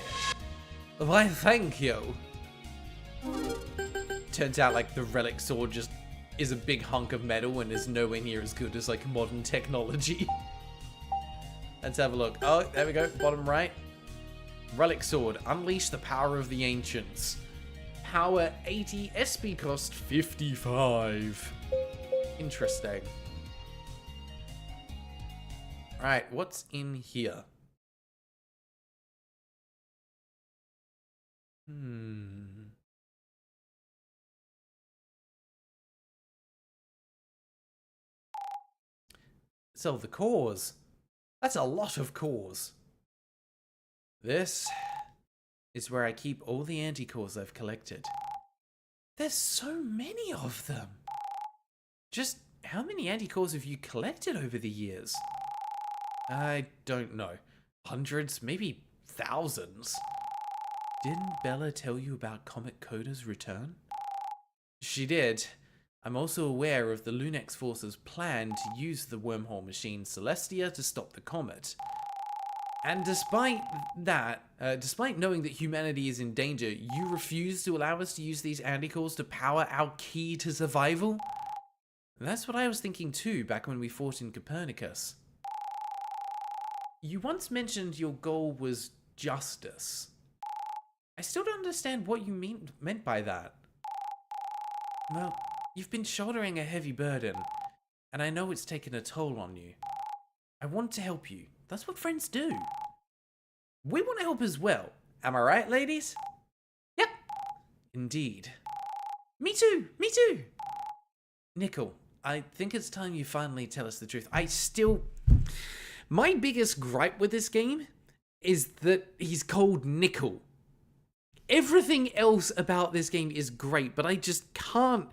Why, thank you. Turns out like the relic sword just is a big hunk of metal and is nowhere near as good as like modern technology. Let's have a look. Oh, there we go. Bottom right. Relic Sword. Unleash the power of the ancients. Power 80, SP cost 55. Interesting. Alright, what's in here? So the cores. That's a lot of cores. This is where I keep all the anti-cores I've collected. There's so many of them. Just how many anti-cores have you collected over the years? I don't know. Hundreds, maybe thousands. Didn't Bella tell you about Comet Coda's return? She did. I'm also aware of the Lunex Force's plan to use the wormhole machine Celestia to stop the comet. And despite that, despite knowing that humanity is in danger, you refuse to allow us to use these anticores to power our key to survival? That's what I was thinking too, back when we fought in Copernicus. You once mentioned your goal was justice. I still don't understand what you meant by that. Well, you've been shouldering a heavy burden, and I know it's taken a toll on you. I want to help you. That's what friends do. We want to help as well. Am I right, ladies? Yep. Indeed. Me too. Me too. Nickel, I think it's time you finally tell us the truth. My biggest gripe with this game is that he's called Nickel. Everything else about this game is great, but I just can't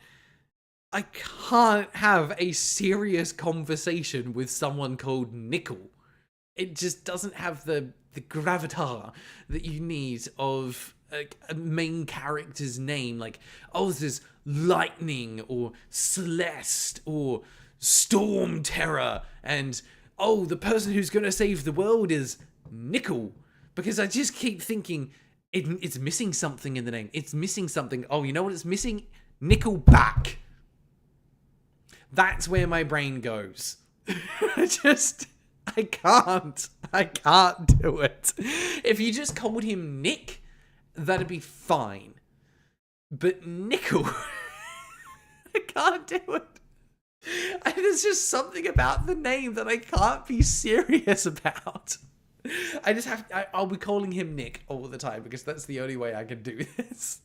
have a serious conversation with someone called Nickel. It just doesn't have the gravitas that you need of a main character's name. Like, oh, this is Lightning or Celeste or Storm Terror, and oh, the person who's going to save the world is Nickel. Because I just keep thinking it's missing something in the name. It's missing something. Oh, you know what it's missing? Nickelback. That's where my brain goes. I can't do it. If you just called him Nick, that'd be fine. But Nickel, I can't do it. There's just something about the name that I can't be serious about. I'll be calling him Nick all the time because that's the only way I can do this.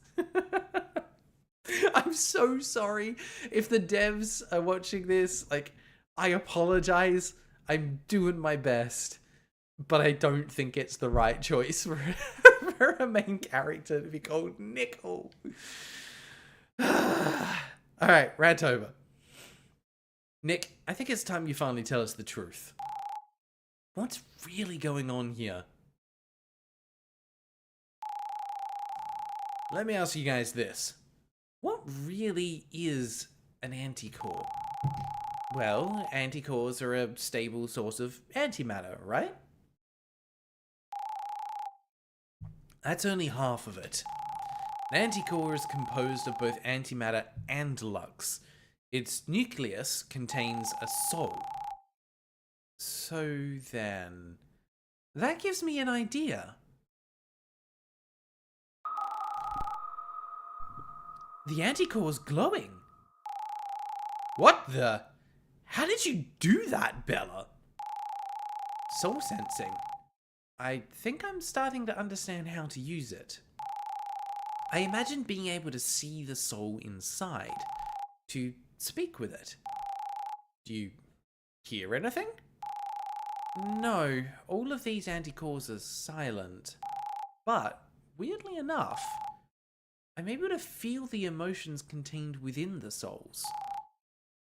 I'm so sorry if the devs are watching this. Like, I apologize. I'm doing my best, but I don't think it's the right choice for a main character to be called Nickel. Alright, rant over. Nick, I think it's time you finally tell us the truth. What's really going on here? Let me ask you guys this. What really is an anticore? Well, anticores are a stable source of antimatter, right? That's only half of it. An anticore is composed of both antimatter and lux. Its nucleus contains a soul. So then, that gives me an idea. The anticore's glowing. What the? How did you do that, Bella? Soul sensing. I think I'm starting to understand how to use it. I imagine being able to see the soul inside, to speak with it. Do you hear anything? No, all of these anticores are silent. But, weirdly enough, I'm able to feel the emotions contained within the souls.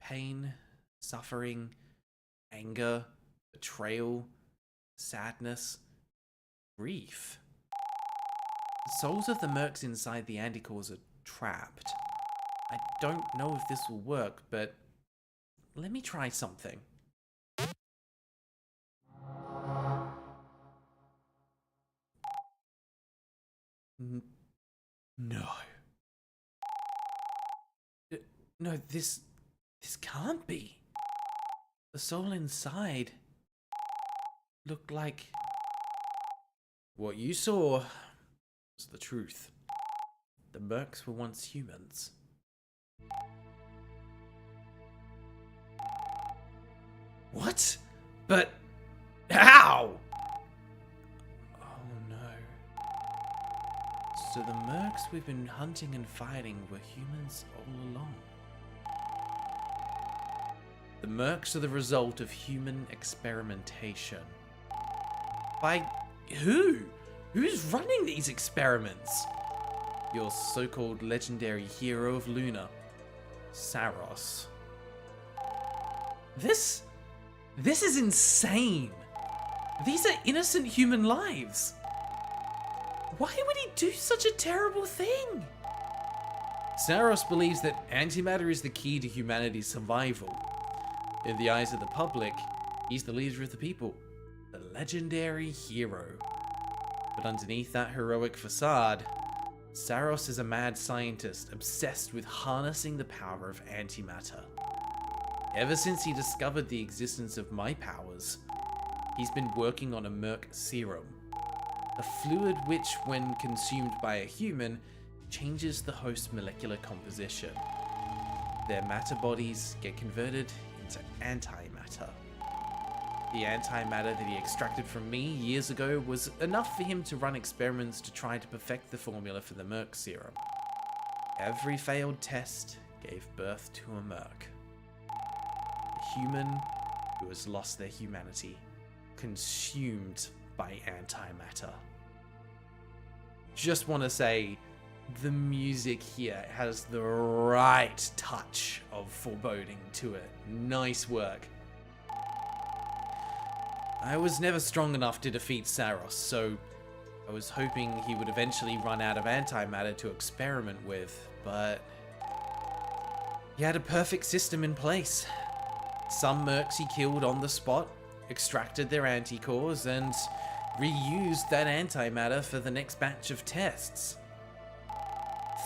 Pain, suffering, anger, betrayal, sadness, grief. The souls of the mercs inside the anticores are trapped. I don't know if this will work, but let me try something. No. No, this This can't be. The soul inside looked like... What you saw was the truth. The mercs were once humans. What? But how? Oh no. So the mercs we've been hunting and fighting were humans all along. The mercs are the result of human experimentation. By who? Who's running these experiments? Your so-called legendary hero of Luna, Saros. This is insane. These are innocent human lives. Why would he do such a terrible thing? Saros believes that antimatter is the key to humanity's survival. In the eyes of the public, he's the leader of the people, the legendary hero. But underneath that heroic facade, Saros is a mad scientist obsessed with harnessing the power of antimatter. Ever since he discovered the existence of my powers, he's been working on a merc serum. A fluid which, when consumed by a human, changes the host's molecular composition. Their matter bodies get converted into antimatter. The antimatter that he extracted from me years ago was enough for him to run experiments to try to perfect the formula for the merc serum. Every failed test gave birth to a merc. A human who has lost their humanity, consumed by antimatter. Just want to say, the music here has the right touch of foreboding to it. Nice work. I was never strong enough to defeat Saros, so I was hoping he would eventually run out of antimatter to experiment with, but he had a perfect system in place. Some mercs he killed on the spot, extracted their anticores, and reused that antimatter for the next batch of tests.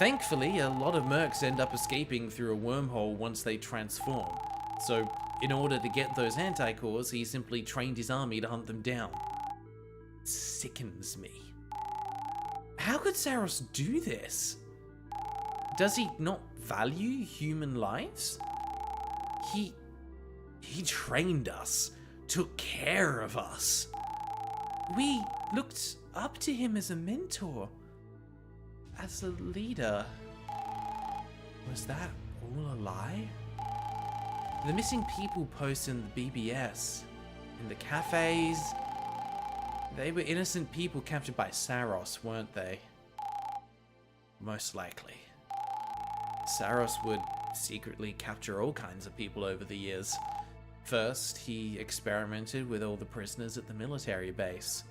Thankfully, a lot of mercs end up escaping through a wormhole once they transform, so in order to get those anticores, he simply trained his army to hunt them down. It sickens me. How could Saros do this? Does he not value human lives? He trained us, took care of us. We looked up to him as a mentor, as a leader. Was that all a lie? The missing people posts in the BBS, in the cafes, they were innocent people captured by Saros, weren't they? Most likely. Saros would secretly capture all kinds of people over the years. First, he experimented with all the prisoners at the military base.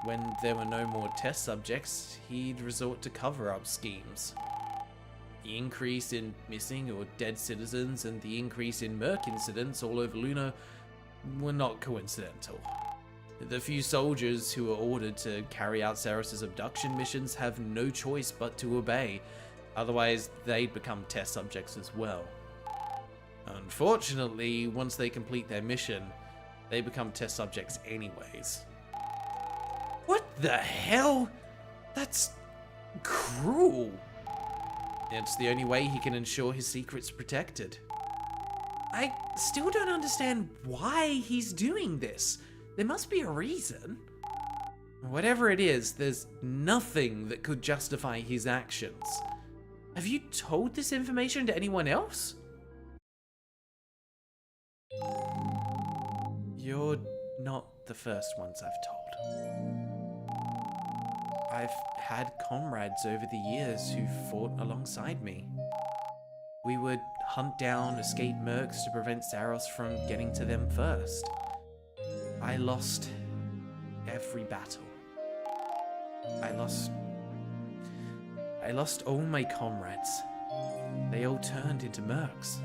When there were no more test subjects, he'd resort to cover-up schemes. The increase in missing or dead citizens and the increase in merc incidents all over Luna were not coincidental. The few soldiers who were ordered to carry out Saros' abduction missions have no choice but to obey, otherwise they'd become test subjects as well. Unfortunately, once they complete their mission, they become test subjects anyways. What the hell? That's cruel. It's the only way he can ensure his secret's protected. I still don't understand why he's doing this. There must be a reason. Whatever it is, there's nothing that could justify his actions. Have you told this information to anyone else? You're not the first ones I've told. I've had comrades over the years who fought alongside me. We would hunt down escaped mercs to prevent Saros from getting to them first. I lost every battle. I lost all my comrades. They all turned into mercs.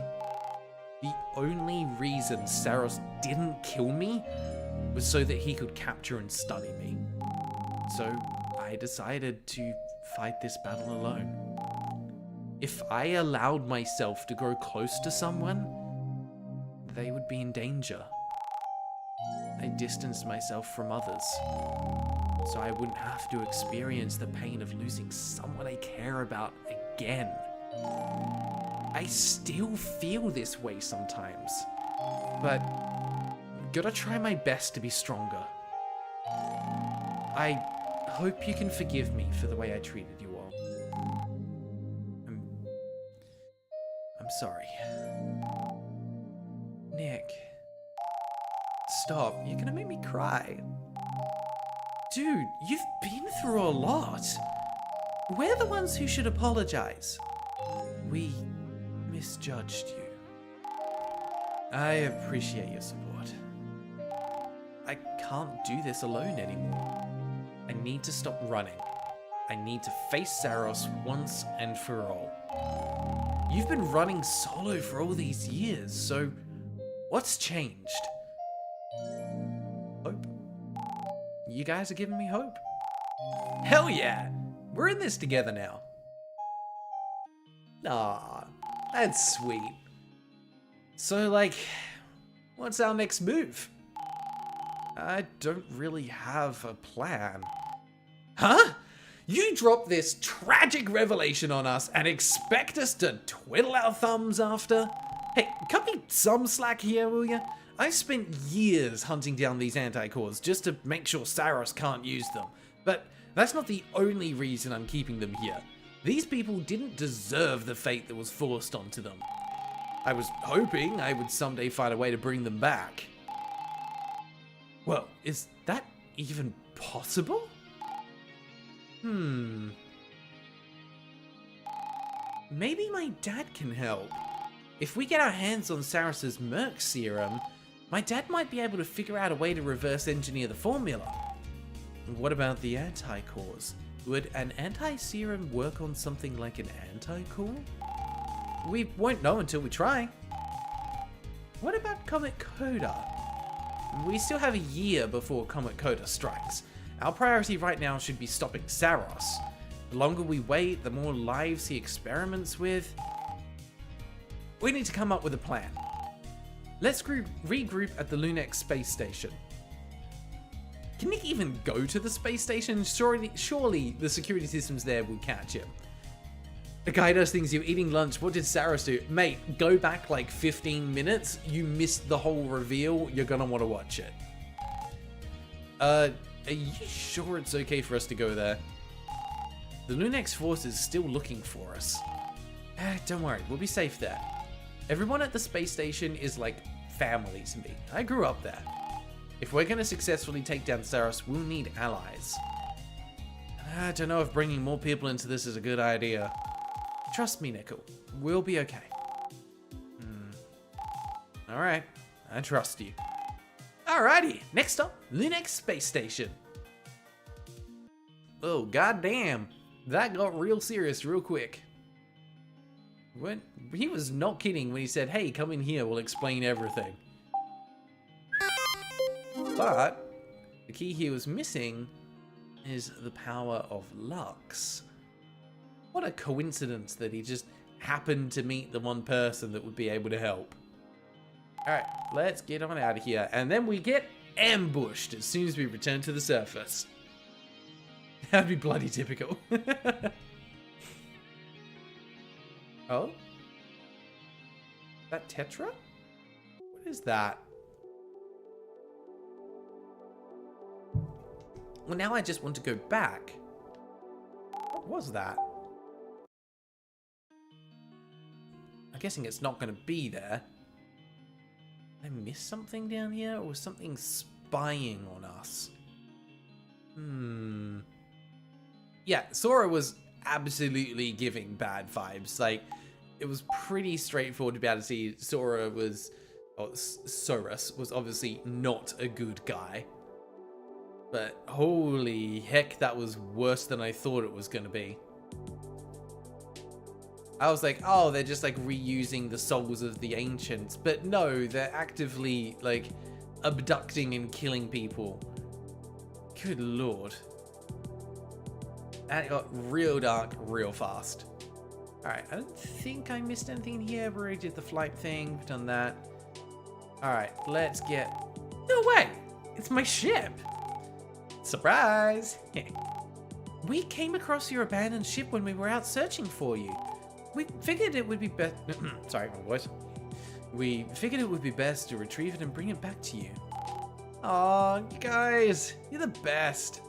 The only reason Saros didn't kill me was so that he could capture and study me. So I decided to fight this battle alone. If I allowed myself to grow close to someone, they would be in danger. I distanced myself from others, so I wouldn't have to experience the pain of losing someone I care about again. I still feel this way sometimes, but gotta try my best to be stronger. I hope you can forgive me for the way I treated you all. I'm sorry. Nick. Stop. You're gonna make me cry. Dude, you've been through a lot. We're the ones who should apologize. We misjudged you. I appreciate your support. I can't do this alone anymore. I need to stop running. I need to face Saros once and for all. You've been running solo for all these years, so what's changed? Hope. You guys are giving me hope. Hell yeah! We're in this together now. Aw, that's sweet. So, like, what's our next move? I don't really have a plan. Huh? You drop this tragic revelation on us and expect us to twiddle our thumbs after? Hey, cut me some slack here, will ya? I spent years hunting down these anti-cores just to make sure Saros can't use them. But that's not the only reason I'm keeping them here. These people didn't deserve the fate that was forced onto them. I was hoping I would someday find a way to bring them back. Well, is that even possible? Maybe my dad can help. If we get our hands on Saras's Merc serum, my dad might be able to figure out a way to reverse engineer the formula. What about the anti-cores? Would an anti-serum work on something like an anti-core? We won't know until we try. What about Comet Coda? We still have a year before Comet Coda strikes. Our priority right now should be stopping Saros. The longer we wait, the more lives he experiments with. We need to come up with a plan. Let's regroup at the LunarLux space station. Can Nick even go to the space station? Surely the security systems there would catch him. The guy does things, you're eating lunch, what did Saros do? Mate, go back like 15 minutes, you missed the whole reveal, you're gonna want to watch it. Are you sure it's okay for us to go there? The LunarLux force is still looking for us. Don't worry, we'll be safe there. Everyone at the space station is like family to me. I grew up there. If we're gonna successfully take down Saros, we'll need allies. I don't know if bringing more people into this is a good idea. Trust me, Nickel. We'll be okay. Alright, I trust you. Alrighty, next up, LunarLux Space Station. Oh, goddamn. That got real serious real quick. He was not kidding when he said, hey, come in here, we'll explain everything. But the key he was missing is the power of Lux. What a coincidence that he just happened to meet the one person that would be able to help. Alright, let's get on out of here. And then we get ambushed as soon as we return to the surface. That'd be bloody typical. Oh? That Tetra? What is that? Well, now I just want to go back. What was that? I'm guessing it's not going to be there. Did I miss something down here? Or was something spying on us? Yeah, Sora was absolutely giving bad vibes. Like, it was pretty straightforward to be able to see Soros was obviously not a good guy. But holy heck, that was worse than I thought it was going to be. I was like, oh, they're just like reusing the souls of the ancients. But no, they're actively like abducting and killing people. Good lord. That got real dark real fast. Alright, I don't think I missed anything in here. We already did the flight thing. We've done that. Alright, let's get... No way! It's my ship! Surprise! We came across your abandoned ship when we were out searching for you. We figured it would be best... Sorry, my voice. We figured it would be best to retrieve it and bring it back to you. Aw, guys, you're the best.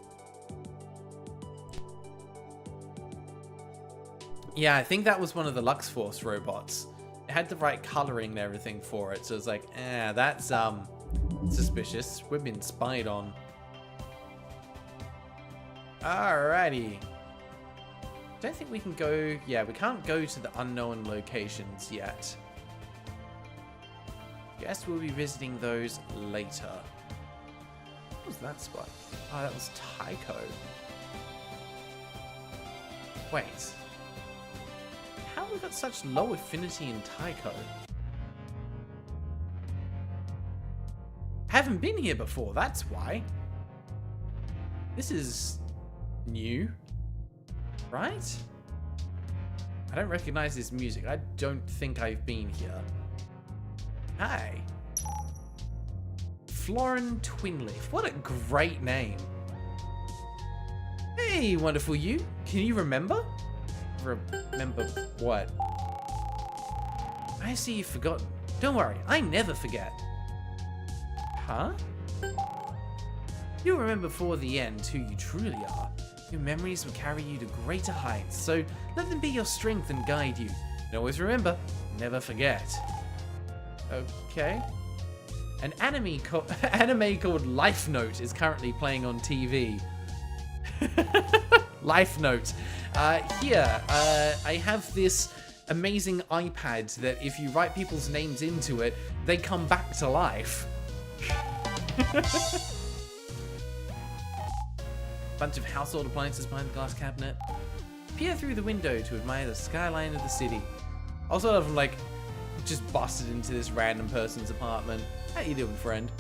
Yeah, I think that was one of the Lux Force robots. It had the right coloring and everything for it, so it's like, that's, suspicious. We've been spied on. Alrighty. Don't think we can go... Yeah, we can't go to the unknown locations yet. Guess we'll be visiting those later. What was that spot? Oh, that was Tycho. Wait. How have we got such low affinity in Tycho? Haven't been here before, that's why. This is new, right? I don't recognize this music. I don't think I've been here. Hi. Florin Twinleaf. What a great name. Hey, wonderful you. Can you remember? Remember what? I see you've forgotten. Don't worry, I never forget. Huh? You'll remember before the end who you truly are. Your memories will carry you to greater heights, so let them be your strength and guide you. And always remember, never forget. Okay. An anime called Life Note is currently playing on TV. Life Note. Here, I have this amazing iPad that if you write people's names into it, they come back to life. Bunch of household appliances behind the glass cabinet. Peer through the window to admire the skyline of the city. I sort of like just busted into this random person's apartment. How you doing, friend?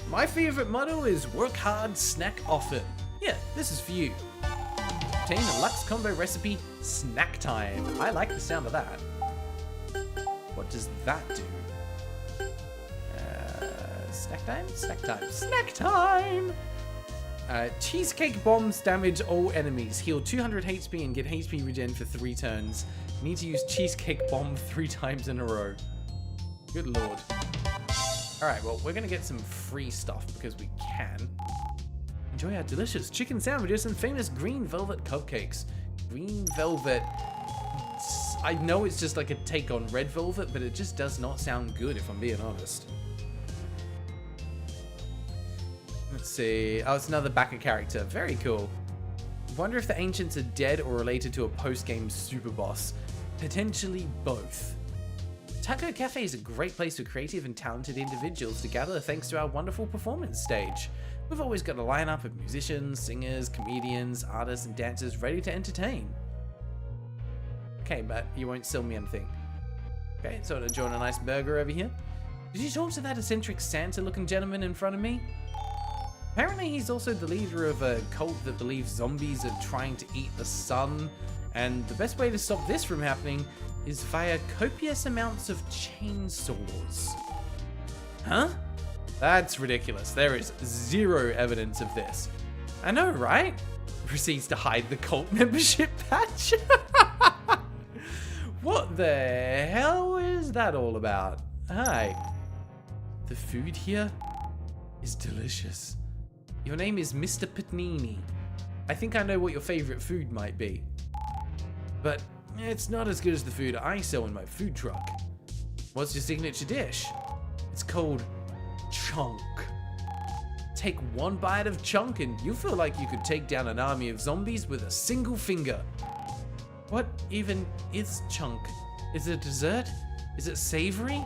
My favorite motto is work hard, snack often. Yeah, this is for you. Obtain a Lux combo recipe, snack time. I like the sound of that. What does that do? Snack time? Snack time. Snack time! Cheesecake bombs damage all enemies. Heal 200 HP and get HP regen for 3 turns. Need to use cheesecake bomb 3 times in a row. Good lord. Alright, well, we're gonna get some free stuff because we can. Enjoy our delicious chicken sandwiches and famous green velvet cupcakes. Green velvet. I know it's just like a take on red velvet, but it just does not sound good if I'm being honest. Let's see. Oh, it's another backer character. Very cool. Wonder if the ancients are dead or related to a post-game super boss. Potentially both. Taco Cafe is a great place for creative and talented individuals to gather thanks to our wonderful performance stage. We've always got a lineup of musicians, singers, comedians, artists, and dancers ready to entertain. Okay, but you won't sell me anything. Okay, so I'm enjoying a nice burger over here. Did you talk to that eccentric Santa-looking gentleman in front of me? Apparently he's also the leader of a cult that believes zombies are trying to eat the sun, and the best way to stop this from happening is via copious amounts of chainsaws. Huh? That's ridiculous. There is zero evidence of this. I know, right? Proceeds to hide the cult membership patch. What the hell is that all about? Hi. The food here is delicious. Your name is Mr. Panini. I think I know what your favorite food might be. But it's not as good as the food I sell in my food truck. What's your signature dish? It's called Chunk. Take one bite of Chunk and you feel like you could take down an army of zombies with a single finger. What even is Chunk? Is it a dessert? Is it savory?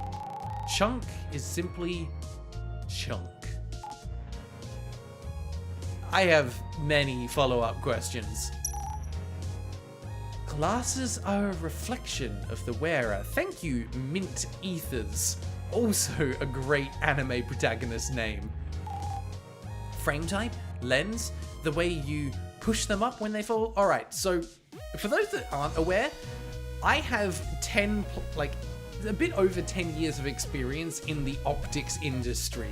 Chunk is simply Chunk. I have many follow-up questions. Glasses are a reflection of the wearer. Thank you, Mint Ethers. Also a great anime protagonist name. Frame type, lens, the way you push them up when they fall. Alright, so For those that aren't aware, I have a bit over 10 years of experience in the optics industry.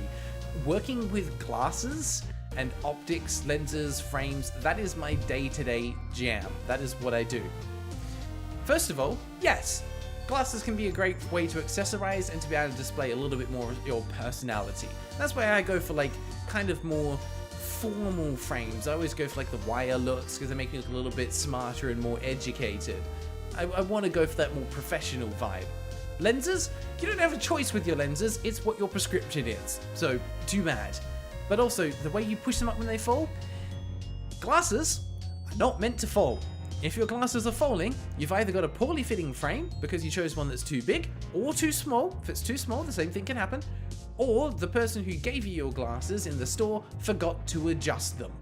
Working with glasses and optics, lenses, frames, that is my day-to-day jam. That is what I do. First of all, yes, glasses can be a great way to accessorize and to be able to display a little bit more of your personality. That's why I go for like kind of more formal frames. I always go for like the wire looks because they make me look a little bit smarter and more educated. I want to go for that more professional vibe. Lenses, you don't have a choice with your lenses, it's what your prescription is, so too bad. But also, the way you push them up when they fall, glasses are not meant to fall. If your glasses are falling, you've either got a poorly fitting frame because you chose one that's too big or too small. If it's too small, the same thing can happen. Or the person who gave you your glasses in the store forgot to adjust them.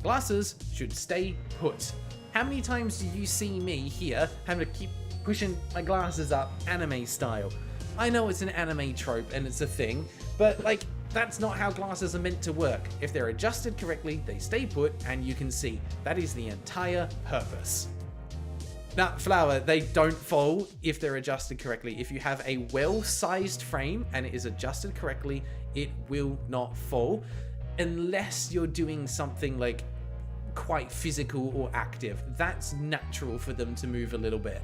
Glasses should stay put. How many times do you see me here having to keep pushing my glasses up anime style? I know it's an anime trope and it's a thing, but like, that's not how glasses are meant to work. If they're adjusted correctly, they stay put and you can see. That is the entire purpose. Now, Flower, they don't fall if they're adjusted correctly. If you have a well-sized frame and it is adjusted correctly, it will not fall unless you're doing something like quite physical or active. That's natural for them to move a little bit.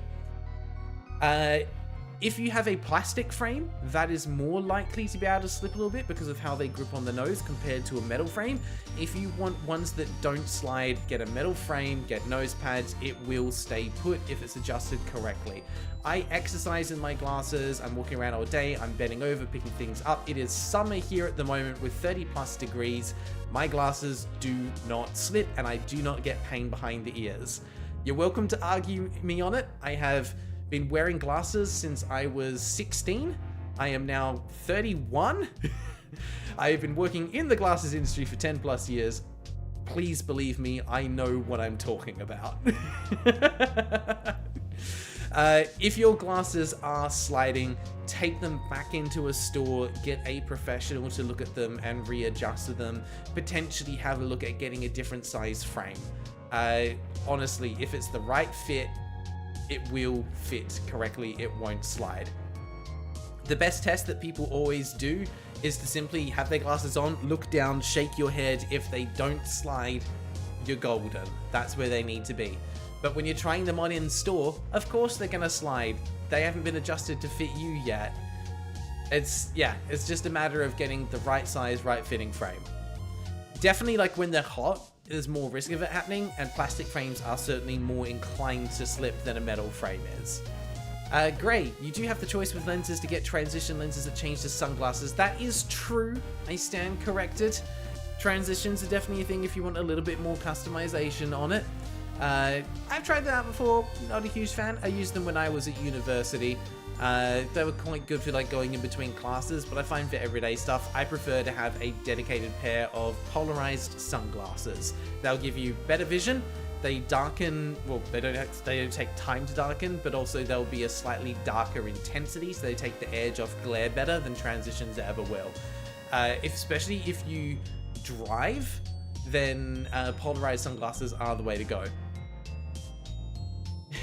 If you have a plastic frame, that is more likely to be able to slip a little bit because of how they grip on the nose compared to a metal frame. If you want ones that don't slide, get a metal frame, get nose pads, it will stay put if it's adjusted correctly. I exercise in my glasses, I'm walking around all day, I'm bending over, picking things up. It is summer here at the moment with 30+ degrees. My glasses do not slip and I do not get pain behind the ears. You're welcome to argue me on it. I have been wearing glasses since I was 16. I am now 31. I have been working in the glasses industry for 10+ years. Please believe me, I know what I'm talking about. If your glasses are sliding, take them back into a store, get a professional to look at them and readjust them. Potentially have a look at getting a different size frame. Honestly, if it's the right fit, it will fit correctly, it won't slide. The best test that people always do is to simply have their glasses on, look down, shake your head. If they don't slide, you're golden. That's where they need to be. But when you're trying them on in store, of course they're gonna slide. They haven't been adjusted to fit you yet. It's just a matter of getting the right size, right fitting frame. Definitely like when they're hot, there's more risk of it happening, and plastic frames are certainly more inclined to slip than a metal frame is. Gray, you do have the choice with lenses to get transition lenses that change to sunglasses. That is true. I stand corrected. Transitions are definitely a thing if you want a little bit more customization on it. I've tried that out before. Not a huge fan. I used them when I was at university. They were quite good for like going in between classes, but I find for everyday stuff, I prefer to have a dedicated pair of polarized sunglasses. They'll give you better vision. They darken, well, they don't take time to darken, but also they'll be a slightly darker intensity, so they take the edge off glare better than transitions ever will. Especially if you drive, then polarized sunglasses are the way to go.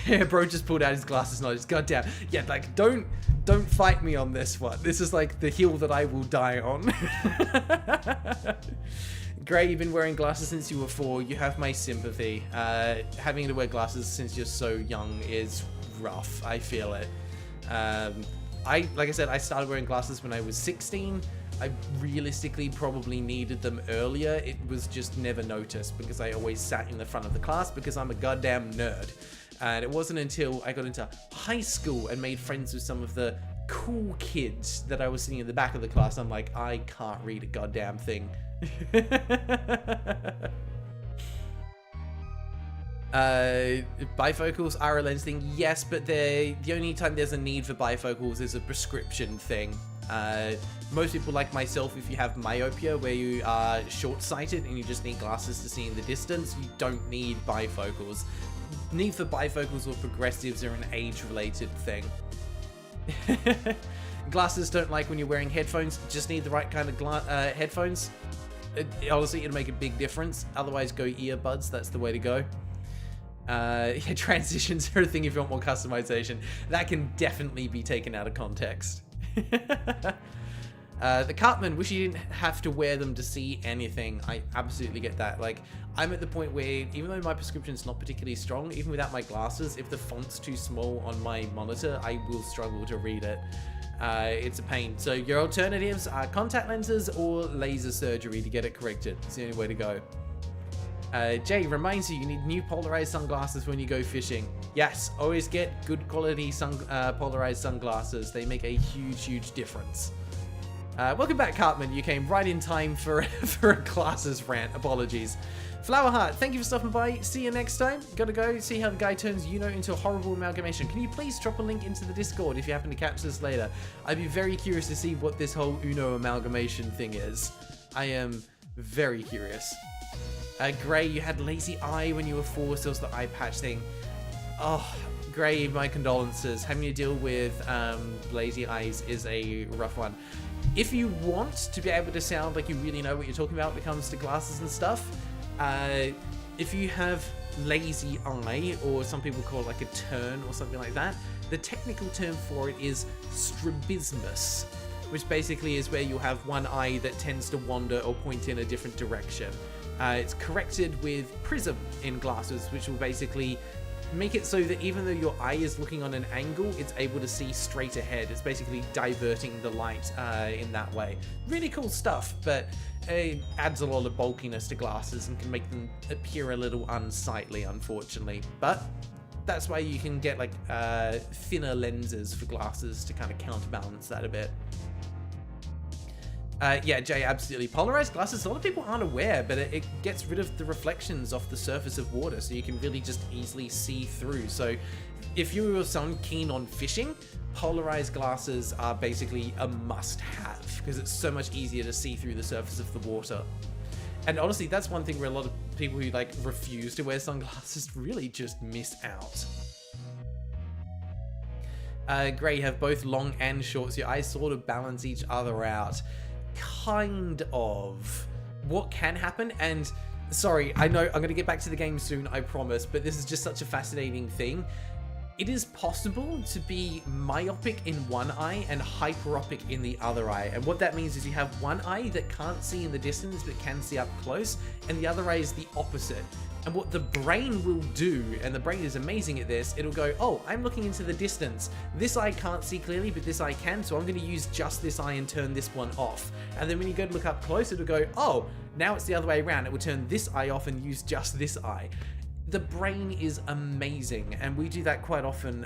Yeah, bro just pulled out his glasses nose. Goddamn. Yeah, like, don't fight me on this one. This is like the hill that I will die on. Gray, you've been wearing glasses since you were 4. You have my sympathy. Having to wear glasses since you're so young is rough. I feel it. Like I said, I started wearing glasses when I was 16. I realistically probably needed them earlier. It was just never noticed because I always sat in the front of the class because I'm a goddamn nerd. And it wasn't until I got into high school and made friends with some of the cool kids that I was sitting in the back of the class. I'm like, I can't read a goddamn thing. Bifocals are a lens thing, yes, but the only time there's a need for bifocals is a prescription thing. Most people like myself, if you have myopia where you are short-sighted and you just need glasses to see in the distance, you don't need bifocals. Need for bifocals or progressives are an age-related thing. Glasses don't like when you're wearing headphones, just need the right kind of headphones. Honestly, it'll make a big difference. Otherwise, go earbuds, that's the way to go. Yeah, transitions are a thing if you want more customization. That can definitely be taken out of context. The Cartman, wish you didn't have to wear them to see anything. I absolutely get that. Like, I'm at the point where, even though my prescription's not particularly strong, even without my glasses, if the font's too small on my monitor, I will struggle to read it. It's a pain. So your alternatives are contact lenses or laser surgery to get it corrected. It's the only way to go. Jay reminds you need new polarized sunglasses when you go fishing. Yes, always get good quality polarized sunglasses. They make a huge difference. Welcome back, Cartman. You came right in time for a glasses rant. Apologies. Flowerheart, thank you for stopping by. See you next time. Gotta go see how the guy turns Uno into a horrible amalgamation. Can you please drop a link into the Discord if you happen to catch this later? I'd be very curious to see what this whole Uno amalgamation thing is. I am very curious. Gray, you had lazy eye when you were 4, so it was the eye patch thing. Oh, Gray, my condolences. Having to deal with lazy eyes is a rough one. If you want to be able to sound like you really know what you're talking about when it comes to glasses and stuff, if you have lazy eye, or some people call it like a turn or something like that, the technical term for it is strabismus, which basically is where you have one eye that tends to wander or point in a different direction. It's corrected with prism in glasses, which will basically make it so that even though your eye is looking on an angle, it's able to see straight ahead. It's basically diverting the light in that way. Really cool stuff, but it adds a lot of bulkiness to glasses and can make them appear a little unsightly, unfortunately. But that's why you can get like thinner lenses for glasses to kind of counterbalance that a bit. Yeah, Jay, absolutely. Polarized glasses, a lot of people aren't aware, but it gets rid of the reflections off the surface of water, so you can really just easily see through. So if you were someone keen on fishing, polarized glasses are basically a must-have, because it's so much easier to see through the surface of the water. And honestly, that's one thing where a lot of people who like refuse to wear sunglasses really just miss out. Gray, you have both long and short, so your eyes sort of balance each other out. Kind of. What can happen, and sorry, I know I'm going to get back to the game soon, I promise, but this is just such a fascinating thing. It is possible to be myopic in one eye and hyperopic in the other eye. And what that means is you have one eye that can't see in the distance but can see up close, and the other eye is the opposite. And what the brain will do, and the brain is amazing at this, it'll go, oh, I'm looking into the distance. This eye can't see clearly, but this eye can, so I'm going to use just this eye and turn this one off. And then when you go to look up close, it'll go, oh, now it's the other way around. It will turn this eye off and use just this eye. The brain is amazing, and we do that quite often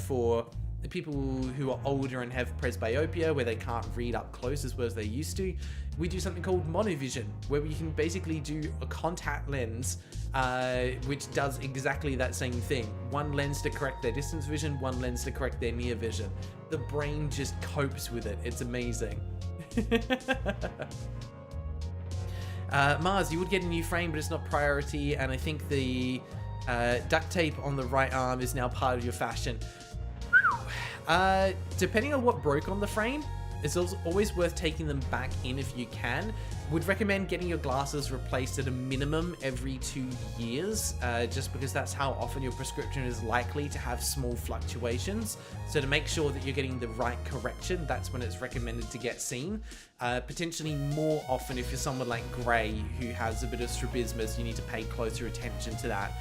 for the people who are older and have presbyopia, where they can't read up close as well as they used to. We do something called monovision, where we can basically do a contact lens, which does exactly that same thing. One lens to correct their distance vision, one lens to correct their near vision. The brain just copes with it. It's amazing. Mars, you would get a new frame, but it's not priority, and I think the duct tape on the right arm is now part of your fashion. Depending on what broke on the frame, it's always worth taking them back in if you can. Would recommend getting your glasses replaced at a minimum every 2 years, just because that's how often your prescription is likely to have small fluctuations. So to make sure that you're getting the right correction, that's when it's recommended to get seen. Potentially more often if you're someone like Gray, who has a bit of strabismus, you need to pay closer attention to that.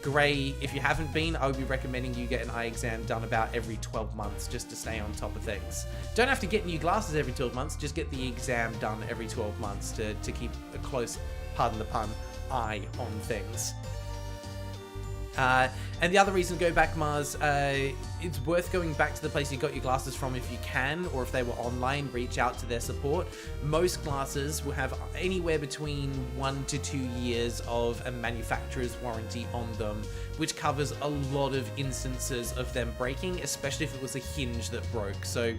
Gray, if you haven't been, I would be recommending you get an eye exam done about every 12 months just to stay on top of things. Don't have to get new glasses every 12 months, just get the exam done every 12 months to keep a close, pardon the pun, eye on things. And the other reason to go back, Mars, it's worth going back to the place you got your glasses from if you can, or if they were online, reach out to their support. Most glasses will have anywhere between 1 to 2 years of a manufacturer's warranty on them, which covers a lot of instances of them breaking, especially if it was a hinge that broke. So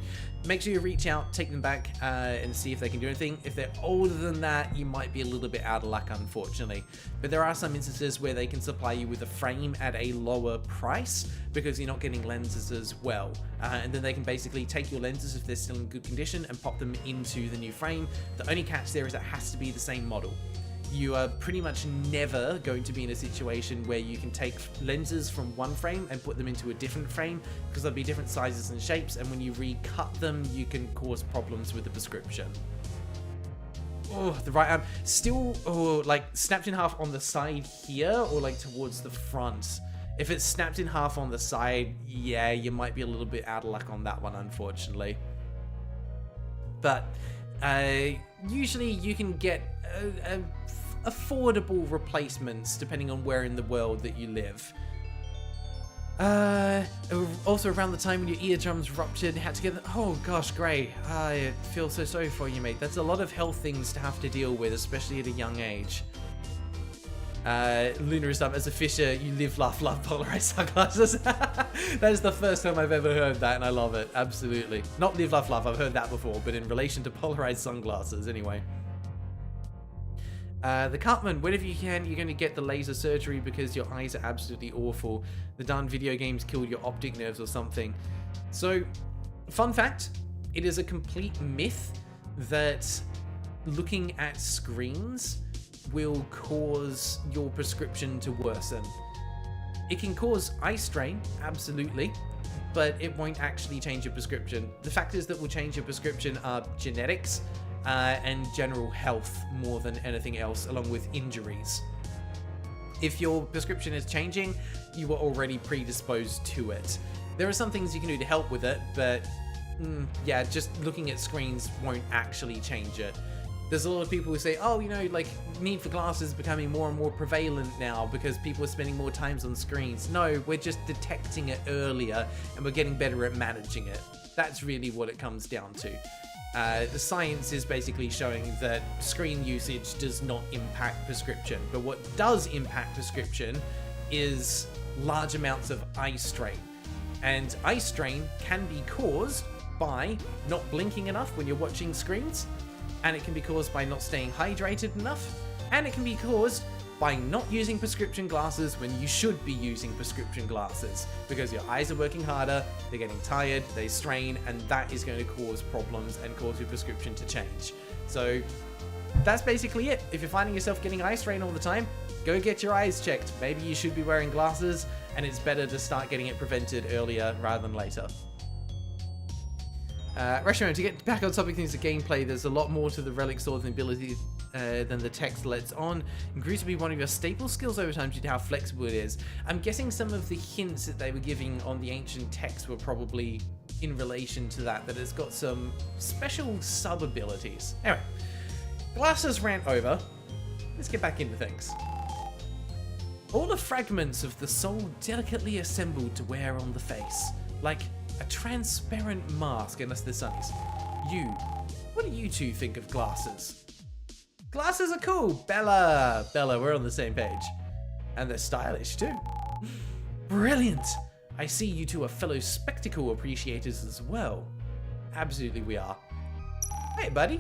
make sure you reach out, take them back, and see if they can do anything. If they're older than that, you might be a little bit out of luck, unfortunately. But there are some instances where they can supply you with a frame at a lower price because you're not getting lenses as well. And then they can basically take your lenses if they're still in good condition and pop them into the new frame. The only catch there is it has to be the same model. you are pretty much never going to be in a situation where you can take lenses from one frame and put them into a different frame, because there'll be different sizes and shapes, and when you recut them, you can cause problems with the prescription. Oh, the right arm still, oh, like snapped in half on the side here, or like towards the front. If it's snapped in half on the side, yeah, you might be a little bit out of luck on that one, unfortunately. But usually you can get affordable replacements depending on where in the world that you live. Also around the time when your eardrums ruptured, had to get them. Oh gosh, Gray, I feel so sorry for you, mate. That's a lot of health things to have to deal with, especially at a young age. Lunar is up. As a fisher, you live, laugh, love polarized sunglasses. That is the first time I've ever heard that, and I love it. Absolutely. Not live, laugh, love. I've heard that before, but in relation to polarized sunglasses, anyway. The Cartman, whenever you can, you're going to get the laser surgery because your eyes are absolutely awful. The darn video games killed your optic nerves or something. So, fun fact, it is a complete myth that looking at screens will cause your prescription to worsen. It can cause eye strain, absolutely, but it won't actually change your prescription. The factors that will change your prescription are genetics, and general health more than anything else, along with injuries. If your prescription is changing, you were already predisposed to it. There are some things you can do to help with it, but yeah, just looking at screens won't actually change it. There's a lot of people who say, oh, you know, like, need for glasses is becoming more and more prevalent now because people are spending more times on screens. No, we're just detecting it earlier and we're getting better at managing it. That's really what it comes down to. The science is basically showing that screen usage does not impact prescription, but what does impact prescription is large amounts of eye strain. And eye strain can be caused by not blinking enough when you're watching screens, and it can be caused by not staying hydrated enough, and it can be caused by not using prescription glasses when you should be using prescription glasses, because your eyes are working harder, they're getting tired, they strain, and that is going to cause problems and cause your prescription to change. So that's basically it. If you're finding yourself getting eye strain all the time, go get your eyes checked. Maybe you should be wearing glasses, and it's better to start getting it prevented earlier rather than later. Reshiram, to get back on topic things of gameplay, there's a lot more to the Relic Sword ability than the text lets on. It grew to be one of your staple skills over time due to how flexible it is. I'm guessing some of the hints that they were giving on the ancient text were probably in relation to that it's got some special sub-abilities. Anyway, glasses rant over. Let's get back into things. All the fragments of the soul delicately assembled to wear on the face, like a transparent mask, unless the sun is. What do you two think of glasses? Glasses are cool. Bella, we're on the same page. And they're stylish too. Brilliant. I see you two are fellow spectacle appreciators as well. Absolutely we are. Hey buddy.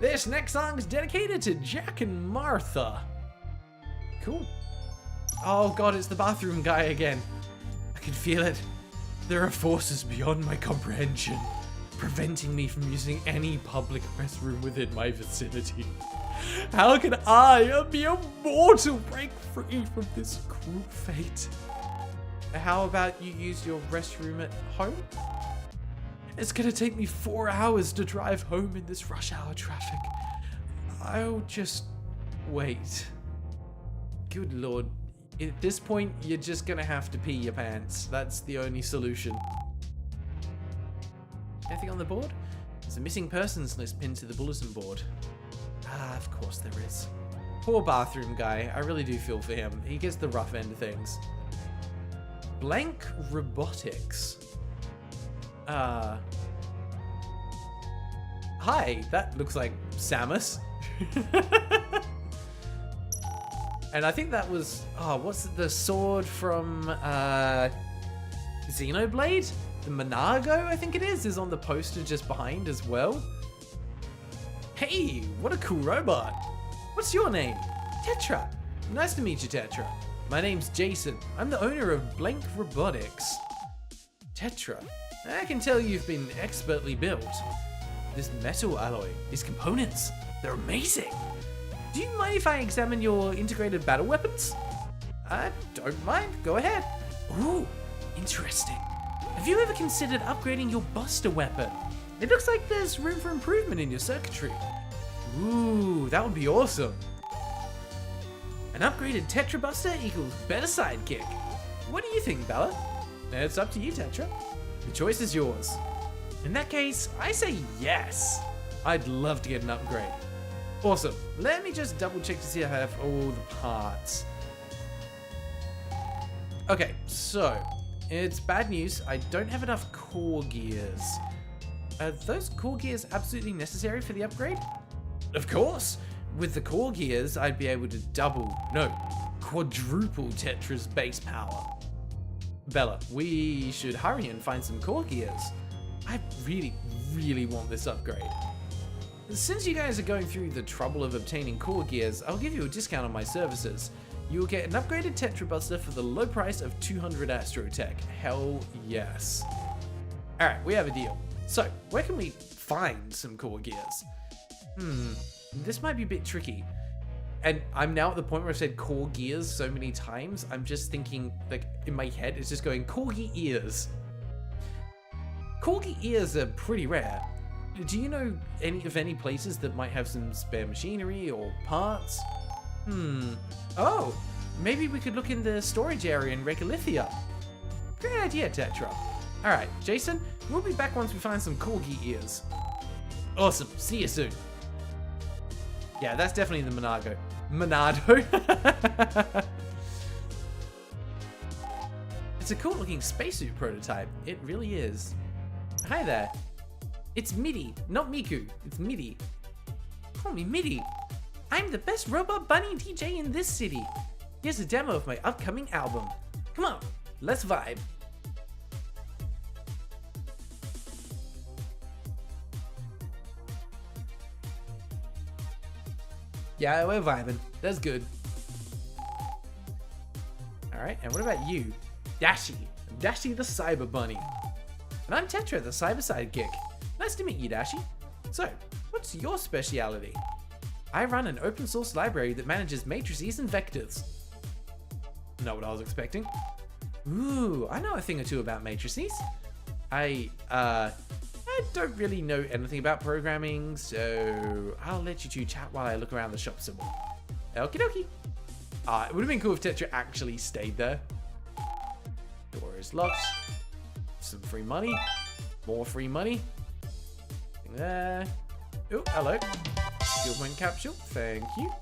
This next song is dedicated to Jack and Martha. Cool. Oh god, it's the bathroom guy again. I can feel it. There are forces beyond my comprehension, preventing me from using any public restroom within my vicinity. How can I, a mere mortal, break free from this cruel fate? How about you use your restroom at home? It's gonna take me 4 hours to drive home in this rush hour traffic. I'll just wait. Good lord. At this point, you're just gonna have to pee your pants. That's the only solution. Anything on the board? There's a missing persons list pinned to the bulletin board. Ah, of course there is. Poor bathroom guy. I really do feel for him. He gets the rough end of things. Blank Robotics. Hi, that looks like Samus. And I think that was, what's the sword from Xenoblade? The Monago, I think it is on the poster just behind as well. Hey, what a cool robot. What's your name? Tetra. Nice to meet you, Tetra. My name's Jason. I'm the owner of Blank Robotics. Tetra, I can tell you've been expertly built. This metal alloy, these components, they're amazing. Do you mind if I examine your integrated battle weapons? I don't mind. Go ahead. Ooh, interesting. Have you ever considered upgrading your Buster weapon? It looks like there's room for improvement in your circuitry. Ooh, that would be awesome. An upgraded Tetra Buster equals better sidekick. What do you think, Bella? It's up to you, Tetra. The choice is yours. In that case, I say yes. I'd love to get an upgrade. Awesome. Let me just double check to see if I have all the parts. Okay, so it's bad news. I don't have enough core gears. Are those core gears absolutely necessary for the upgrade? Of course. With the core gears, I'd be able to quadruple Tetra's base power. Bella, we should hurry and find some core gears. I really want this upgrade. Since you guys are going through the trouble of obtaining core gears, I'll give you a discount on my services. You will get an upgraded Tetra Buster for the low price of 200 Astrotech. Hell yes. Alright, we have a deal. So, where can we find some core gears? This might be a bit tricky. And I'm now at the point where I've said core gears so many times, I'm just thinking, like, in my head, it's just going, corgi ears. Corgi ears are pretty rare. Do you know any places that might have some spare machinery or parts? Oh, maybe we could look in the storage area in Regolithia. Great idea, Tetra. Alright, Jason, we'll be back once we find some corgi ears. Awesome, see you soon. Yeah, that's definitely the Monado. It's a cool looking spacesuit prototype. It really is. Hi there. It's Midi, not Miku. It's Midi. Call me Midi. I'm the best robot bunny DJ in this city. Here's a demo of my upcoming album. Come on, let's vibe. Yeah, we're vibing. That's good. Alright, and what about you? Dashi. Dashi the Cyber Bunny. And I'm Tetra, the Cyber Sidekick. Nice to meet you, Dashi. So, what's your speciality? I run an open source library that manages matrices and vectors. Not what I was expecting. Ooh, I know a thing or two about matrices. I don't really know anything about programming, so I'll let you two chat while I look around the shop some more. Okie dokie. It would have been cool if Tetra actually stayed there. Door is locked. Some free money. More free money. There. Oh, hello. Skill point capsule. Thank you.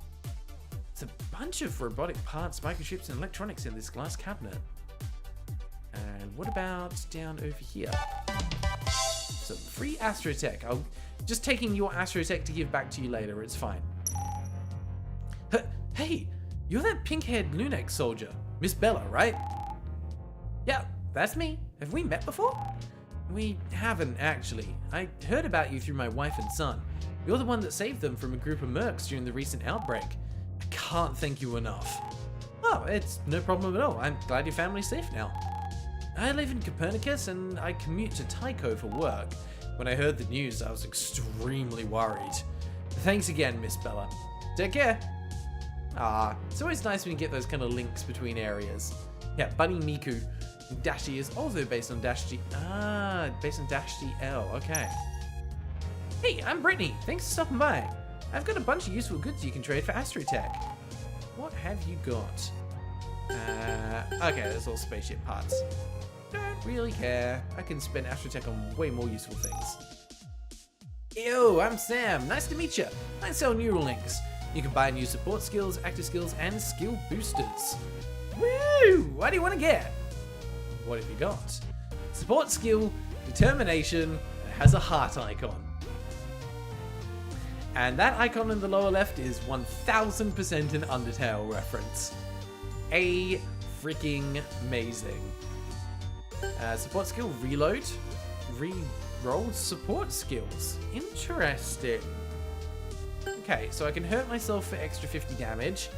There's a bunch of robotic parts, microchips, and electronics in this glass cabinet. And what about down over here? Some free Astrotech. I'll just taking your Astrotech to give back to you later. It's fine. Hey, you're that pink-haired LunarLux soldier, Miss Bella, right? Yeah, that's me. Have we met before? We haven't, actually. I heard about you through my wife and son. You're the one that saved them from a group of mercs during the recent outbreak. I can't thank you enough. Oh, it's no problem at all. I'm glad your family's safe now. I live in Copernicus and I commute to Tycho for work. When I heard the news, I was extremely worried. Thanks again, Miss Bella. Take care. It's always nice when you get those kind of links between areas. Yeah, Bunny Miku. Dashi is also based on Dashi. Based on Dashi L. Okay. Hey, I'm Brittany. Thanks for stopping by. I've got a bunch of useful goods you can trade for Astrotech. What have you got? Okay, that's all spaceship parts. Don't really care. I can spend Astrotech on way more useful things. Yo, I'm Sam. Nice to meet you. I sell Neuralinks. You can buy new support skills, active skills, and skill boosters. Woo! What do you want to get? What have you got? Support skill, determination, it has a heart icon. And that icon in the lower left is 1000% an Undertale reference. Freaking amazing. Support skill, reload. Re-roll support skills. Interesting. Okay, so I can hurt myself for extra 50 damage,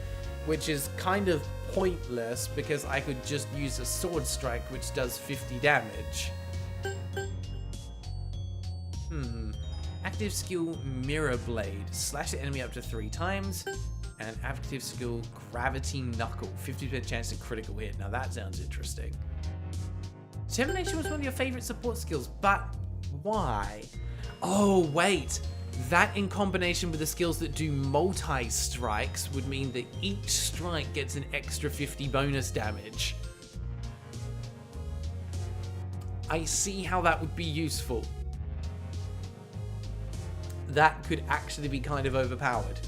which is kind of pointless because I could just use a sword strike which does 50 damage. Active skill Mirror Blade. Slash the enemy up to 3 times. And active skill, Gravity Knuckle. 50% chance of critical hit. Now that sounds interesting. Determination was one of your favorite support skills, but why? Oh, wait. That in combination with the skills that do multi-strikes would mean that each strike gets an extra 50 bonus damage. I see how that would be useful. That could actually be kind of overpowered.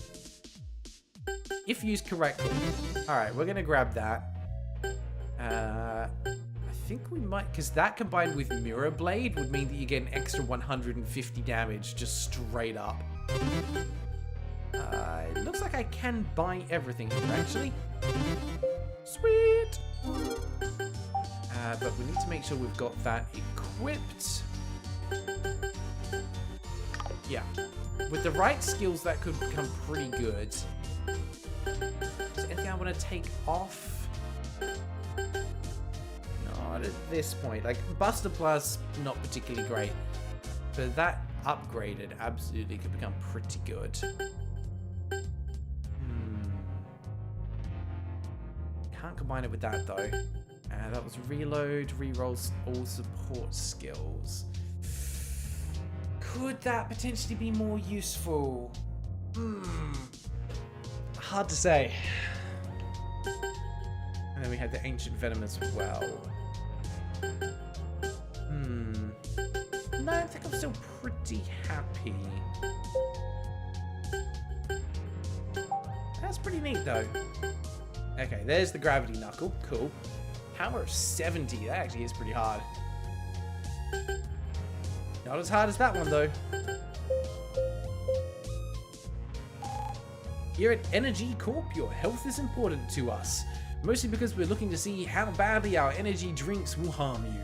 If used correctly. Alright, we're going to grab that. I think we might, because that combined with Mirror Blade would mean that you get an extra 150 damage just straight up. It looks like I can buy everything here, actually. Sweet! But we need to make sure we've got that equipped. Yeah. With the right skills, that could become pretty good. Is there anything I want to take off? Not at this point. Like, Buster Plus, not particularly great. But that upgraded absolutely could become pretty good. Can't combine it with that, though. That was reload, rerolls all support skills. Could that potentially be more useful? Hard to say. And then we had the Ancient Venom as well. No, I think I'm still pretty happy. That's pretty neat, though. Okay, there's the Gravity Knuckle. Cool. Power of 70. That actually is pretty hard. Not as hard as that one, though. Here at Energy Corp, your health is important to us. Mostly because we're looking to see how badly our energy drinks will harm you.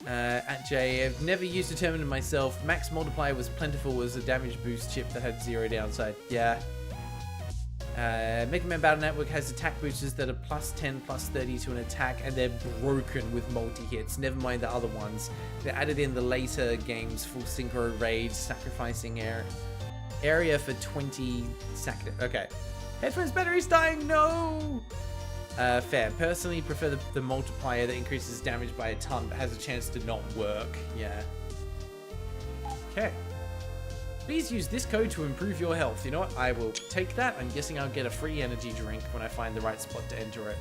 At J, I've never used Determinant myself. Max Multiplier was plentiful as a damage boost chip that had 0 downside. Yeah. Mega Man Battle Network has attack boosters that are plus 10, plus 30 to an attack, and they're broken with multi-hits. Never mind the other ones. They're added in the later games, Full Synchro Raid, Sacrificing Area for 20 Okay. Headphones battery's dying, no! Fair. Personally, prefer the multiplier that increases damage by a ton, but has a chance to not work. Yeah. Okay. Please use this code to improve your health. You know what? I will take that. I'm guessing I'll get a free energy drink when I find the right spot to enter it.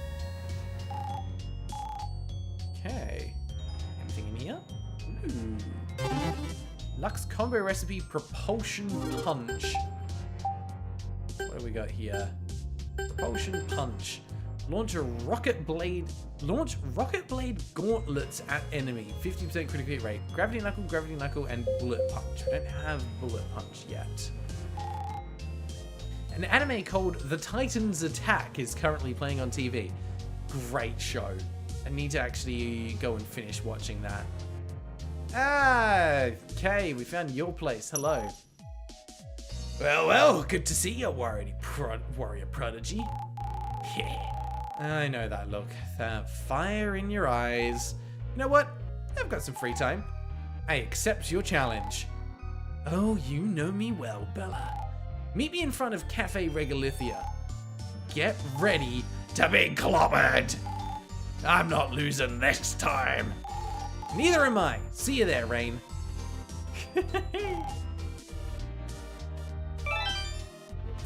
Okay. Anything in here? Ooh. Lux combo recipe Propulsion Punch. What do we got here? Propulsion Punch. Launch rocket blade gauntlets at enemy. 50% critical hit rate. Gravity Knuckle, and Bullet Punch. We don't have Bullet Punch yet. An anime called The Titans Attack is currently playing on TV. Great show. I need to actually go and finish watching that. Ah, okay, we found your place. Hello. Well, good to see you, warrior prodigy. Yeah. I know that look. That fire in your eyes. You know what? I've got some free time. I accept your challenge. Oh, you know me well, Bella. Meet me in front of Cafe Regalithia. Get ready to be clobbered. I'm not losing this time. Neither am I. See you there, Rain.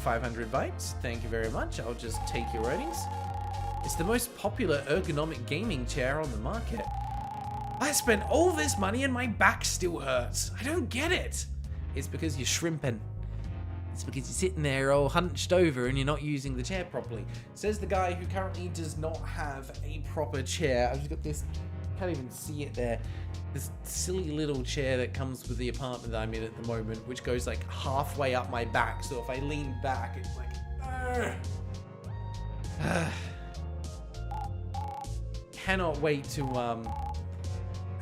500 bytes. Thank you very much. I'll just take your earnings. It's the most popular ergonomic gaming chair on the market. I spent all this money and my back still hurts. I don't get it. It's because you're shrimping. It's because you're sitting there all hunched over and you're not using the chair properly. Says the guy who currently does not have a proper chair. I've just got this, can't even see it there. This silly little chair that comes with the apartment that I'm in at the moment, which goes like halfway up my back. So if I lean back, it's like, cannot wait to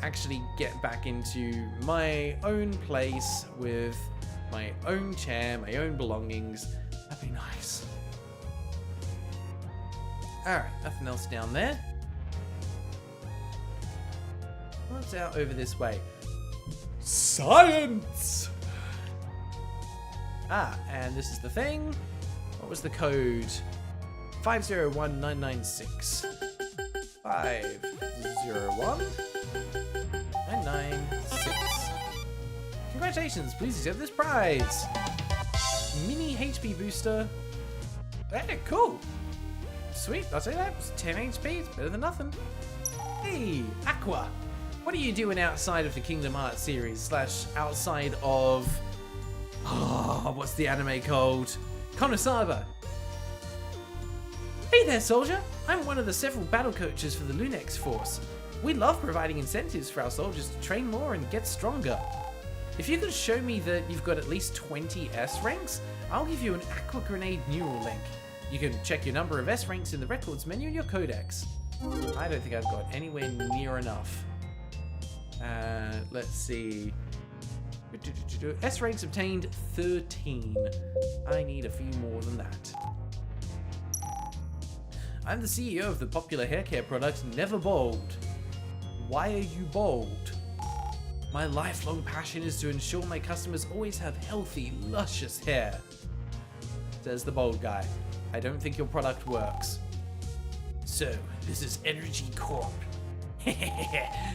actually get back into my own place with my own chair, my own belongings. That'd be nice. Alright, nothing else down there. What's out over this way? Science! And this is the thing. What was the code? 501996. 501996. Congratulations, please accept this prize. Mini HP booster. Hey, cool. Sweet, I'll say that. It's 10 HP, it's better than nothing. Hey, Aqua. What are you doing outside of the Kingdom Hearts series? Slash outside of... Oh, what's the anime called? Konosuba. Hey there, soldier. I'm one of the several battle coaches for the LunarLux force. We love providing incentives for our soldiers to train more and get stronger. If you can show me that you've got at least 20 S ranks, I'll give you an Aqua Grenade neural link. You can check your number of S ranks in the records menu in your codex. I don't think I've got anywhere near enough. Let's see. S ranks obtained 13. I need a few more than that. I'm the CEO of the popular hair care product Never Bald. Why are you bald? My lifelong passion is to ensure my customers always have healthy, luscious hair. Says the bald guy. I don't think your product works. So, this is Energy Corp.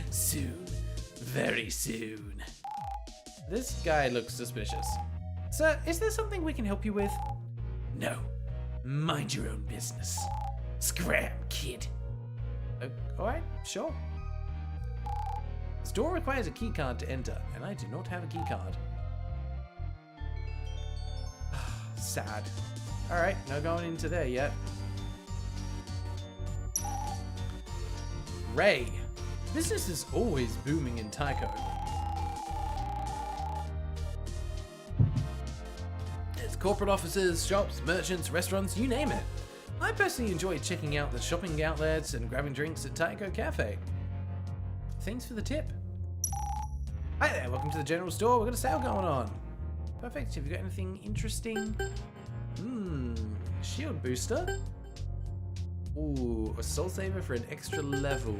Soon. Very soon. This guy looks suspicious. Sir, is there something we can help you with? No. Mind your own business. Scram, kid. Alright, sure. Store requires a keycard to enter, and I do not have a keycard. Sad. Alright, no going into there yet. Ray. Business is always booming in Tycho. There's corporate offices, shops, merchants, restaurants, you name it. I personally enjoy checking out the shopping outlets and grabbing drinks at Tycho Cafe. Thanks for the tip. Hi there, welcome to the general store. We've got a sale going on. Perfect. Have you got anything interesting? Shield booster. Ooh, a soul saver for an extra level.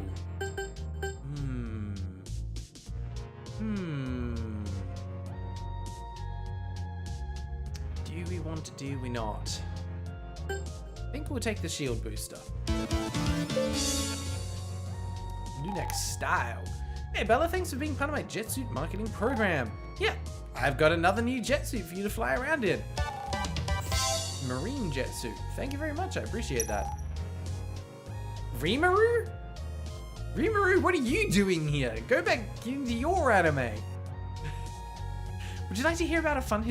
Do we want to, do we not? I think we'll take the shield booster. LunarLux style. Hey Bella, thanks for being part of my jetsuit marketing program. Yeah, I've got another new jetsuit for you to fly around in. Marine jetsuit. Thank you very much, I appreciate that. Rimuru? Rimuru, what are you doing here? Go back into your anime. Would you like to hear about a fun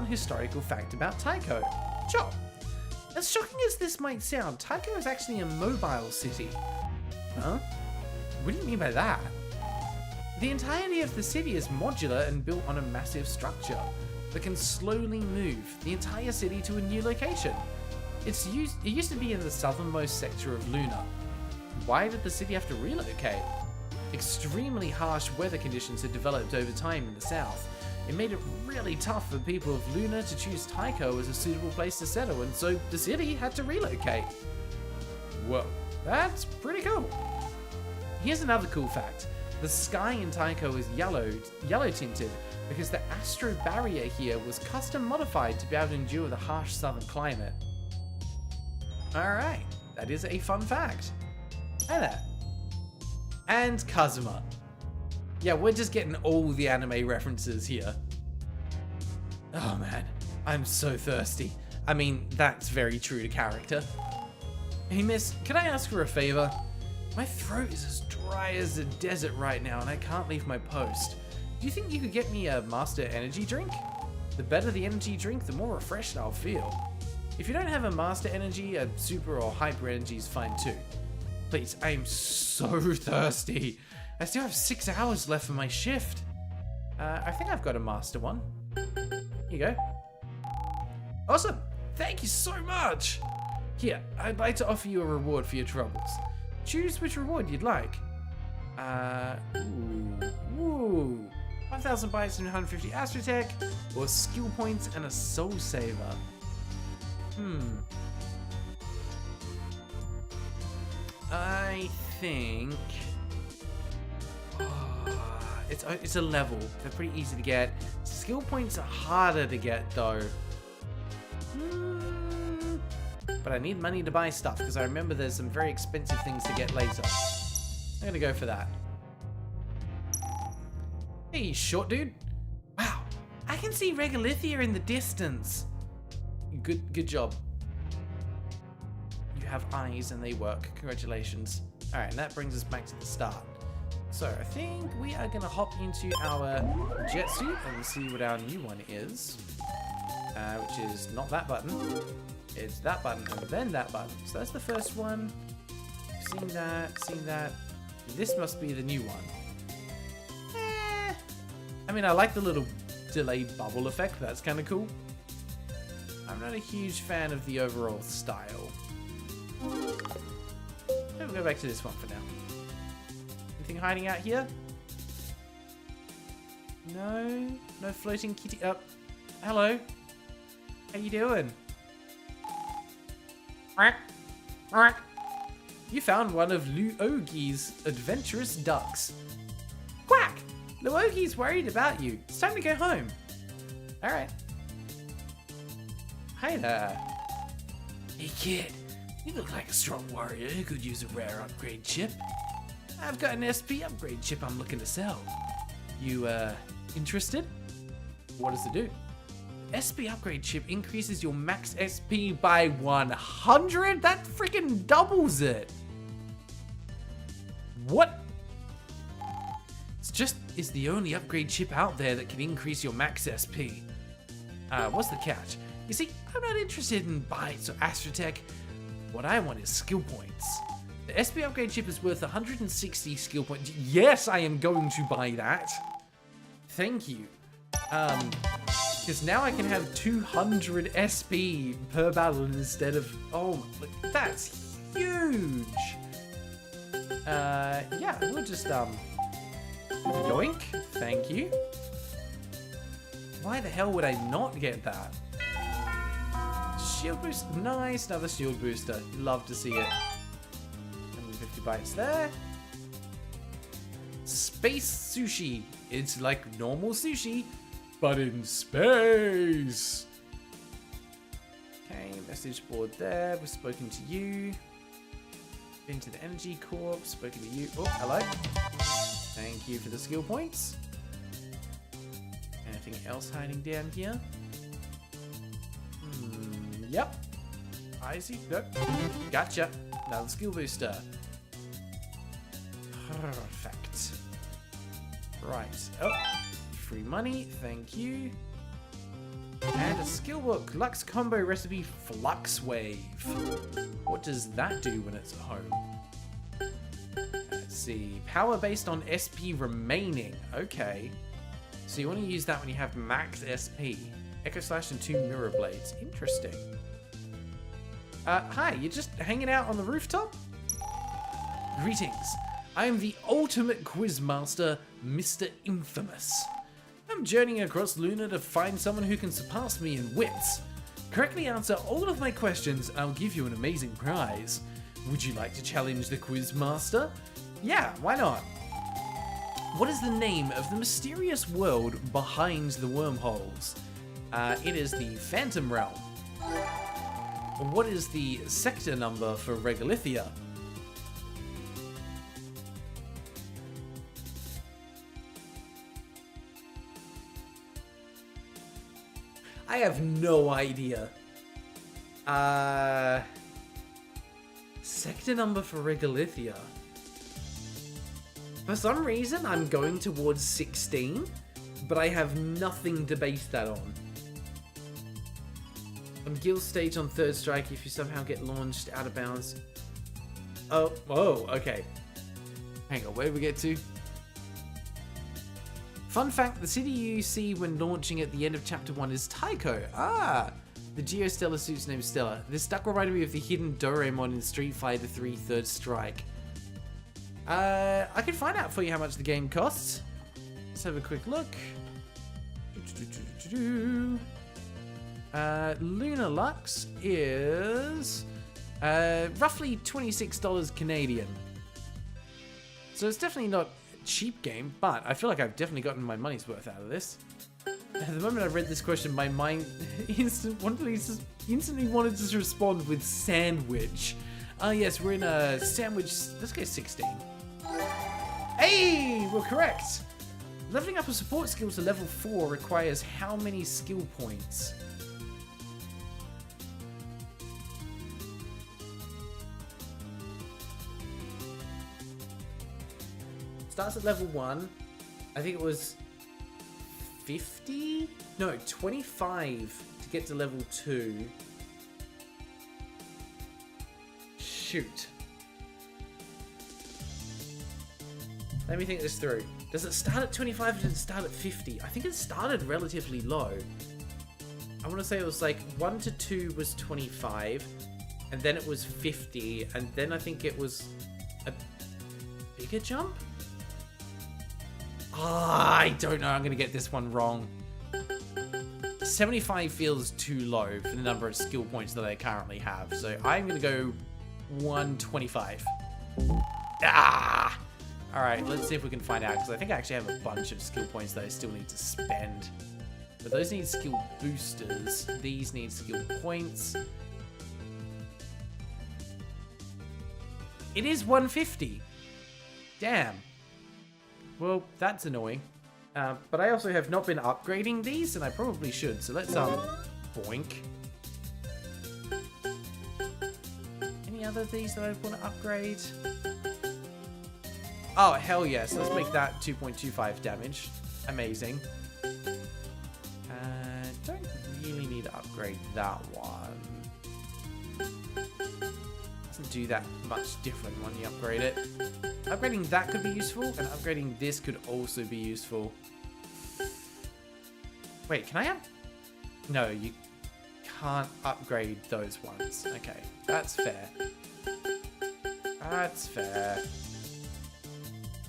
historical fact about Tycho? Sure. As shocking as this might sound, Tycho is actually a mobile city. Huh? What do you mean by that? The entirety of the city is modular and built on a massive structure that can slowly move the entire city to a new location. It used to be in the southernmost sector of Luna. Why did the city have to relocate? Extremely harsh weather conditions had developed over time in the south. It made it really tough for people of Luna to choose Tycho as a suitable place to settle, and so the city had to relocate. Whoa, that's pretty cool. Here's another cool fact. The sky in Tycho is yellow tinted because the astro barrier here was custom modified to be able to endure the harsh southern climate. Alright, that is a fun fact. Hey there. And Kazuma. Yeah, we're just getting all the anime references here. Oh man, I'm so thirsty. I mean, that's very true to character. Hey miss, can I ask for a favor? My throat is as dry as a desert right now and I can't leave my post. Do you think you could get me a master energy drink? The better the energy drink, the more refreshed I'll feel. If you don't have a master energy, a super or hyper energy is fine too. Please, I am so thirsty. I still have 6 hours left for my shift. I think I've got a master one. Here you go. Awesome. Thank you so much. Here, I'd like to offer you a reward for your troubles. Choose which reward you'd like. Ooh. 5,000 bytes and 150 Astrotech, or skill points and a soul saver. I think it's a level. They're pretty easy to get. Skill points are harder to get, though. But I need money to buy stuff, because I remember there's some very expensive things to get later. I'm gonna go for that. Hey, short dude. Wow, I can see Regolithia in the distance. Good job. You have eyes and they work. Congratulations. Alright, and that brings us back to the start. So, I think we are gonna hop into our jet suit and see what our new one is. Which is not that button. It's that button and then that button. So that's the first one. Seen that. This must be the new one. I mean, I like the little delayed bubble effect. That's kind of cool. I'm not a huge fan of the overall style. We'll go back to this one for now. Anything hiding out here? No? No floating kitty up. Hello? How you doing? You found one of Luogi's adventurous ducks. Quack! Luogi's worried about you. It's time to go home. Alright. Hi there. Hey kid, you look like a strong warrior who could use a rare upgrade chip. I've got an SP upgrade chip I'm looking to sell. You, interested? What does it do? SP upgrade chip increases your max SP by 100? That freaking doubles it. What? It's the only upgrade chip out there that can increase your max SP. What's the catch? You see, I'm not interested in bytes or Astrotech. What I want is skill points. The SP upgrade chip is worth 160 skill points. Yes, I am going to buy that. Thank you. Because now I can have 200 SP per battle instead of... Oh, look, that's huge! Yeah, we'll just, yoink. Thank you. Why the hell would I not get that? Shield boost. Nice, another shield booster. Love to see it. 150 bytes there. Space sushi. It's like normal sushi, but in space. Okay, message board there. We've spoken to you. Been to the Energy Corp. Spoken to you. Oh, hello. Thank you for the skill points. Anything else hiding down here? Yep. I see. Nope. Gotcha. Another skill booster. Perfect. Right. Oh, free money. Thank you. And a skill book. Lux combo recipe Flux Wave. What does that do when it's at home? Let's see. Power based on SP remaining. Okay. So you want to use that when you have max SP. Echo Slash and 2 Mirror Blades. Interesting. Hi, you're just hanging out on the rooftop? Greetings. I am the ultimate quizmaster, Mr. Infamous. I'm journeying across Luna to find someone who can surpass me in wits. Correctly answer all of my questions and I'll give you an amazing prize. Would you like to challenge the quizmaster? Yeah, why not? What is the name of the mysterious world behind the wormholes? It is the Phantom Realm. What is the sector number for Regolithia? I have no idea. Sector number for Regolithia. For some reason, I'm going towards 16, but I have nothing to base that on. On guild stage on third strike, if you somehow get launched out of bounds. Oh, okay. Hang on, where did we get to? Fun fact, the city you see when launching at the end of chapter 1 is Taiko. Ah, the Geostellar suit's name is Stella. This duck reminded me of the hidden Doraemon in Street Fighter 3 Third Strike. I can find out for you how much the game costs. Let's have a quick look. LunarLux is roughly $26 Canadian. So it's definitely not a cheap game, but I feel like I've definitely gotten my money's worth out of this. At the moment I read this question, my mind instantly wanted to respond with sandwich. Ah, yes, we're in a sandwich. Let's go 16. Hey, we're correct. Leveling up a support skill to level 4 requires how many skill points? Starts at level 1. I think it was 50? No, 25 to get to level 2. Shoot. Let me think this through. Does it start at 25 or does it start at 50? I think it started relatively low. I want to say it was like 1 to 2 was 25, and then it was 50, and then I think it was a bigger jump? Ah, I don't know. I'm going to get this one wrong. 75 feels too low for the number of skill points that I currently have, so I'm going to go 125. Ah! Alright, let's see if we can find out, because I think I actually have a bunch of skill points that I still need to spend. But those need skill boosters. These need skill points. It is 150. Damn. Well, that's annoying. But I also have not been upgrading these, and I probably should. So let's, boink. Any other of these that I want to upgrade? Oh, hell yes. Let's make that 2.25 damage. Amazing. Don't really need to upgrade that one. Doesn't do that much different when you upgrade it. Upgrading that could be useful, and upgrading this could also be useful. Wait, can I have... No, you can't upgrade those ones. Okay, that's fair. That's fair.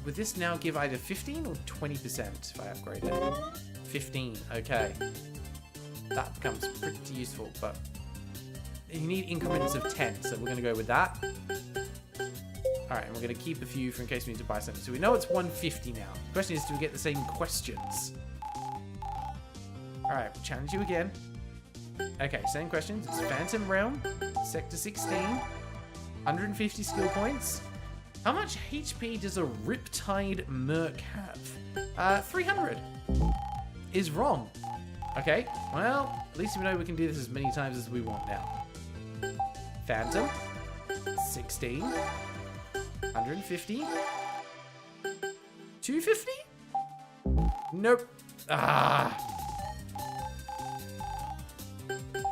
Would this now give either 15 or 20% if I upgrade it? 15, okay. That becomes pretty useful, but you need increments of 10, so we're going to go with that. Alright, and we're going to keep a few for in case we need to buy something. So we know it's 150 now. The question is, do we get the same questions? Alright, we'll challenge you again. Okay, same questions. It's Phantom Realm, Sector 16, 150 skill points. How much HP does a Riptide Merc have? 300. Is wrong. Okay, well, at least we know we can do this as many times as we want now. Phantom, 16, 150, 250? Nope. Ah.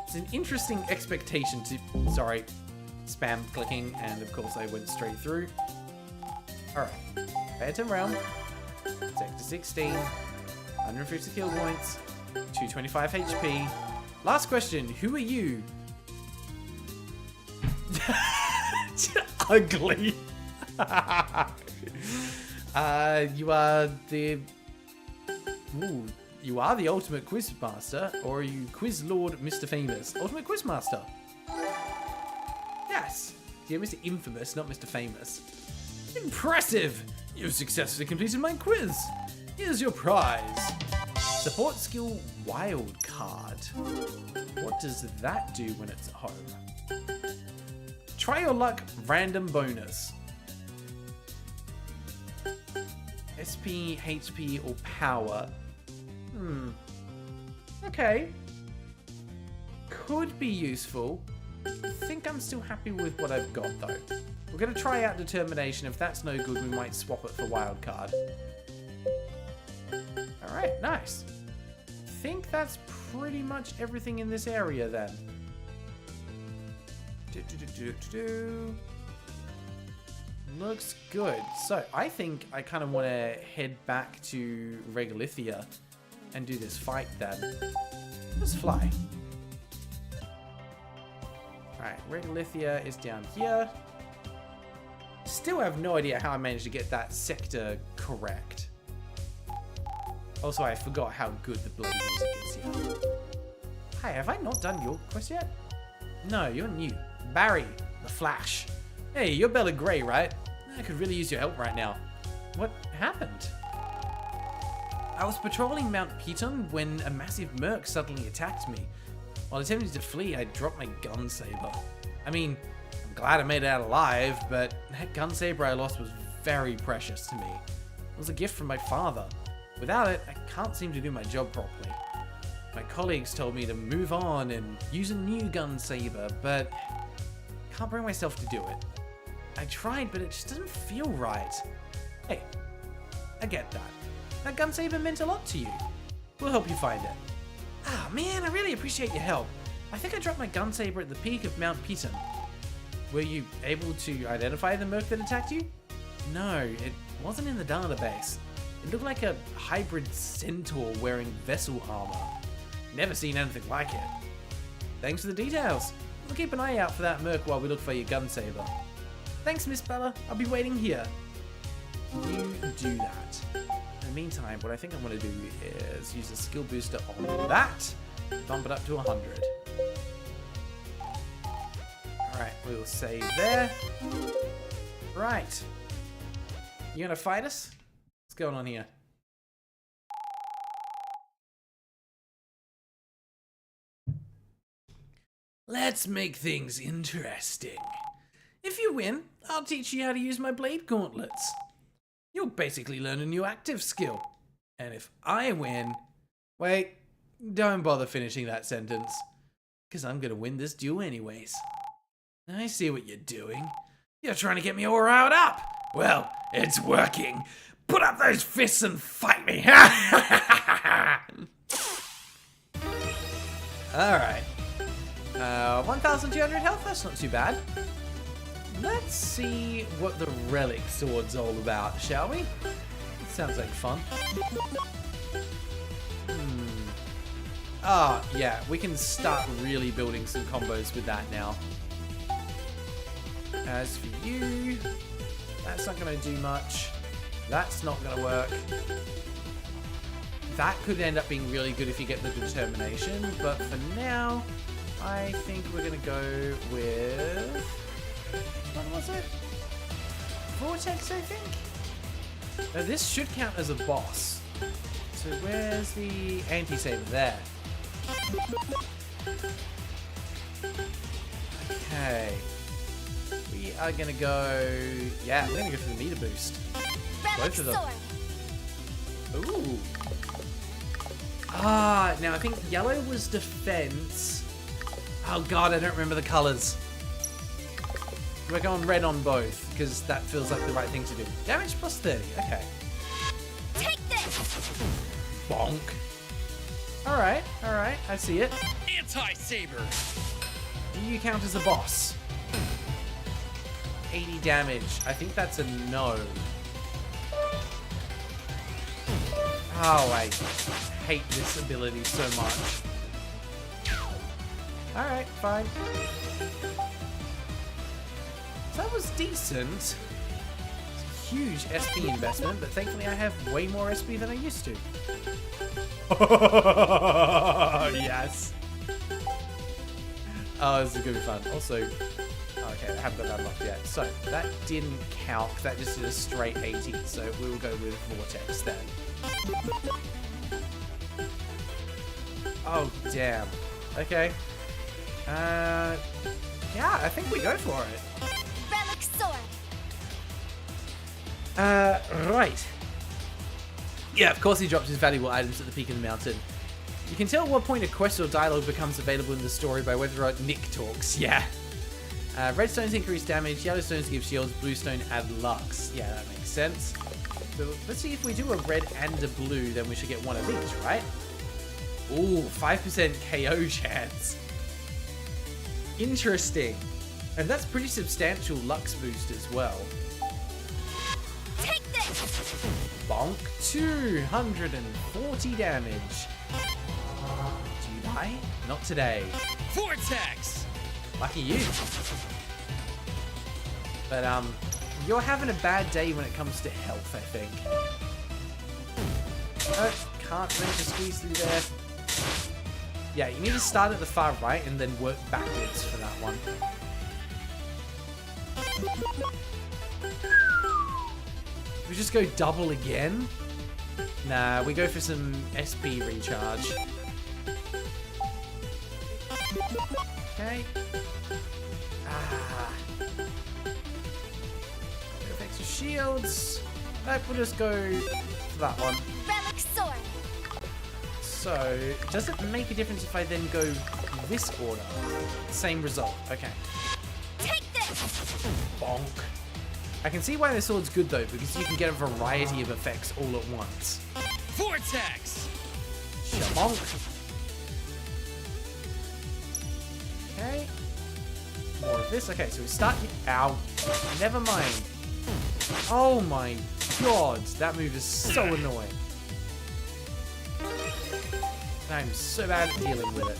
It's an interesting expectation to... Sorry. Spam clicking, and of course I went straight through. Alright. Phantom Realm. Sector 16. 150 kill points. 225 HP. Last question. Who are you? Ugly. You are the... Ooh. You are the ultimate quiz master, or are you Quiz Lord Mr. Famous? Ultimate quiz master. Yes. You're Mr. Infamous, not Mr. Famous. Impressive! You've successfully completed my quiz. Here's your prize. Support skill wild card. What does that do when it's at home? Try your luck random bonus. SP, HP, or power. Okay. Could be useful. I think I'm still happy with what I've got, though. We're going to try out Determination. If that's no good, we might swap it for Wildcard. Alright, nice. I think that's pretty much everything in this area, then. Looks good. So, I think I kind of want to head back to Regalithia and do this fight, then. Let's fly. Alright, Regalithia is down here. Still have no idea how I managed to get that sector correct. Also, I forgot how good the bloody music is here. Hi, have I not done your quest yet? No, you're new. Barry, the Flash. Hey, you're Bella Gray, right? I could really use your help right now. What happened? I was patrolling Mount Piton when a massive merc suddenly attacked me. While attempting to flee, I dropped my gun saber. I mean, I'm glad I made it out alive, but that gun saber I lost was very precious to me. It was a gift from my father. Without it, I can't seem to do my job properly. My colleagues told me to move on and use a new gun saber, but I can't bring myself to do it. I tried, but it just doesn't feel right. Hey, I get that. That gun saber meant a lot to you. We'll help you find it. Ah, man, I really appreciate your help. I think I dropped my gun saber at the peak of Mount Piton. Were you able to identify the merc that attacked you? No, it wasn't in the database. It looked like a hybrid centaur wearing vessel armor. Never seen anything like it. Thanks for the details. We'll keep an eye out for that merc while we look for your gun saber. Thanks, Miss Bella. I'll be waiting here. You do that. In the meantime, what I think I'm going to do is use a skill booster on that. Bump it up to 100. Alright, we'll save there. Right. You going to fight us? What's going on here? Let's make things interesting. If you win, I'll teach you how to use my blade gauntlets. You'll basically learn a new active skill. And if I win... Wait, don't bother finishing that sentence. Because I'm going to win this duel anyways. I see what you're doing. You're trying to get me all riled up. Well, it's working. Put up those fists and fight me. Alright. 1,200 health, that's not too bad. Let's see what the relic sword's all about, shall we? Sounds like fun. Ah, yeah, we can start really building some combos with that now. As for you, that's not going to do much. That's not going to work. That could end up being really good if you get the determination, but for now, I think we're going to go with... What was it? Vortex, I think? Now, this should count as a boss. So where's the anti-saber? There. Okay. We are going to go... Yeah, we're going to go for the meter boost. Both of them. Ooh. Ah, now I think yellow was defense. Oh god, I don't remember the colors. We're going red on both, because that feels like the right thing to do. Damage plus 30, okay. Take this! Bonk. Alright, I see it. Anti-saber. Do you count as a boss? 80 damage. I think that's a no. Oh, I hate this ability so much. Alright, fine. So that was decent. It's a huge SP investment, but thankfully I have way more SP than I used to. Yes. Oh, this is gonna be fun. Also, okay, I haven't got that unlocked yet. So, that didn't count. That just did a straight 80. So, we will go with Vortex then. Oh, damn. Okay. Yeah, I think we go for it. Relic sword. Right. Yeah, of course he drops his valuable items at the peak of the mountain. You can tell at what point a quest or dialogue becomes available in the story by whether or not Nick talks. Yeah. Red stones increase damage, yellow stones give shields, blue stone add lux. Yeah, that makes sense. So let's see if we do a red and a blue, then we should get one of each, right? Ooh, 5% KO chance. Interesting. And that's pretty substantial lux boost as well. Take this! Bonk. 240 damage. Do you die? Not today. Vortex. Lucky you. But, you're having a bad day when it comes to health, I think. Oh, can't manage to squeeze through there. Yeah, you need to start at the far right and then work backwards for that one. We just go double again? Nah, we go for some SP recharge. Okay. Extra shields. Nope, we'll just go for that one. Relic sword. So, does it make a difference if I then go this order? Same result. Okay. Take this. Bonk. I can see why the sword's good though, because you can get a variety of effects all at once. Vortex. Shabonk. Okay. More of this. Okay, so we start. Ow. Never mind. Oh my god, that move is so annoying. I'm so bad at dealing with it.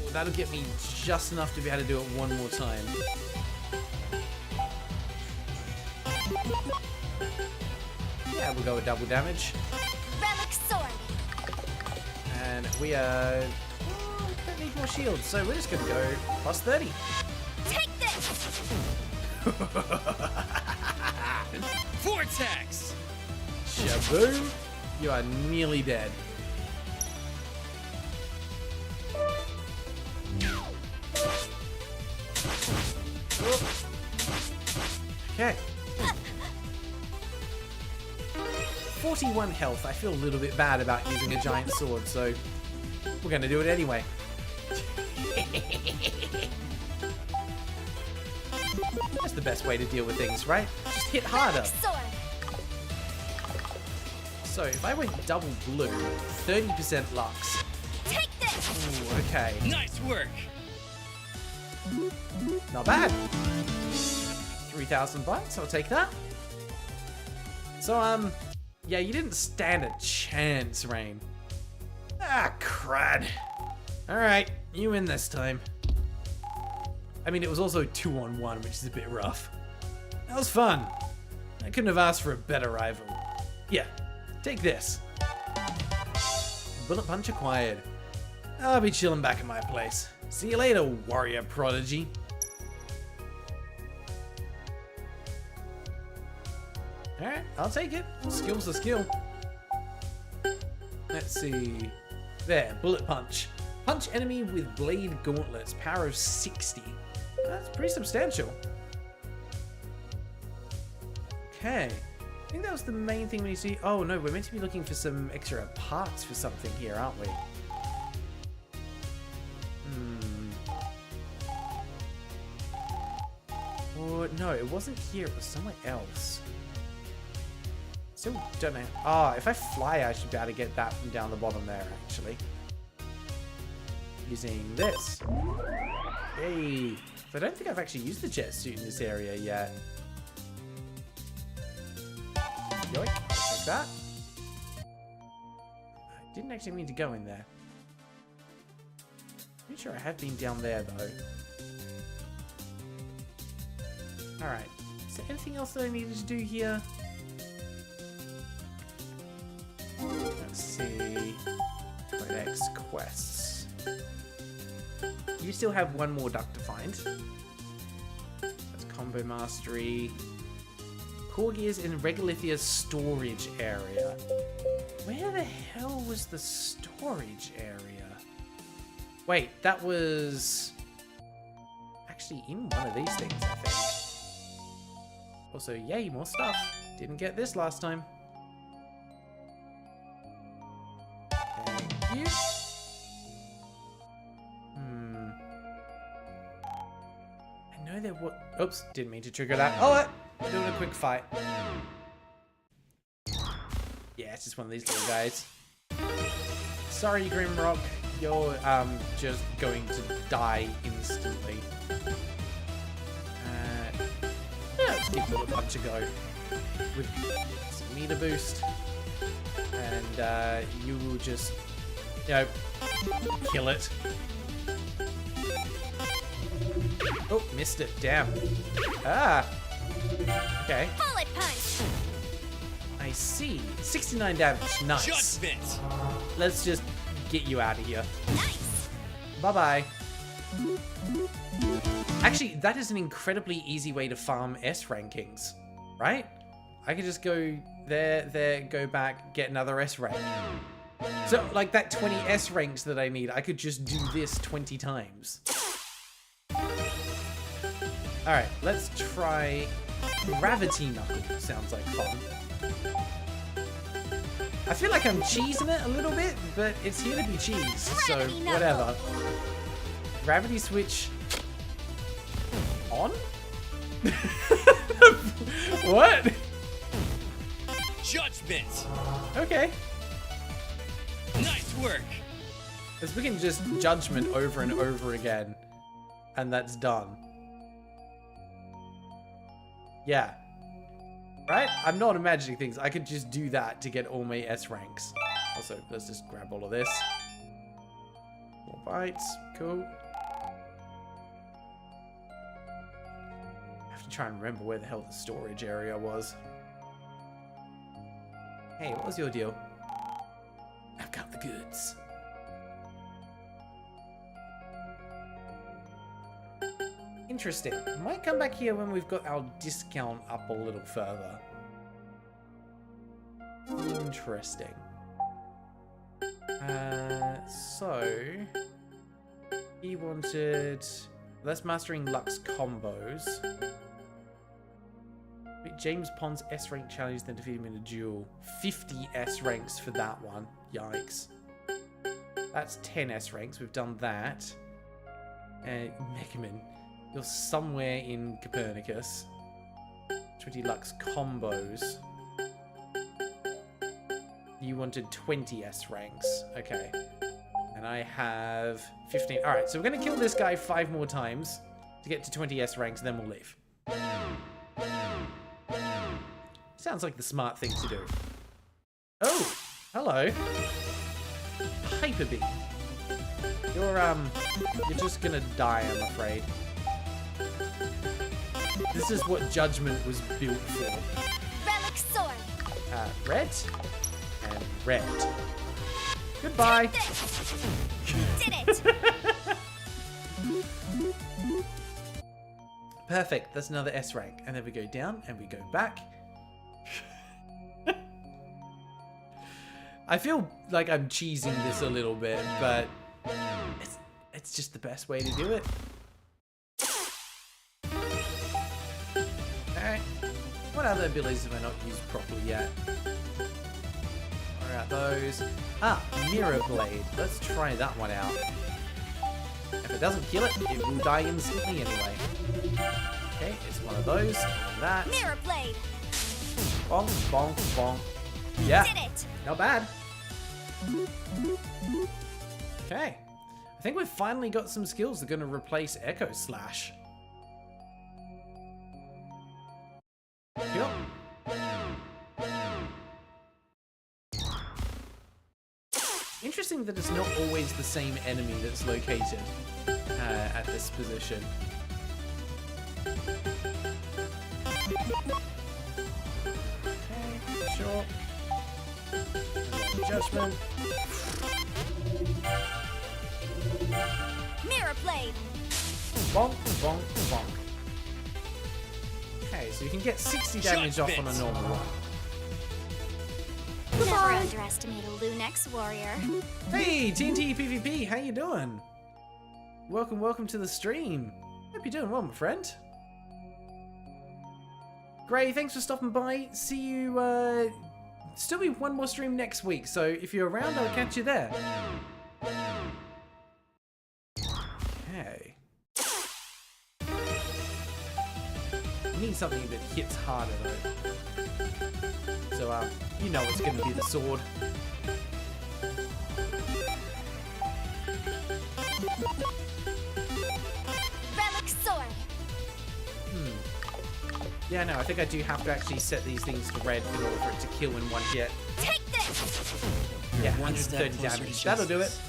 Ooh, that'll get me just enough to be able to do it one more time. Yeah, we'll go with double damage. Relic sword. And we don't need more shields, so we're just gonna go plus 30. Take this. Vortex. Shaboom! You are nearly dead. Whoop. Okay. 41 health. I feel a little bit bad about using a giant sword, so we're gonna do it anyway. That's the best way to deal with things, right? Just hit harder. Relic sword. So if I went double blue, 30% lux. Take this. Ooh, okay. Nice work. Not bad. 3,000 bucks, I'll take that. So, yeah, you didn't stand a chance, Rain. Ah, crud. Alright, you win this time. I mean, it was also 2-on-1, which is a bit rough. That was fun. I couldn't have asked for a better rival. Yeah, take this. Bullet punch acquired. I'll be chilling back at my place. See you later, warrior prodigy. Alright, I'll take it. Skill's a skill. Let's see. There, bullet punch. Punch enemy with blade gauntlets, power of 60. That's pretty substantial. Okay. I think that was the main thing we need to see. Oh no, we're meant to be looking for some extra parts for something here, aren't we? Or no, it wasn't here, it was somewhere else. Still don't know. Ah, if I fly, I should be able to get that from down the bottom there, actually. Using this. Hey. So I don't think I've actually used the jet suit in this area yet. Yoink. Like that. I didn't actually mean to go in there. Pretty sure I have been down there, though. Alright. Is there anything else that I needed to do here? Let's see. Codex quests. You still have one more duck to find. That's combo mastery. Core gears in Regolithia's storage area. Where the hell was the storage area? Wait, that was actually in one of these things, I think. Also, yay, more stuff. Didn't get this last time. Thank you. I know there was... Oops, didn't mean to trigger that. Oh, we're doing a quick fight. Yeah, it's just one of these little guys. Sorry, Grimrock. You're just going to die instantly. Yeah, let's give Bullet Punch a go. With some meter boost. And you will just, you know, kill it. Oh, missed it. Damn. Ah. Okay. Bullet punch. I see. 69 damage. Nice. Judgment. Let's just get you out of here. Nice. Bye-bye. Actually, that is an incredibly easy way to farm S rankings, right? I could just go there, go back, get another S rank. So, like that 20 S ranks that I need, I could just do this 20 times. Alright, let's try Gravity Knuckle. Sounds like fun. I feel like I'm cheesing it a little bit, but it's here to be cheese, so Gravity Knuckle. whatever. Gravity switch on? What? Judgment. Okay. Nice work. Because we can just judgment over and over again, and that's done. Yeah. Right? I'm not imagining things. I could just do that to get all my S ranks. Also, let's just grab all of this. More bites. Cool. I have to try and remember where the hell the storage area was. Hey, what was your deal? I've got the goods. Interesting. Might come back here when we've got our discount up a little further. Interesting. So he wanted less mastering Lux combos. James Pond's S rank challenge, then defeat him in a duel. 50 S ranks for that one. Yikes. That's 10 S ranks. We've done that. Megaman. You're somewhere in Copernicus. 20 Lux combos. You wanted 20 S ranks. Okay. And I have 15. Alright, so we're going to kill this guy 5 more times to get to 20 S ranks, then we'll leave. Sounds like the smart thing to do. Oh! Hello. Hyper Beam. You're just gonna die, I'm afraid. This is what Judgment was built for. Relic sword. Red and red. Goodbye. Take this. Did it. Perfect. That's another S rank. And then we go down and we go back. I feel like I'm cheesing this a little bit, but it's just the best way to do it. Alright. What other abilities have I not used properly yet? Fire out those. Mirror Blade. Let's try that one out. If it doesn't kill it, it will die instantly anyway. Okay, it's one of those. And that. Mirror blade. Bonk, bonk, bonk. Yeah. Did it. Not bad. Okay. I think we've finally got some skills that are going to replace Echo Slash. Cool. Interesting that it's not always the same enemy that's located at this position. Okay, sure. Judgment. Mirror blade. Bonk, bonk, bonk. Okay, so you can get 60 damage off on a normal one. Never underestimate a Lunux warrior. Hey, TNT PvP, how you doing? Welcome to the stream. Hope you're doing well, my friend. Gray, thanks for stopping by. See you, still be one more stream next week, so if you're around, I'll catch you there. Okay. I need something that hits harder, though. So, you know it's gonna be the sword. Relic sword. Yeah, no, I think I do have to actually set these things to red in order for it to kill in one hit. Take this. Yeah, one step 130 closer damage. to That'll do it. justice.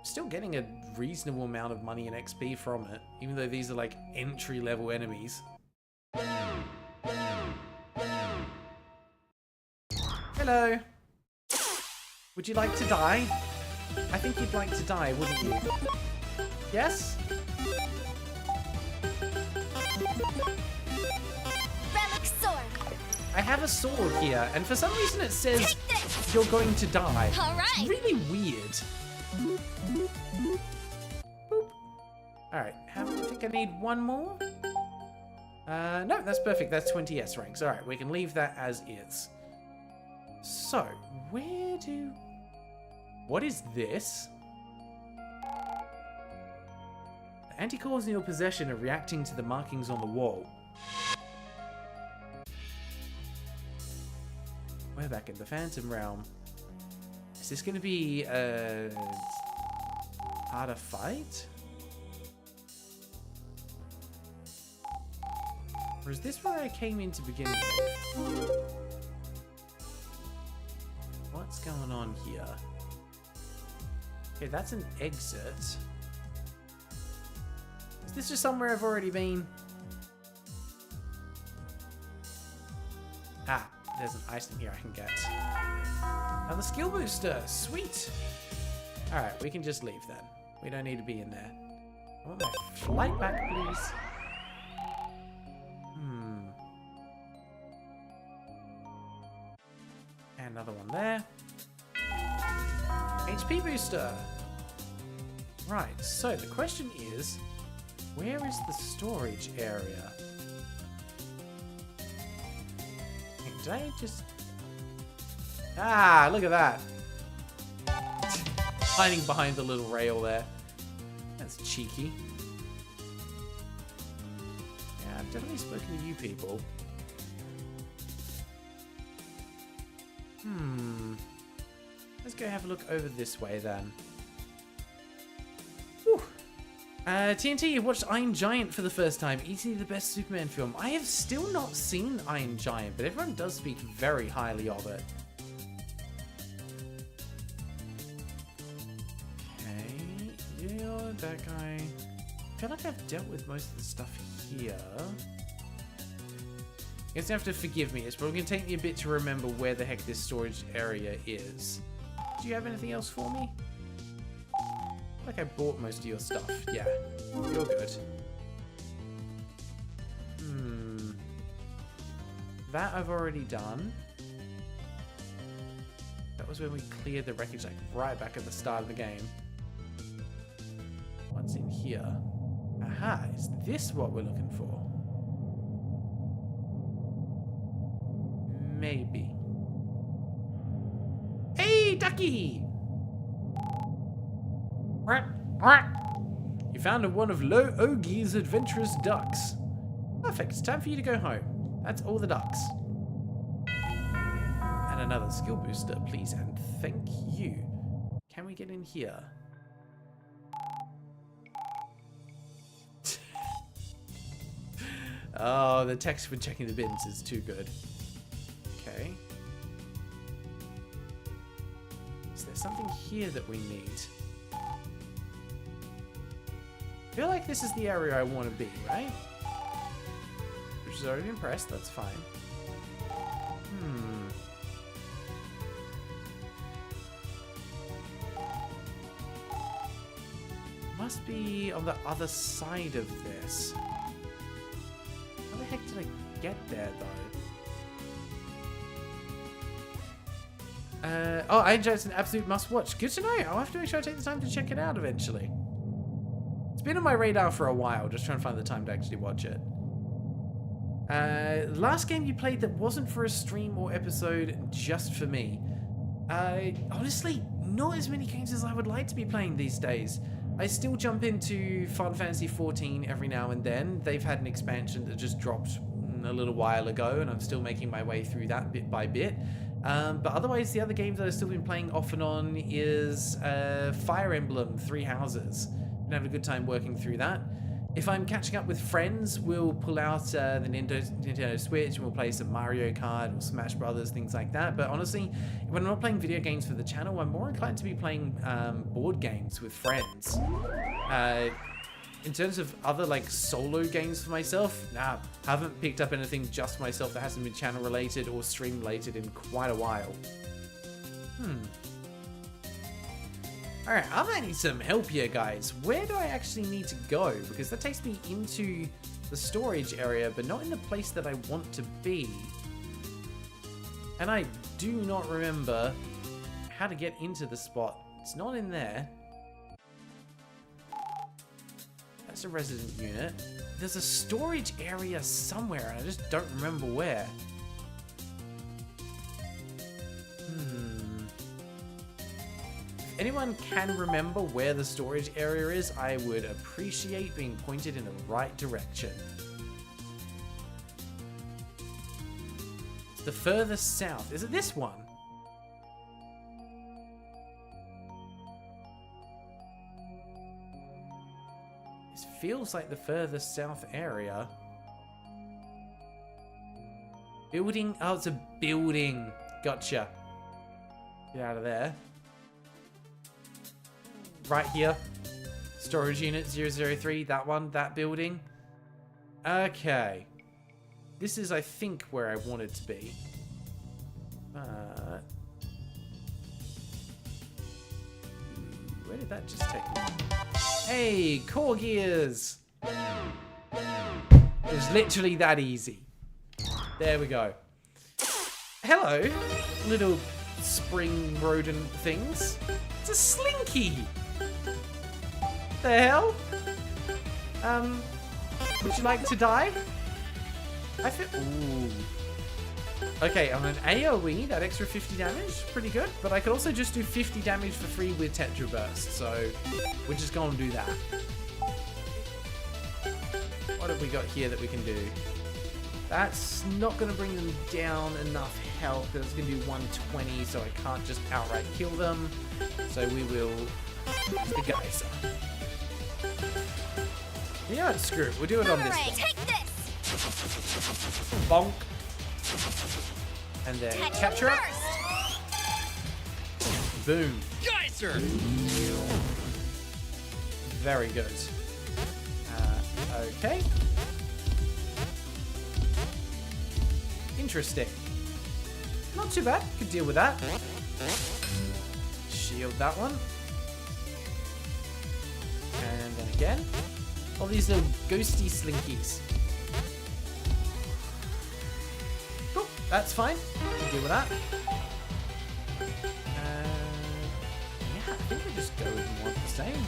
Still getting a reasonable amount of money and XP from it, even though these are like entry-level enemies. Hello. Would you like to die? I think you'd like to die, wouldn't you? Yes? I have a sword here, and for some reason it says Take this! you're going to die. All right. It's really weird. Boop. Alright, I think I need one more. No, that's perfect. That's 20 S ranks. Alright, we can leave that as is. So, what is this? The anti-cores in your possession are reacting to the markings on the wall. We're back in the Phantom Realm. Is this going to be a harder fight? Or is this where I came in to begin with? What's going on here? Okay, that's an exit. Is this just somewhere I've already been? Ah, there's an item here I can get. Another skill booster, sweet! Alright, we can just leave then. We don't need to be in there. I want my flight back, please. And another one there. HP booster! Right, so the question is, where is the storage area? Did I just... Ah, look at that. Hiding behind the little rail there. That's cheeky. Yeah, I've definitely spoken to you people. Let's go have a look over this way then. Whew. TNT, you watched Iron Giant for the first time. Easily the best Superman film. I have still not seen Iron Giant, but everyone does speak very highly of it. Okay, yeah, that guy. I feel like I've dealt with most of the stuff here. You guys have to forgive me. It's probably going to take me a bit to remember where the heck this storage area is. Do you have anything else for me? I feel like I bought most of your stuff. Yeah, you're good. That I've already done. That was when we cleared the wreckage, like right back at the start of the game. What's in here? Aha, is this what we're looking for? Maybe. Hey, ducky! You found one of Lo Ogie's adventurous ducks. Perfect, it's time for you to go home. That's all the ducks. And another skill booster, please, and thank you. Can we get in here? Oh, the text for checking the bins is too good. Okay. Is there something here that we need? I feel like this is the area I want to be, right? Which is already been pressed, that's fine. Must be on the other side of this. How the heck did I get there, though? Oh, Iron Giant's an absolute must-watch. Good to know. I'll have to make sure I take the time to check it out eventually. It's been on my radar for a while, just trying to find the time to actually watch it. Last game you played that wasn't for a stream or episode, just for me. Honestly, not as many games as I would like to be playing these days. I still jump into Final Fantasy XIV every now and then. They've had an expansion that just dropped a little while ago, and I'm still making my way through that bit by bit. But otherwise, the other games that I've still been playing off and on is Fire Emblem 3 Houses. Been having a good time working through that. If I'm catching up with friends, we'll pull out the Nintendo Switch and we'll play some Mario Kart or Smash Brothers, things like that. But honestly, when I'm not playing video games for the channel, I'm more inclined to be playing board games with friends. In terms of other like solo games for myself, nah, haven't picked up anything just for myself that hasn't been channel related or stream related in quite a while. Alright, I might need some help here, guys. Where do I actually need to go? Because that takes me into the storage area, but not in the place that I want to be. And I do not remember how to get into the spot. It's not in there. That's a resident unit. There's a storage area somewhere, and I just don't remember where. If anyone can remember where the storage area is, I would appreciate being pointed in the right direction. It's the furthest south. Is it this one? This feels like the furthest south area. Building? Oh, it's a building. Gotcha. Get out of there. Right here. Storage unit 003. That one. That building. Okay. This is, I think, where I wanted to be. Where did that just take me? Hey, core gears! It was literally that easy. There we go. Hello, little spring rodent things. It's a slinky! The hell? Would you like to die? I feel... Ooh. Okay, on an AoE, that extra 50 damage, pretty good. But I could also just do 50 damage for free with Tetra Burst, so we're just going to do that. What have we got here that we can do? That's not going to bring them down enough health, because it's going to do 120, so I can't just outright kill them. So we will use the geyser. You know what, screw it, we'll do it on this one. Take this. Bonk. And then capture it. Boom. Geyser! Very good. Okay. Interesting. Not too bad. Could deal with that. Shield that one. And then again. All these little ghosty slinkies. Cool. That's fine. Can deal with that. Yeah, I think we just go with more of the same.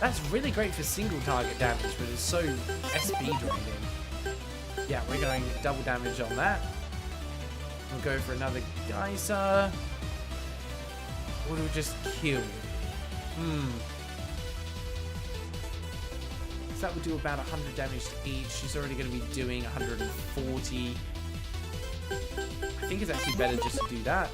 That's really great for single target damage, but it's so SB draining. Yeah, we're going double damage on that. We'll go for another geyser. Or do we just kill? So that would do about 100 damage to each. She's already going to be doing 140. I think it's actually better just to do that.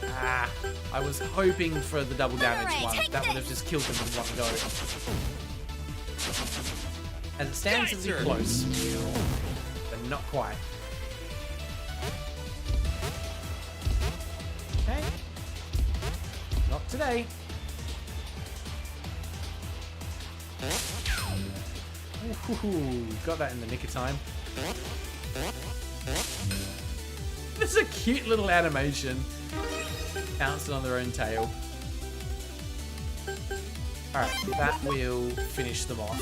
Ah, I was hoping for the double damage one. That would have just killed them in one go. As it stands, it'll be close. But not quite. Okay. Not today. Ooh, got that in the nick of time. This is a cute little animation. Bouncing on their own tail. Alright, that will finish them off.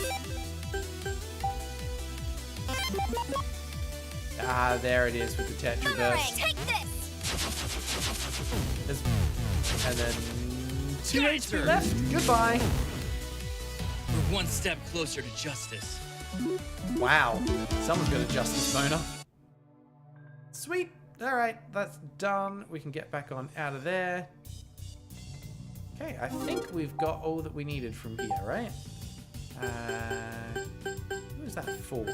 Ah, there it is with the Tetra Burst. And then 2 HP left. Goodbye. We're one step closer to justice. Wow. Someone's got a justice boner. Sweet. Alright, that's done. We can get back on out of there. Okay, I think we've got all that we needed from here, right? Who was that for?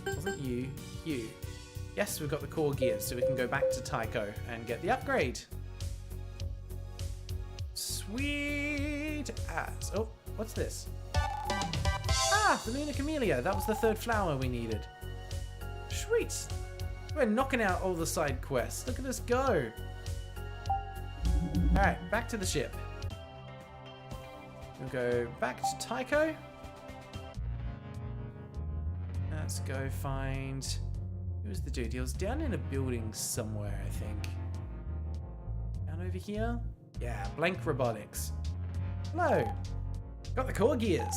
Wasn't you? You. Yes, we've got the core gears, so we can go back to Tycho and get the upgrade. Sweet as. Oh, what's this? Ah, the Lunar Camellia. That was the third flower we needed. Sweet. We're knocking out all the side quests. Look at us go. Alright, back to the ship. We'll go back to Tycho. Let's go find... Who was the dude? He was down in a building somewhere, I think. Down over here? Yeah, Blank Robotics. Hello. Got the core gears.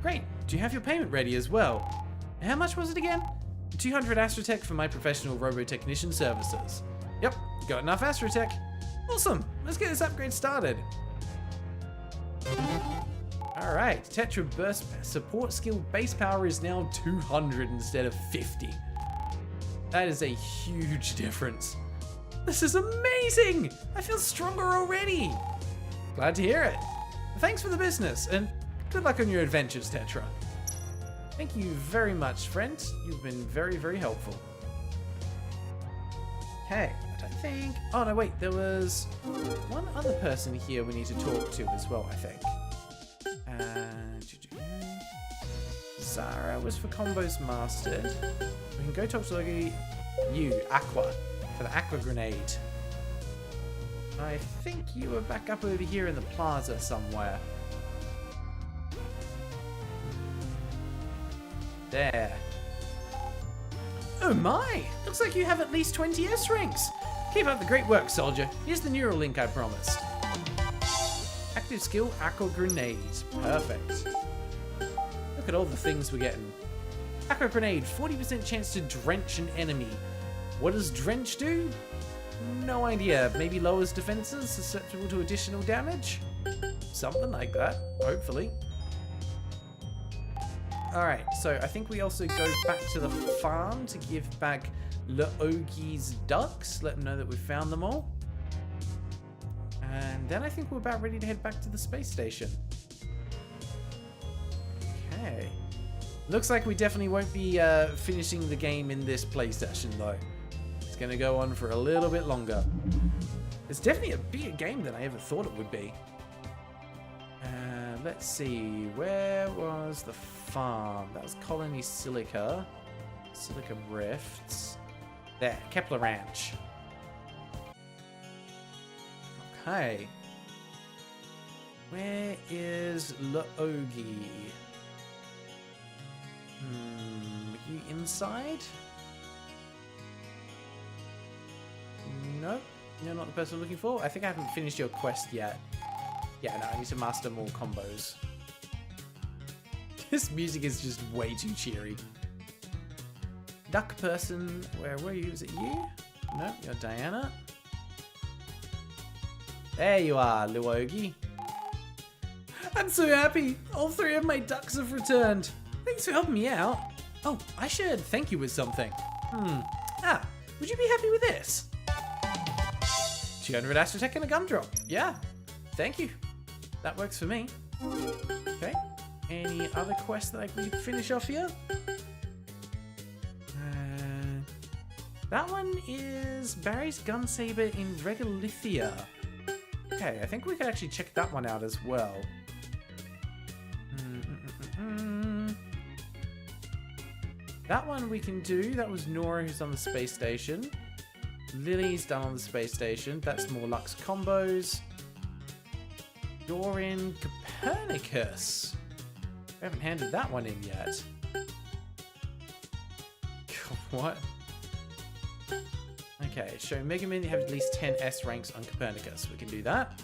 Great. Do you have your payment ready as well? How much was it again? 200 Astrotech for my professional robotechnician services. Yep, got enough Astrotech. Awesome, let's get this upgrade started. Alright, Tetra Burst support skill base power is now 200 instead of 50. That is a huge difference. This is amazing! I feel stronger already! Glad to hear it. Thanks for the business, and good luck on your adventures, Tetra. Thank you very much, friend. You've been very, very helpful. Okay, I think... Oh, no, wait. There was one other person here we need to talk to as well, I think. Zara was for combos mastered. We can go talk to you, Aqua, for the Aqua Grenade. I think you were back up over here in the plaza somewhere. There. Oh my! Looks like you have at least 20 S ranks. Keep up the great work, soldier. Here's the neural link I promised. Active skill, Aqua Grenade. Perfect. Look at all the things we're getting. Aqua Grenade, 40% chance to drench an enemy. What does drench do? No idea. Maybe lowers defenses, susceptible to additional damage? Something like that, hopefully. Alright, so I think we also go back to the farm to give back Laogi's ducks, let them know that we've found them all. And then I think we're about ready to head back to the space station. Okay. Looks like we definitely won't be finishing the game in this play session though. It's going to go on for a little bit longer. It's definitely a bigger game than I ever thought it would be. Let's see, where was the farm? That was Colony Silica. Silica Rifts. There, Kepler Ranch. Okay. Where is Laogi? Are you inside? Nope, you're not the person I'm looking for. I think I haven't finished your quest yet. Yeah, no, I need to master more combos. This music is just way too cheery. Duck person, where were you? Is it you? No, you're Diana. There you are, Laogi. I'm so happy. All three of my ducks have returned. Thanks for helping me out. Oh, I should thank you with something. Would you be happy with this? 200 Astrotech and a gumdrop. Yeah, thank you. That works for me. Okay. Any other quests that I can finish off here? That one is Barry's gun saber in Regolithia. Okay, I think we could actually check that one out as well. That one we can do. That was Nora who's on the space station. Lily's done on the space station. That's more Lux combos. You're in Copernicus. We haven't handed that one in yet. What? Okay, show Megaman you have at least 10 S ranks on Copernicus. We can do that.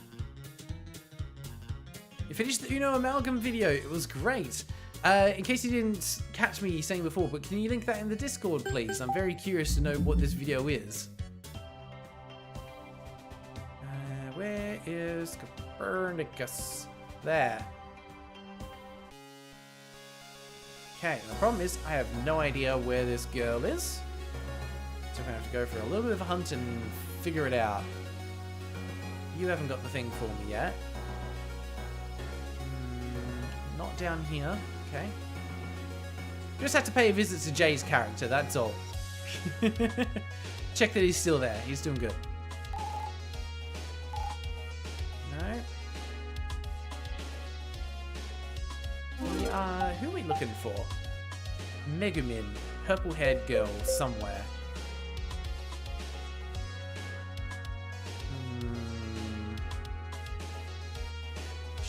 You finished the Uno Amalgam video. It was great. In case you didn't catch me saying before, but can you link that in the Discord, please? I'm very curious to know what this video is. Where is Copernicus? There. Okay, the problem is I have no idea where this girl is. So I'm going to have to go for a little bit of a hunt and figure it out. You haven't got the thing for me yet. Not down here. Okay. Just have to pay a visit to Jay's character, that's all. Check that he's still there. He's doing good. No. Who are we looking for? Megumin. Purple-haired girl somewhere.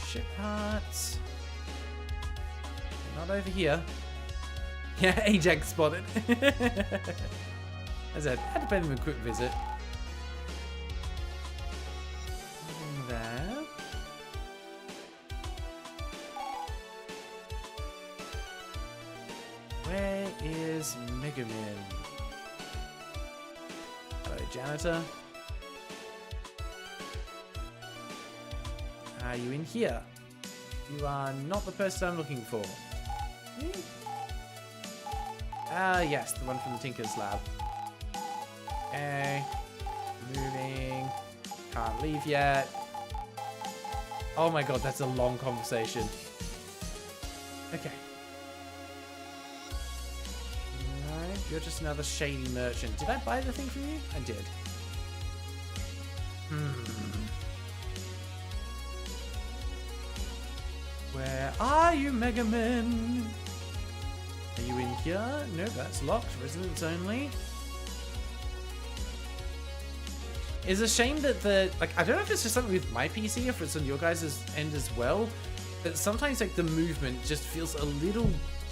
Ship parts. Not over here. Yeah, Ajax spotted. As I had to pay him a quick visit. Nothing there. Where is Mega Man? Hello, janitor. Are you in here? You are not the person I'm looking for. Ah, yes, the one from the Tinker's lab. Okay. Moving. Can't leave yet. Oh my god, that's a long conversation. Okay. No, you're just another shady merchant. Did I buy the thing from you? I did. Where are you, Mega Man? Are you in here? No, that's locked. Residents only. It's a shame that I don't know if it's just something with my PC or if it's on your guys' end as well, but sometimes like the movement just feels a little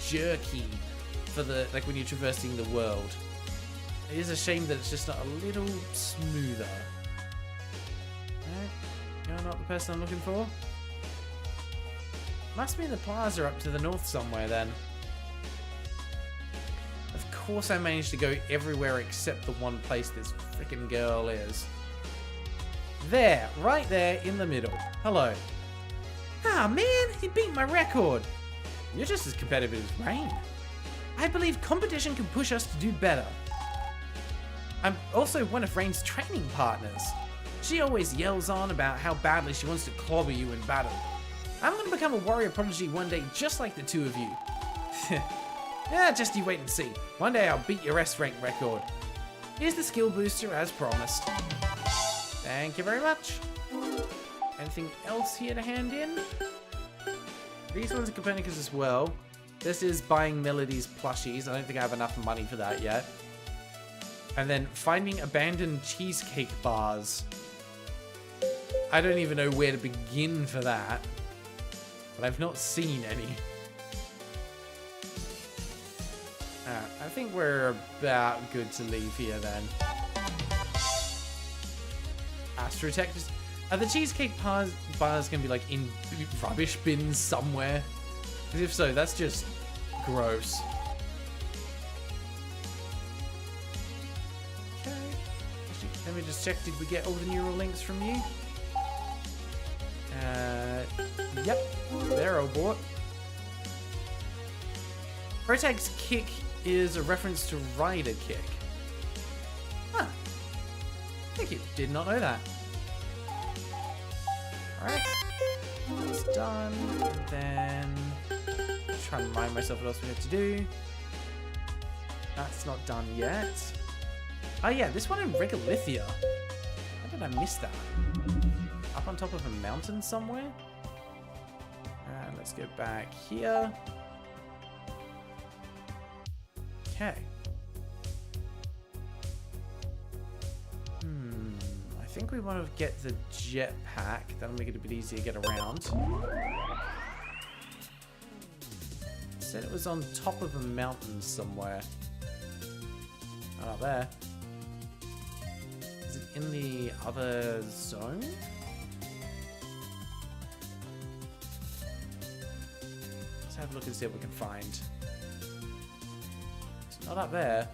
jerky for when you're traversing the world. It is a shame that it's just not a little smoother. You're not the person I'm looking for? Must be in the plaza up to the north somewhere then. Of course I managed to go everywhere except the one place this frickin' girl is. There, right there in the middle. Hello. Ah, man, you beat my record. You're just as competitive as Rain. I believe competition can push us to do better. I'm also one of Rain's training partners. She always yells on about how badly she wants to clobber you in battle. I'm gonna become a warrior prodigy one day just like the two of you. Yeah, just you wait and see. One day I'll beat your S-rank record. Here's the skill booster as promised. Thank you very much. Anything else here to hand in? These ones are Copernicus as well. This is buying Melody's plushies. I don't think I have enough money for that yet. And then finding abandoned cheesecake bars. I don't even know where to begin for that. But I've not seen any. I think we're about good to leave here then. Astrotech. Are the cheesecake bars gonna be like in rubbish bins somewhere? Because if so, that's just gross. Okay. Actually, let me just check. Did we get all the neural links from you? Yep. They're all bought. Protag's kick is a reference to Rider Kick. Huh. Thank you. Did not know that. Alright. That's done. And then try and remind myself what else we have to do. That's not done yet. Oh yeah, this one in Regolithia. How did I miss that? Up on top of a mountain somewhere? And let's go back here. Okay. I think we want to get the jetpack. That'll make it a bit easier to get around. Said it was on top of a mountain somewhere. Not up there. Is it in the other zone? Let's have a look and see what we can find. It's not up there.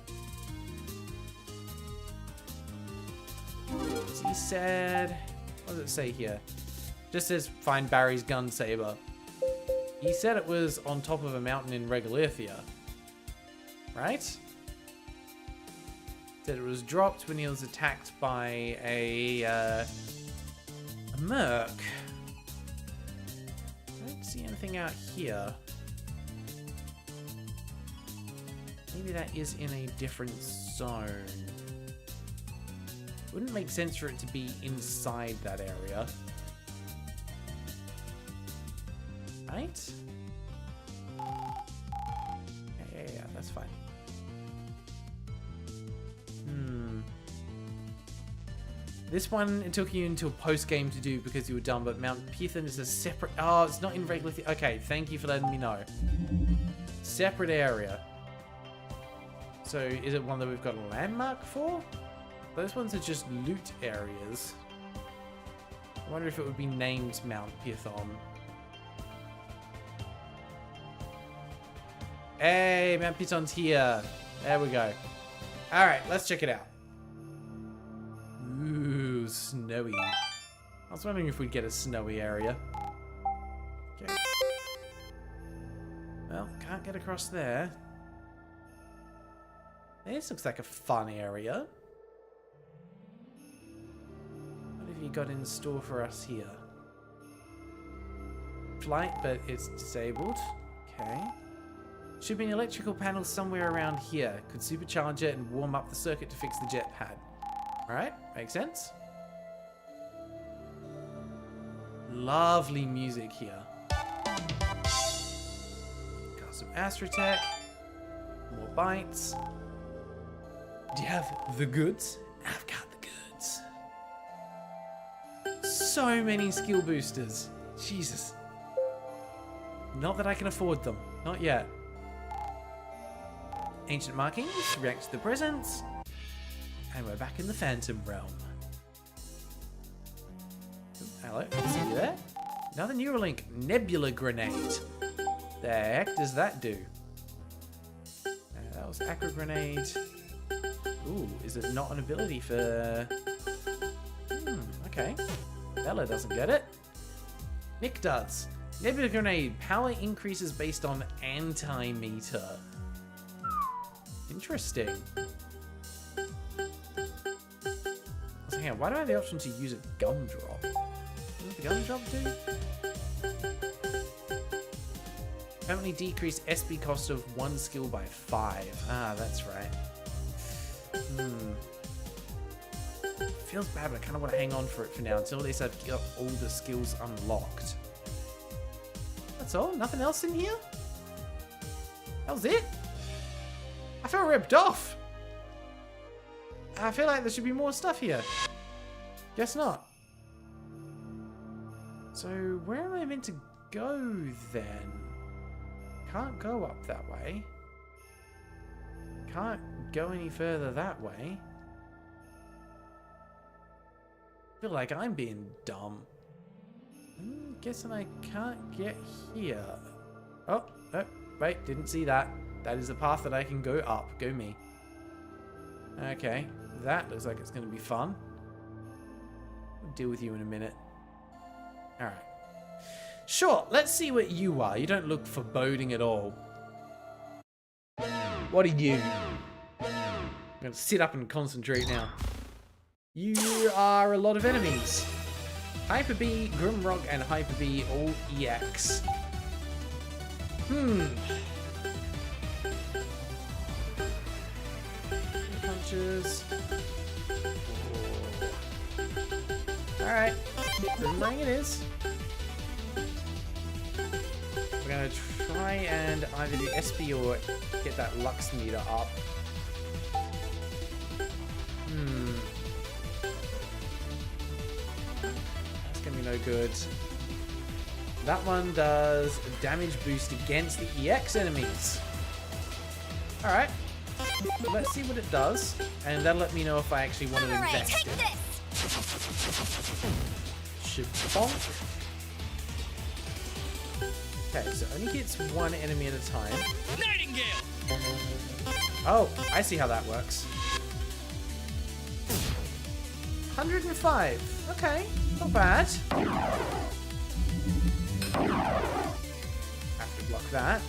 He said, what does it say here? Just says find Barry's gun saber. He said it was on top of a mountain in Regolithia. Right? Said it was dropped when he was attacked by a merc. I don't see anything out here. Maybe that is in a different zone. Wouldn't make sense for it to be inside that area. Right? Yeah, that's fine. This one, it took you into a post-game to do because you were dumb, but Mount Python is a separate... Oh, it's not in regular... Okay, thank you for letting me know. Separate area. So, is it one that we've got a landmark for? Those ones are just loot areas. I wonder if it would be named Mount Python. Hey, Mount Piton's here. There we go. Alright, let's check it out. Ooh, snowy. I was wondering if we'd get a snowy area. Okay. Well, can't get across there. This looks like a fun area. What have you got in store for us here? Flight, but it's disabled. Okay. Should be an electrical panel somewhere around here. Could supercharge it and warm up the circuit to fix the jet pad. Alright, makes sense. Lovely music here. Got some Astrotech. More bites. Do you have the goods? I've got the goods. So many skill boosters. Jesus. Not that I can afford them. Not yet. Ancient markings. React to the presents. And we're back in the Phantom realm. Hello, see you there? Another Neuralink Nebula Grenade. The heck does that do? That was Acro Grenade. Ooh, is it not an ability for... okay. Bella doesn't get it. Nick does. Nebula Grenade. Power increases based on antimeter. Interesting. So hang on, why do I have the option to use a gumdrop? What does the gumdrop do? Permanently decrease SB cost of one skill by 5. Ah, that's right. Feels bad, but I kind of want to hang on for it for now until at least I've got all the skills unlocked. That's all? Nothing else in here? That was it? I feel ripped off. I feel like there should be more stuff here. Guess not. So, where am I meant to go then? Can't go up that way. Can't go any further that way. Feel like I'm being dumb. Guessing I can't get here. Oh, wait, didn't see that. That is a path that I can go up. Go me. Okay, that looks like it's going to be fun. I'll deal with you in a minute. Alright. Sure, let's see what you are. You don't look foreboding at all. What are you? I'm going to sit up and concentrate now. You are a lot of enemies. Hyper B, Grimrock, and Hyper B all EX. Punches. Alright. Boomerang it is. We're going to try and either do SB or get that Lux meter up. That's going to be no good. That one does a damage boost against the EX enemies. Alright. Let's see what it does. And that'll let me know if I actually want to invest in it. Shabonk. Okay, so it only hits one enemy at a time. Nightingale! Oh, I see how that works. 105. Okay, not bad. Have to block that.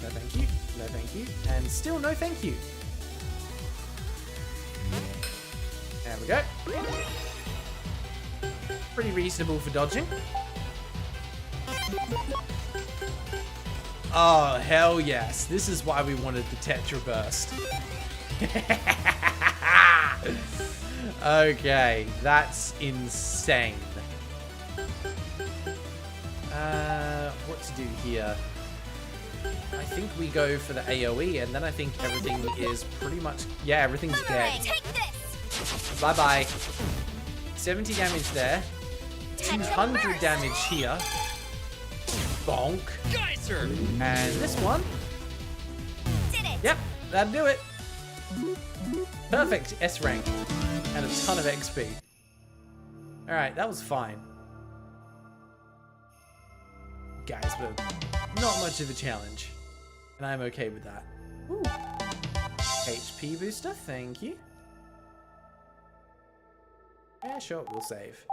No thank you. No thank you. And still no thank you. There we go. Pretty reasonable for dodging. Oh, hell yes. This is why we wanted the Tetra Burst. Okay, that's insane. What to do here? I think we go for the AoE, and then I think everything is pretty much... Yeah, everything's dead. Bye-bye. 70 damage there. 200 damage here. Bonk. Geyser! And this one. Yep, that'll do it. Perfect S rank. And a ton of XP. Alright, that was fine. Guys, but not much of a challenge. And I'm okay with that. Ooh. HP booster, thank you. Yeah, sure, we'll save.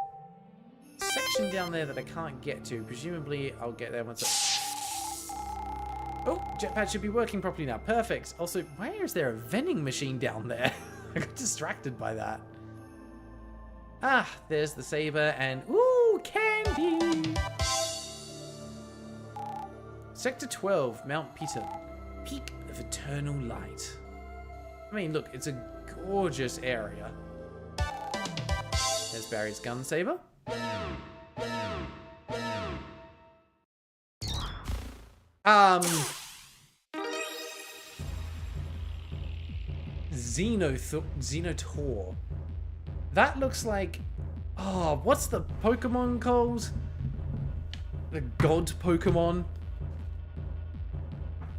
Section down there that I can't get to. Presumably, I'll get there once Oh, jetpack should be working properly now. Perfect. Also, where is there a vending machine down there? I got distracted by that. Ah, there's the saber and... Ooh, candy! Sector 12, Mount Piton. Peak of Eternal Light. I mean, look, it's a gorgeous area. There's Barry's gun saber. Xenotor. That looks like... Oh, what's the Pokemon called? The God Pokemon?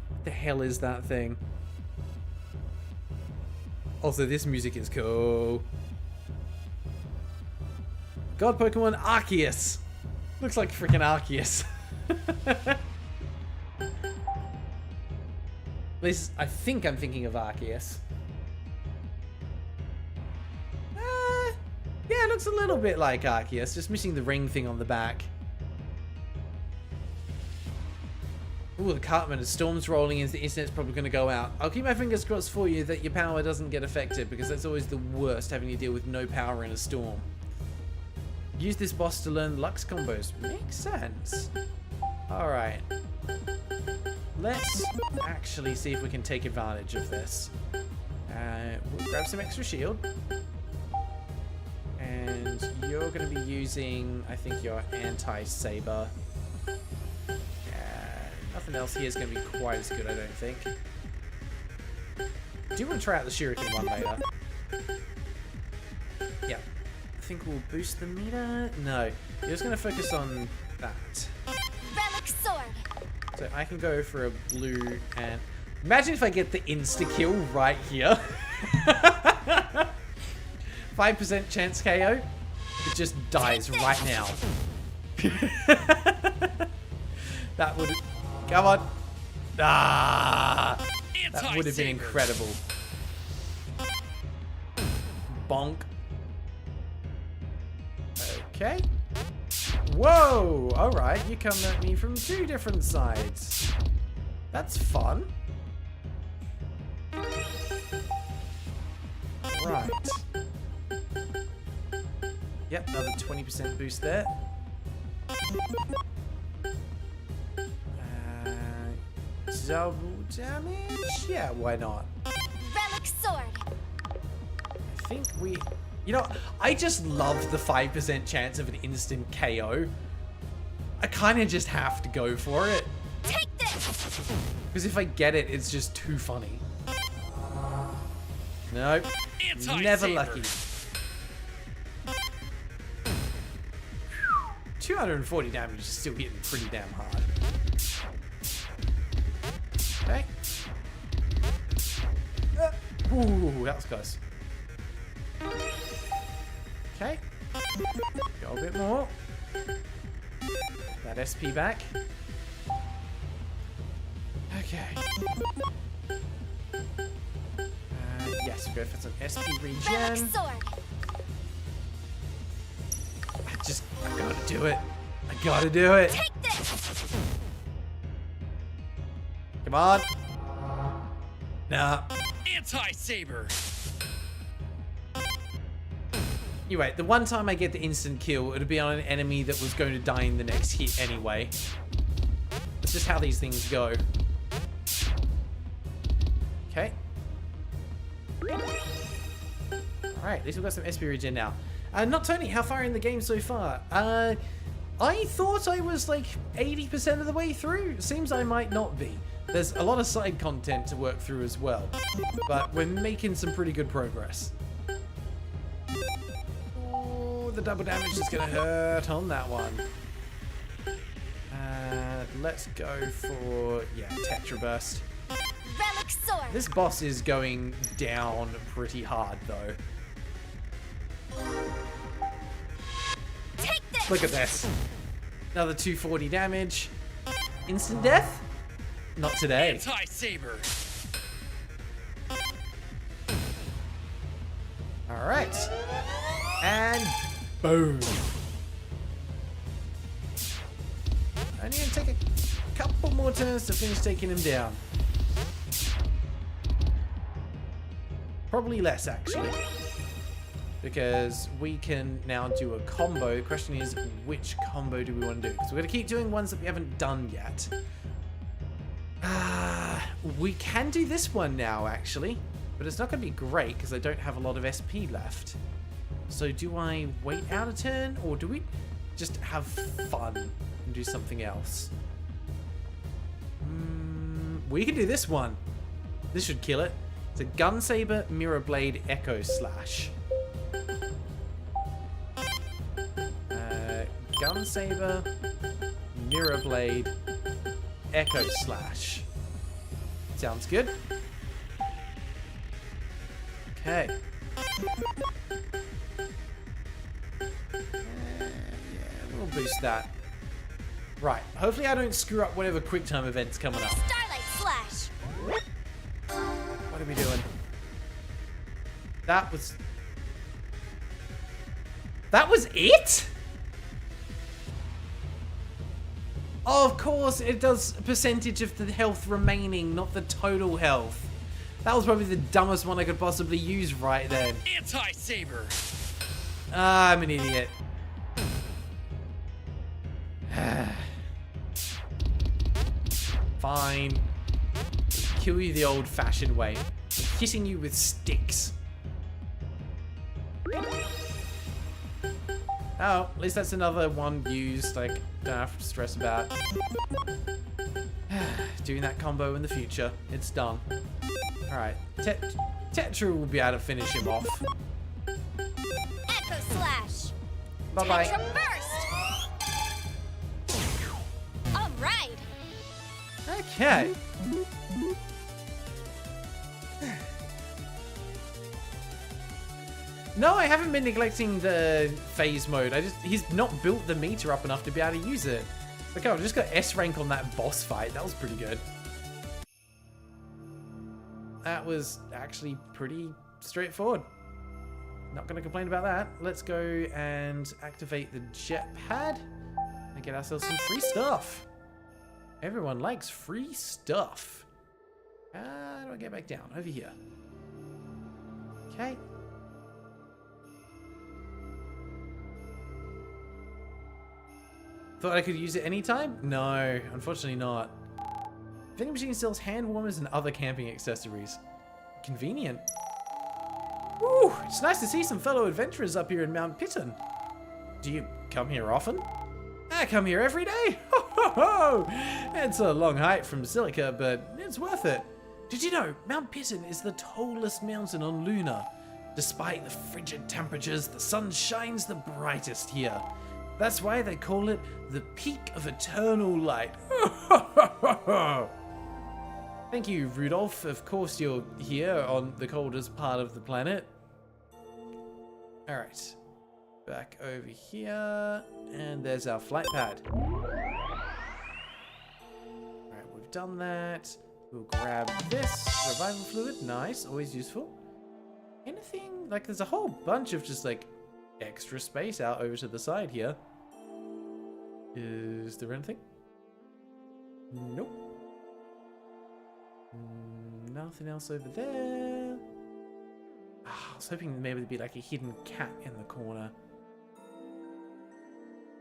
What the hell is that thing? Also, this music is cool. God Pokemon Arceus. Looks like freaking Arceus. At least I think I'm thinking of Arceus. Yeah, it looks a little bit like Arceus, just missing the ring thing on the back. Ooh, the Cartman, as storm's rolling in, the internet's probably going to go out. I'll keep my fingers crossed for you that your power doesn't get affected, because that's always the worst, having to deal with no power in a storm. Use this boss to learn Lux combos. Makes sense. Alright. Let's actually see if we can take advantage of this. We'll grab some extra shield. And you're going to be using, I think, your anti-saber. Nothing else here is going to be quite as good, I don't think. Do you want to try out the shuriken one later? Yeah. I think we'll boost the meter. No. You're just going to focus on that. Relic sword. So I can go for a blue and... Imagine if I get the insta-kill right here. 5% chance KO. It just dies right now. That would... Come on. Ah! That would have been incredible. Bonk. Okay. Whoa! Alright, you come at me from 2 different sides. That's fun. Right. Yep, another 20% boost there. Double damage? Yeah, why not? Relic sword. I think we... You know, I just love the 5% chance of an instant KO. I kind of just have to go for it. Take this! Because if I get it, it's just too funny. Nope. Never lucky. 240 damage is still hitting pretty damn hard. Okay. Ooh, that was close. Okay. Go a bit more. That SP back. Okay. Yes, go for some SP Relic regen. sword. I gotta do it. I gotta do it. Take this! Come on. Nah. Anti-saber. Anyway, the one time I get the instant kill, it'll be on an enemy that was going to die in the next hit anyway. That's just how these things go. Okay. Alright, at least we've got some SP regen now. Not Tony, how far in the game so far? I thought I was like 80% of the way through. Seems I might not be. There's a lot of side content to work through as well. But we're making some pretty good progress. Oh, the double damage is going to hurt on that one. Let's go for, yeah, Tetra Burst. Relic sword. This boss is going down pretty hard, though. Take this! Look at this. Another 240 damage. Instant death? Not today. Anti-saber. Alright. And boom. Only gonna take a couple more turns to finish taking him down. Probably less, actually. Because we can now do a combo. The question is, which combo do we want to do? Because we're going to keep doing ones that we haven't done yet. We can do this one now, actually. But it's not going to be great because I don't have a lot of SP left. So do I wait out a turn? Or do we just have fun and do something else? We can do this one. This should kill it. It's a Gun Saber, Mirror Blade, Echo Slash. Gun Saber, Mirror Blade, Echo Slash. Sounds good. Okay. Yeah, we'll boost that. Right. Hopefully I don't screw up whatever quick time event's coming up. Starlight Slash. What are we doing? That was it? Oh, of course, it does a percentage of the health remaining, not the total health. That was probably the dumbest one I could possibly use right then. Anti-saber. Ah, I'm an idiot. Fine. Kill you the old-fashioned way. Hitting you with sticks. Oh, at least that's another one used. Like, don't have to stress about doing that combo in the future. It's done. Alright. Tetra will be able to finish him off. Echo Slash. Bye-bye. Tetra Burst. All right. Okay. No, I haven't been neglecting the phase mode. He's not built the meter up enough to be able to use it. Okay, I just got S rank on that boss fight. That was pretty good. That was actually pretty straightforward. Not going to complain about that. Let's go and activate the jetpad and get ourselves some free stuff. Everyone likes free stuff. How do I get back down? Over here. Okay. Thought I could use it anytime? No, unfortunately not. Vending machine sells hand warmers and other camping accessories. Convenient. Woo! It's nice to see some fellow adventurers up here in Mount Piton. Do you come here often? I come here every day. Ho ho ho! It's a long hike from Silica, but it's worth it. Did you know Mount Piton is the tallest mountain on Luna? Despite the frigid temperatures, the sun shines the brightest here. That's why they call it the Peak of Eternal Light. Thank you, Rudolph. Of course you're here on the coldest part of the planet. Alright. Back over here. And there's our flight pad. Alright, we've done that. We'll grab this. Revival fluid. Nice. Always useful. Anything? Like, there's a whole bunch of just, like, extra space out over to the side here. Is there anything? Nope. Nothing else over there. I was hoping maybe there'd be like a hidden cat in the corner.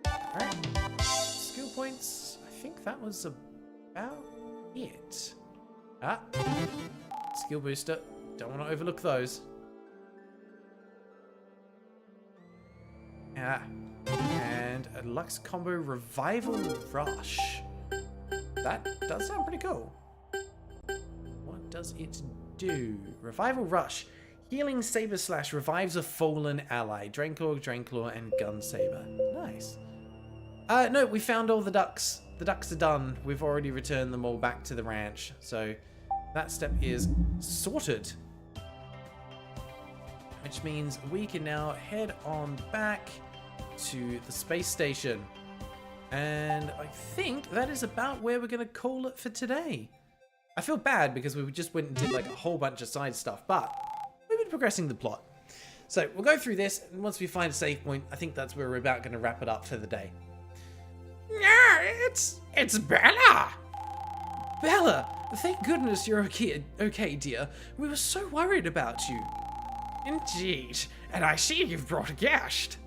Alright. Skill points. I think that was about it. Ah. Skill booster. Don't want to overlook those. Ah. And a Lux combo Revival Rush. That does sound pretty cool. What does it do? Revival Rush. Healing Saber Slash revives a fallen ally. Drainclaw, and Gun Saber. Nice. No, we found all the ducks. The ducks are done. We've already returned them all back to the ranch. So that step is sorted. Which means we can now head on back to the space station. And I think that is about where we're going to call it for today. I feel bad because we just went and did like a whole bunch of side stuff, but we've been progressing the plot. So we'll go through this, and once we find a save point, I think that's where we're about going to wrap it up for the day. Yeah, it's Bella. Bella, thank goodness you're okay, dear. We were so worried about you. Indeed. And I see you've brought a guest.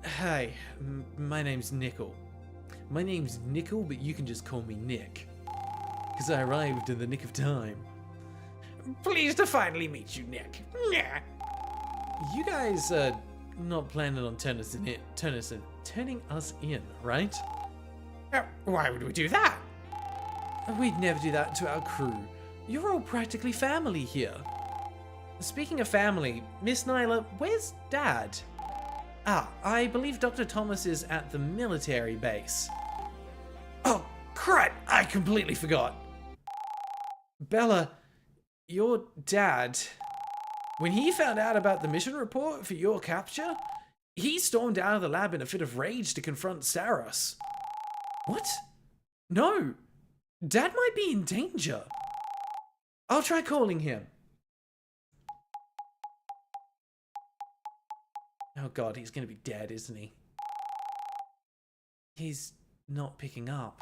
Hi, my name's Nickel. My name's Nickel, but you can just call me Nick. Because I arrived in the nick of time. Pleased to finally meet you, Nick. Yeah. You guys are not planning on turning us in, right? Why would we do that? We'd never do that to our crew. You're all practically family here. Speaking of family, Miss Nyla, where's Dad? I believe Dr. Thomas is at the military base. Oh, crud! I completely forgot. Bella, your dad, when he found out about the mission report for your capture, he stormed out of the lab in a fit of rage to confront Saros. What? No, Dad might be in danger. I'll try calling him. Oh god, he's gonna be dead, isn't he? He's not picking up.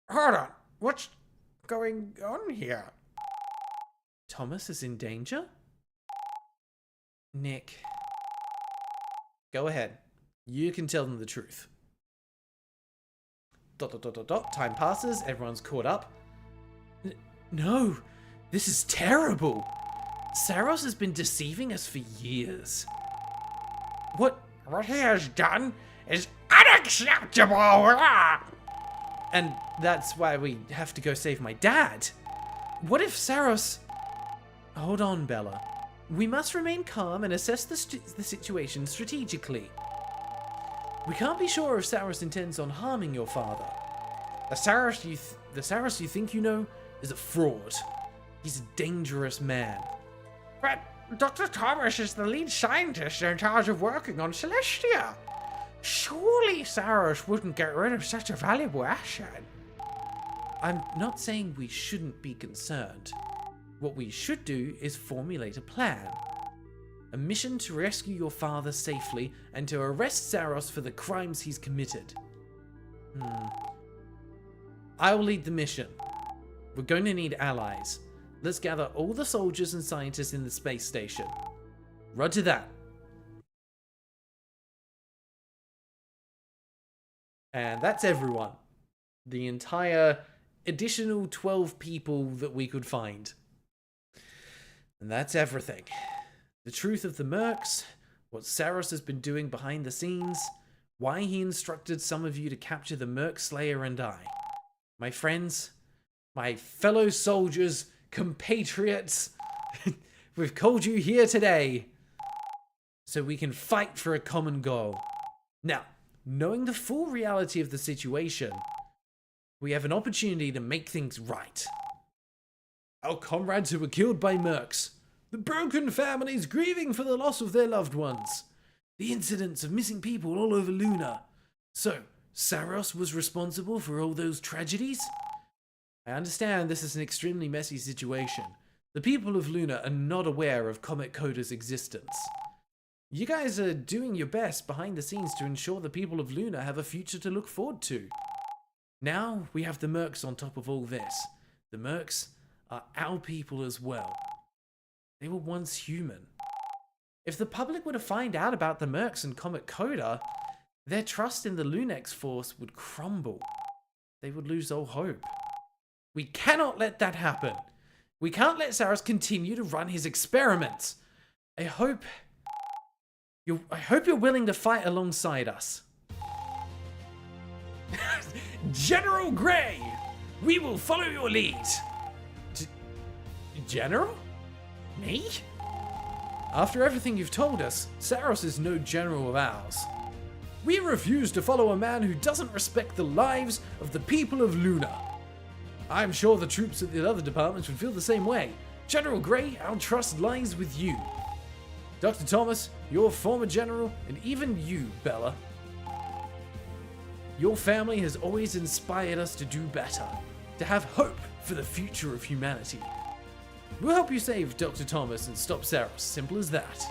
Hold on, what's going on here? Thomas is in danger? Nick. Go ahead. You can tell them the truth. ... Time passes, everyone's caught up. No, this is terrible. Saros has been deceiving us for years. What he has done is unacceptable! And that's why we have to go save my dad. What if Saros... Hold on, Bella. We must remain calm and assess the situation strategically. We can't be sure if Saros intends on harming your father. The Saros you think you know is a fraud. He's a dangerous man. But Dr. Thomas is the lead scientist in charge of working on Celestia. Surely Saros wouldn't get rid of such a valuable asset. I'm not saying we shouldn't be concerned. What we should do is formulate a plan. A mission to rescue your father safely and to arrest Saros for the crimes he's committed. I will lead the mission. We're going to need allies. Let's gather all the soldiers and scientists in the space station. Roger that. And that's everyone. The entire additional 12 people that we could find. And that's everything. The truth of the Mercs, what Saros has been doing behind the scenes, why he instructed some of you to capture the Merc Slayer and I. My friends, my fellow soldiers, compatriots, we've called you here today so we can fight for a common goal. Now, knowing the full reality of the situation, we have an opportunity to make things right. Our comrades who were killed by Mercs, the broken families grieving for the loss of their loved ones, the incidents of missing people all over Luna. So, Saros was responsible for all those tragedies? I understand this is an extremely messy situation. The people of Luna are not aware of Comet Coda's existence. You guys are doing your best behind the scenes to ensure the people of Luna have a future to look forward to. Now we have the Mercs on top of all this. The Mercs are our people as well. They were once human. If the public were to find out about the Mercs and Comet Coda, their trust in the Lunex force would crumble. They would lose all hope. We cannot let that happen. We can't let Saros continue to run his experiments. I hope you're willing to fight alongside us. General Gray, we will follow your lead. General? Me? After everything you've told us, Saros is no general of ours. We refuse to follow a man who doesn't respect the lives of the people of Luna. I'm sure the troops at the other departments would feel the same way. General Gray, our trust lies with you. Dr. Thomas, your former general, and even you, Bella. Your family has always inspired us to do better, to have hope for the future of humanity. We'll help you save Dr. Thomas and stop Saros. Simple as that.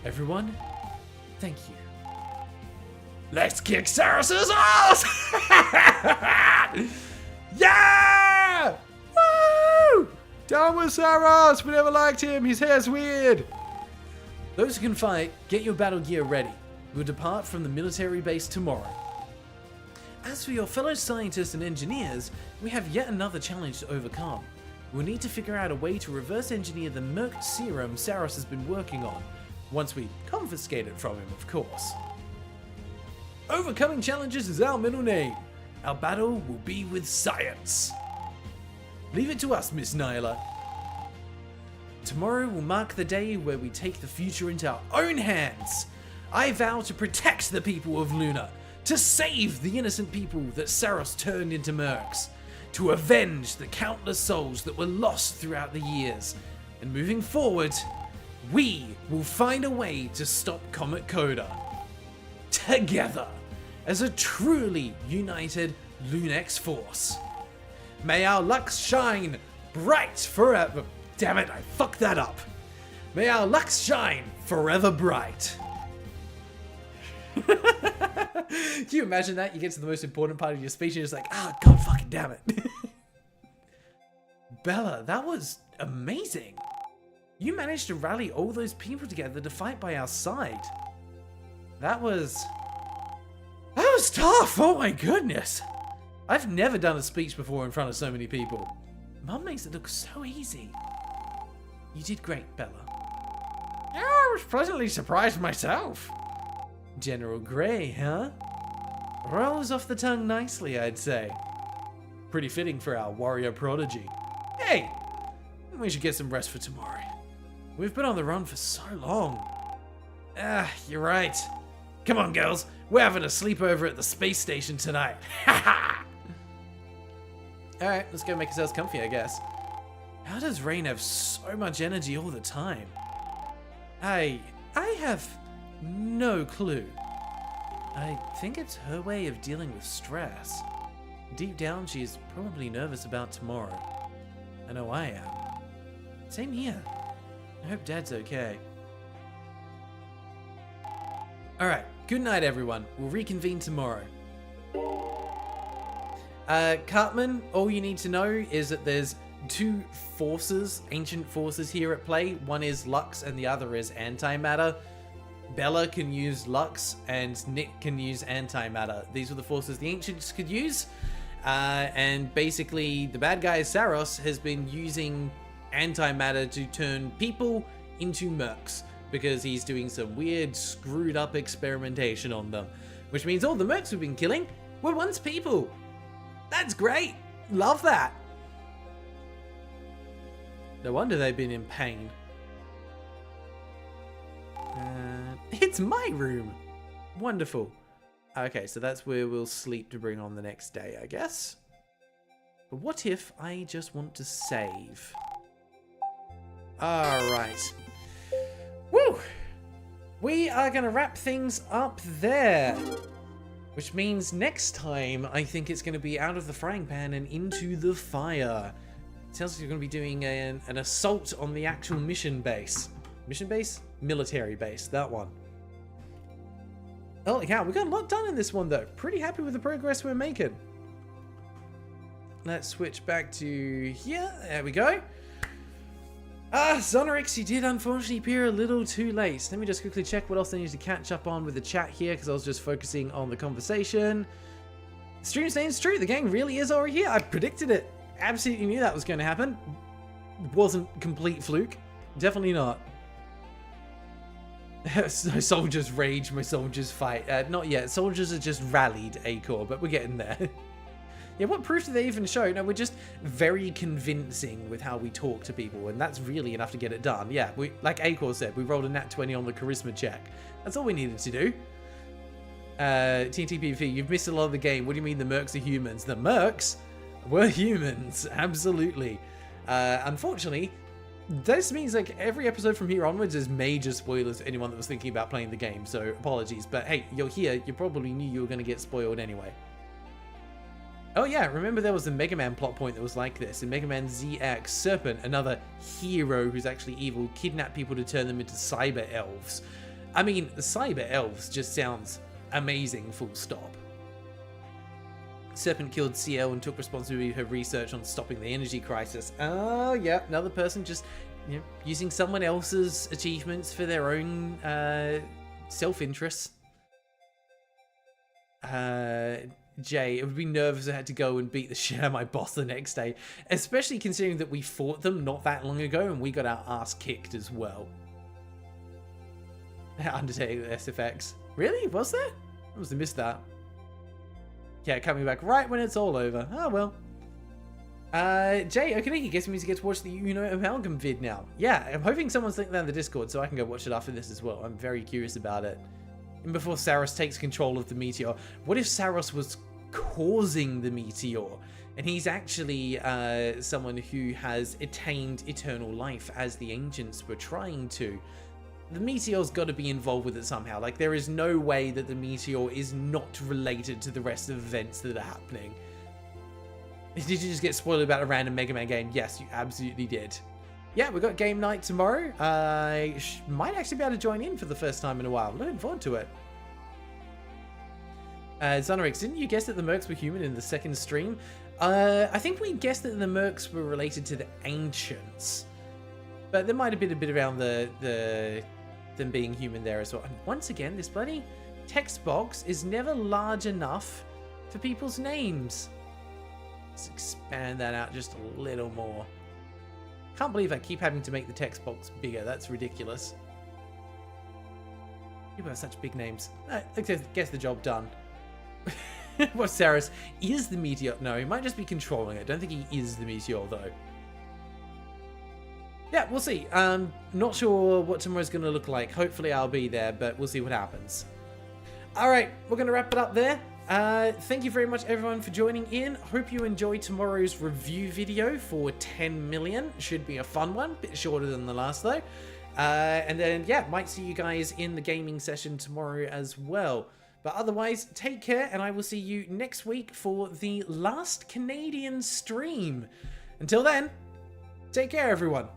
Everyone, thank you. Let's kick Saros's ass! Yeah! Woo! Down with Saros! We never liked him. His hair's weird. Those who can fight, get your battle gear ready. We'll depart from the military base tomorrow. As for your fellow scientists and engineers, we have yet another challenge to overcome. We'll need to figure out a way to reverse engineer the Merc serum Saros has been working on, once we confiscate it from him, of course. Overcoming challenges is our middle name. Our battle will be with science. Leave it to us, Miss Nyla. Tomorrow will mark the day where we take the future into our own hands. I vow to protect the people of Luna, to save the innocent people that Saros turned into mercs, to avenge the countless souls that were lost throughout the years, and moving forward, we will find a way to stop Comet Coda. Together, as a truly united Lunex force. May our Lux shine bright forever. Damn it, I fucked that up. May our Lux shine forever bright. Can you imagine that? You get to the most important part of your speech and you're just like, ah, god fucking damn it. Bella, that was amazing. You managed to rally all those people together to fight by our side. That was tough, oh my goodness. I've never done a speech before in front of so many people. Mum makes it look so easy. You did great, Bella. Yeah, I was pleasantly surprised myself. General Grey, huh? Rolls off the tongue nicely, I'd say. Pretty fitting for our warrior prodigy. Hey, we should get some rest for tomorrow. We've been on the run for so long. Ah, you're right. Come on, girls. We're having a sleepover at the space station tonight. Alright, let's go make ourselves comfy, I guess. How does Rain have so much energy all the time? I have no clue. I think it's her way of dealing with stress. Deep down, she's probably nervous about tomorrow. I know I am. Same here. I hope Dad's okay. Alright, good night everyone. We'll reconvene tomorrow. Cartman, all you need to know is that there's two forces, ancient forces here at play. One is Lux and the other is antimatter. Bella can use Lux and Nick can use antimatter. These were the forces the ancients could use. And basically the bad guy Saros has been using antimatter to turn people into mercs because he's doing some weird screwed up experimentation on them, which means all the mercs we've been killing were once people. That's great. Love that. No wonder they've been in pain. It's my room. Wonderful. Okay, so that's where we'll sleep to bring on the next day, I guess. But what if I just want to save? Alright. Woo! We are going to wrap things up there. Which means next time, I think it's going to be out of the frying pan and into the fire. It sounds like you're going to be doing an assault on the actual mission base. Mission base? Military base, that one. Oh yeah, we got a lot done in this one though. Pretty happy with the progress we're making. Let's switch back to here. There we go. Zonorix, you did unfortunately appear a little too late. Let me just quickly check what else I need to catch up on with the chat here because I was just focusing on the conversation. Stream name's true. The gang really is already here. I predicted it. Absolutely knew that was going to happen. Wasn't complete fluke. Definitely not. My soldiers rage, my soldiers fight. Not yet. Soldiers are just rallied, Acor, but we're getting there. Yeah, what proof do they even show? No, we're just very convincing with how we talk to people, and that's really enough to get it done. Yeah, we, like Acor said, we rolled a nat 20 on the charisma check. That's all we needed to do. TTPV, you've missed a lot of the game. What do you mean the mercs are humans? The mercs were humans, absolutely. Unfortunately, this means like every episode from here onwards is major spoilers for anyone that was thinking about playing the game, so apologies. But hey, you're here, you probably knew you were going to get spoiled anyway. Oh yeah, remember there was a Mega Man plot point that was like this. In Mega Man ZX, Serpent, another hero who's actually evil, kidnapped people to turn them into cyber elves. I mean, the cyber elves just sounds amazing, full stop. Serpent killed CL and took responsibility for her research on stopping the energy crisis. Oh yeah, another person just using someone else's achievements for their own self-interest. Jay, it would be nervous if I had to go and beat the shit out of my boss the next day, especially considering that we fought them not that long ago and we got our ass kicked as well. Undertaker SFX. Really? Was there? I must have missed that. Yeah, coming back right when it's all over. Oh well. Jay, okay, guess means you get to watch the Amalgam vid now. Yeah, I'm hoping someone's linked that in the Discord so I can go watch it after this as well. I'm very curious about it. And before Saros takes control of the meteor, what if Saros was causing the meteor? And he's actually someone who has attained eternal life as the ancients were trying to. The meteor's got to be involved with it somehow. Like, there is no way that the meteor is not related to the rest of the events that are happening. Did you just get spoiled about a random Mega Man game? Yes, you absolutely did. Yeah, we've got game night tomorrow. I might actually be able to join in for the first time in a while. Looking forward to it. Zonarix, didn't you guess that the Mercs were human in the second stream? I think we guessed that the Mercs were related to the Ancients. But there might have been a bit around them being human there as well. And once again, this bloody text box is never large enough for people's names. Let's expand that out just a little more. Can't believe I keep having to make the text box bigger. That's ridiculous. People have such big names. Gets the job done. What, Saros is the meteor? No, he might just be controlling it. I don't think he is the meteor, though. Yeah, we'll see. Not sure what tomorrow's going to look like. Hopefully I'll be there, but we'll see what happens. Alright, we're going to wrap it up there. Thank you very much, everyone, for joining in. Hope you enjoyed tomorrow's review video for 10 million. Should be a fun one. Bit shorter than the last, though. And then, yeah, might see you guys in the gaming session tomorrow as well. But otherwise, take care, and I will see you next week for the last Canadian stream. Until then, take care, everyone.